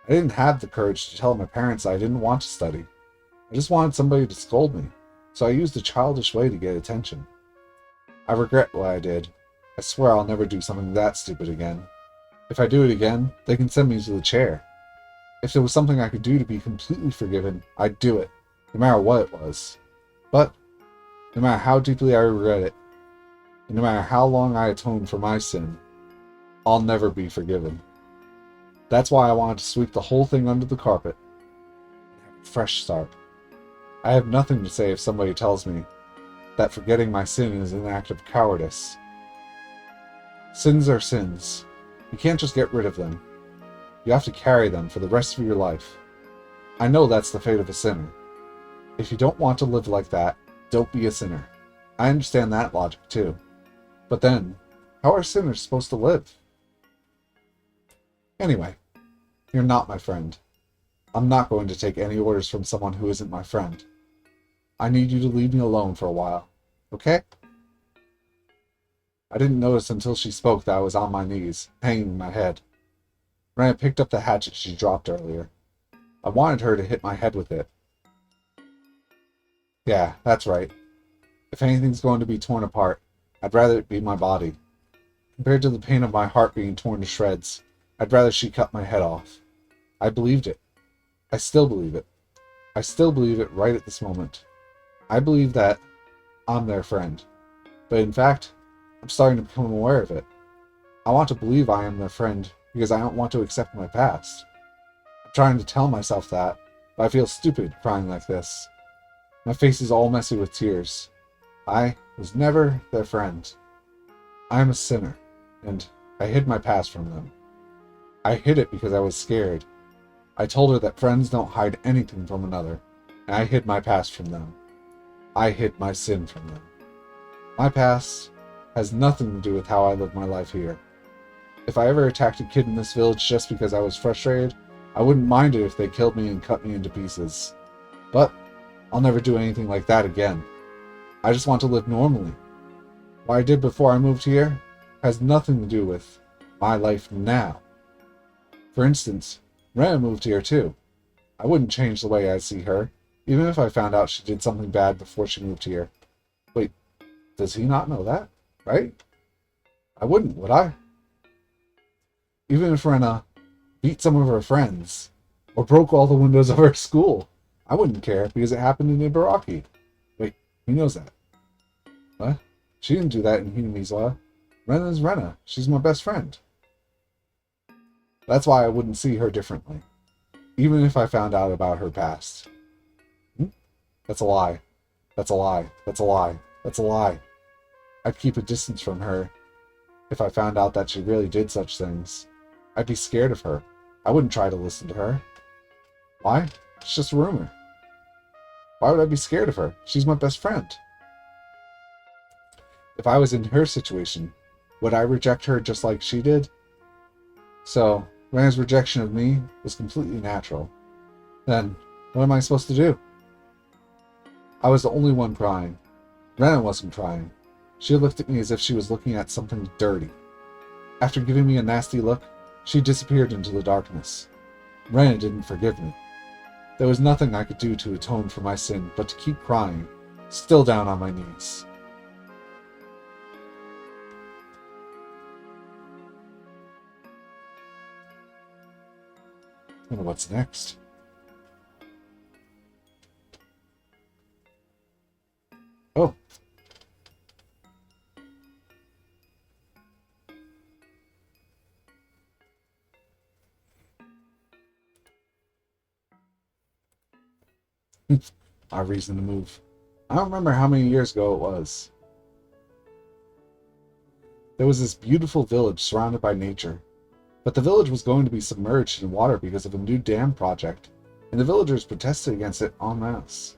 I didn't have the courage to tell my parents I didn't want to study. I just wanted somebody to scold me, so I used a childish way to get attention. I regret what I did. I swear I'll never do something that stupid again. If I do it again, they can send me to the chair. If there was something I could do to be completely forgiven, I'd do it, no matter what it was. But, no matter how deeply I regret it, and no matter how long I atone for my sin, I'll never be forgiven. That's why I wanted to sweep the whole thing under the carpet and have a fresh start. I have nothing to say if somebody tells me that forgetting my sin is an act of cowardice. Sins are sins. You can't just get rid of them. You have to carry them for the rest of your life. I know that's the fate of a sinner. If you don't want to live like that, don't be a sinner. I understand that logic too. But then, how are sinners supposed to live? Anyway, you're not my friend. I'm not going to take any orders from someone who isn't my friend. I need you to leave me alone for a while, okay? I didn't notice until she spoke that I was on my knees, hanging my head. Rena picked up the hatchet she dropped earlier. I wanted her to hit my head with it. Yeah, that's right. If anything's going to be torn apart, I'd rather it be my body. Compared to the pain of my heart being torn to shreds, I'd rather she cut my head off. I believed it. I still believe it. I still believe it right at this moment. I believe that I'm their friend. But in fact, I'm starting to become aware of it. I want to believe I am their friend because I don't want to accept my past. I'm trying to tell myself that, but I feel stupid crying like this. My face is all messy with tears. I was never their friend. I am a sinner, and I hid my past from them. I hid it because I was scared. I told her that friends don't hide anything from another, and I hid my past from them. I hid my sin from them. My past has nothing to do with how I live my life here. If I ever attacked a kid in this village just because I was frustrated, I wouldn't mind it if they killed me and cut me into pieces. But I'll never do anything like that again. I just want to live normally. What I did before I moved here has nothing to do with my life now. For instance, Rena moved here too. I wouldn't change the way I see her, even if I found out she did something bad before she moved here. Wait, does he not know that? Right? I wouldn't, would I? Even if Rena beat some of her friends, or broke all the windows of her school, I wouldn't care because it happened in Ibaraki. Wait, he knows that. What? She didn't do that in Hinamizawa. Rena's Rena. She's my best friend. That's why I wouldn't see her differently. even if I found out about her past. Hmm? That's a lie. That's a lie. That's a lie. That's a lie. I'd keep a distance from her if I found out that she really did such things. I'd be scared of her. I wouldn't try to listen to her. Why? It's just a rumor. Why would I be scared of her? She's my best friend. If I was in her situation, would I reject her just like she did? So, Rena's rejection of me was completely natural. Then, what am I supposed to do? I was the only one crying. Rena wasn't crying. She looked at me as if she was looking at something dirty. After giving me a nasty look, she disappeared into the darkness. Rena didn't forgive me. There was nothing I could do to atone for my sin but to keep crying, still down on my knees. I wonder what's next. Oh. Our reason to move. I don't remember how many years ago it was. There was this beautiful village surrounded by nature. But the village was going to be submerged in water because of a new dam project, and the villagers protested against it en masse.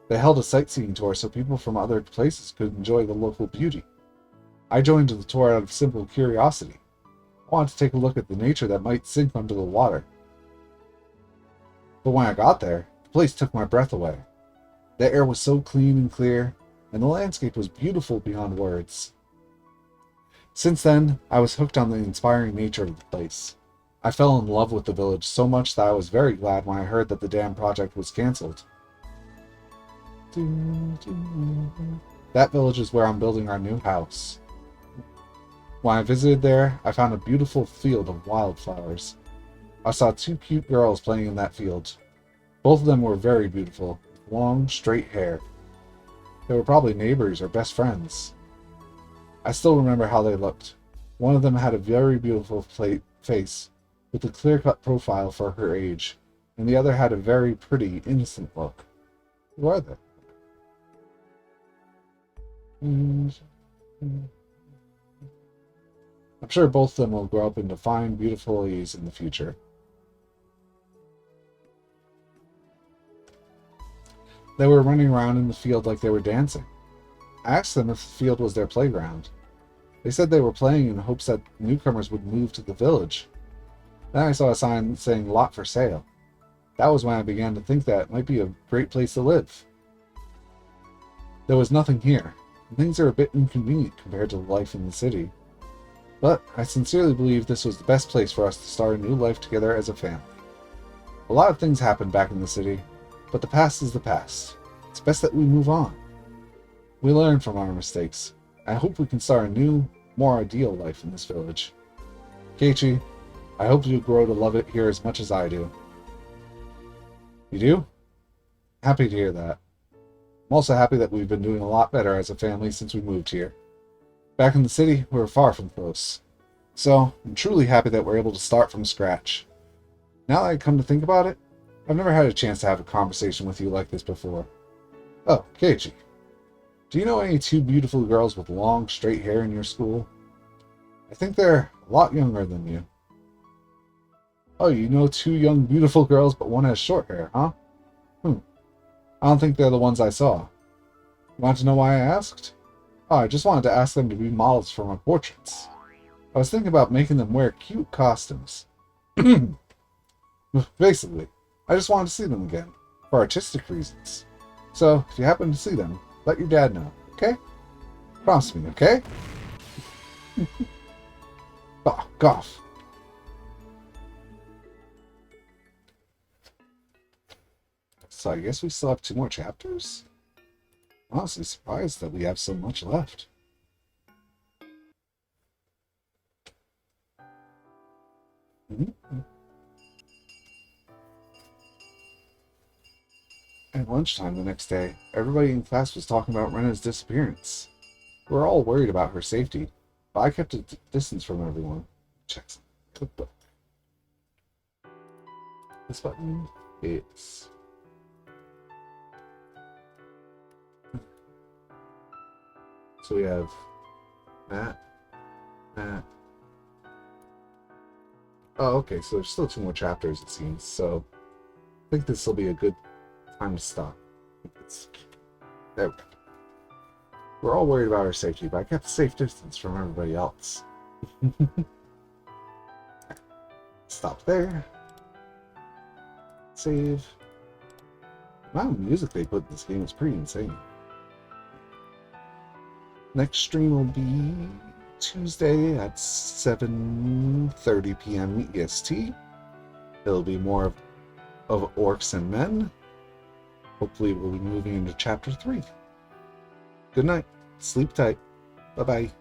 They held a sightseeing tour so people from other places could enjoy the local beauty. I joined the tour out of simple curiosity. I wanted to take a look at the nature that might sink under the water. But when I got there, the place took my breath away. The air was so clean and clear, and the landscape was beautiful beyond words. Since then, I was hooked on the inspiring nature of the place. I fell in love with the village so much that I was very glad when I heard that the dam project was cancelled. That village is where I'm building our new house. When I visited there, I found a beautiful field of wildflowers. I saw two cute girls playing in that field. Both of them were very beautiful, with long, straight hair. They were probably neighbors or best friends. I still remember how they looked. One of them had a very beautiful face, with a clear-cut profile for her age, and the other had a very pretty, innocent look. Who are they? I'm sure both of them will grow up into fine, beautiful ladies in the future. They were running around in the field like they were dancing. I asked them if the field was their playground. They said they were playing in hopes that newcomers would move to the village. Then I saw a sign saying "Lot for Sale." That was when I began to think that it might be a great place to live. There was nothing here, and things are a bit inconvenient compared to life in the city. But I sincerely believe this was the best place for us to start a new life together as a family. A lot of things happened back in the city, but the past is the past. It's best that we move on. We learn from our mistakes. I hope we can start a new, more ideal life in this village. Keiichi, I hope you grow to love it here as much as I do. You do? Happy to hear that. I'm also happy that we've been doing a lot better as a family since we moved here. Back in the city, we were far from close. So, I'm truly happy that we're able to start from scratch. Now that I come to think about it, I've never had a chance to have a conversation with you like this before. Oh, Keiichi. Do you know any two beautiful girls with long, straight hair in your school? I think they're a lot younger than you. Oh, you know two young, beautiful girls, but one has short hair, huh? I don't think they're the ones I saw. You want to know why I asked? Oh, I just wanted to ask them to be models for my portraits. I was thinking about making them wear cute costumes. Basically, I just wanted to see them again, for artistic reasons. So, if you happen to see them, let your dad know, okay? Promise me, okay? Oh, golf. So I guess we still have 2 more chapters? Honestly surprised that we have so much left. Mm-hmm. At lunchtime the next day, everybody in class was talking about Rena's disappearance. We were all worried about her safety, but I kept a distance from everyone. Check some cookbook. This button is... So we have that. Oh, okay, so there's still 2 more chapters, it seems, so I think this will be a good time to stop. There we go. We're all worried about our safety, but I kept a safe distance from everybody else. Stop there. Save. The amount of music they put in this game is pretty insane. Next stream will be Tuesday at 7:30 p.m. EST. It'll be more of Orcs and Men. Hopefully we'll be moving into Chapter 3. Good night. Sleep tight. Bye-bye.